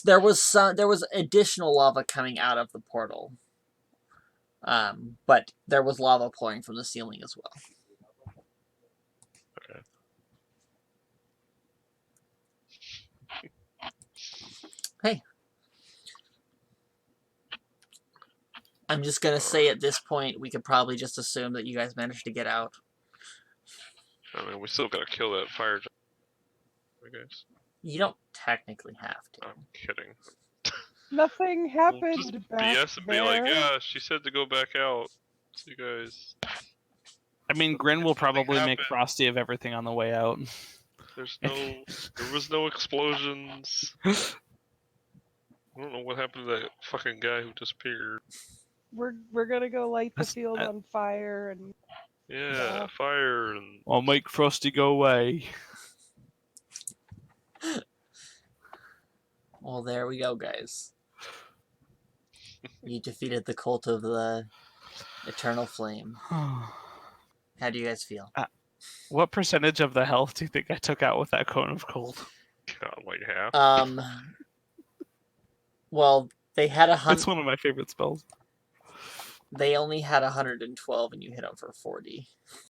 There was additional lava coming out of the portal. But there was lava pouring from the ceiling as well. Okay. Hey. I'm just gonna say at this point, we could probably just assume that you guys managed to get out. I mean, we still gotta kill that fire giant, I guess. You don't technically have to. I'm kidding. Nothing happened We'll just back BS and be there. like, yeah, she said to go back out. So you guys. I mean, Grin will probably make happened. Frosty of everything on the way out. There was no explosions. I don't know what happened to that fucking guy who disappeared. We're gonna go light the field on fire and Yeah, fire and. I'll make Frosty go away. Well, there we go, guys. You defeated the cult of the Eternal Flame. How do you guys feel? What percentage of the health do you think I took out with that cone of cold? God, like half. Well, they had 100. It's one of my favorite spells. They only had 112, and you hit them for 40.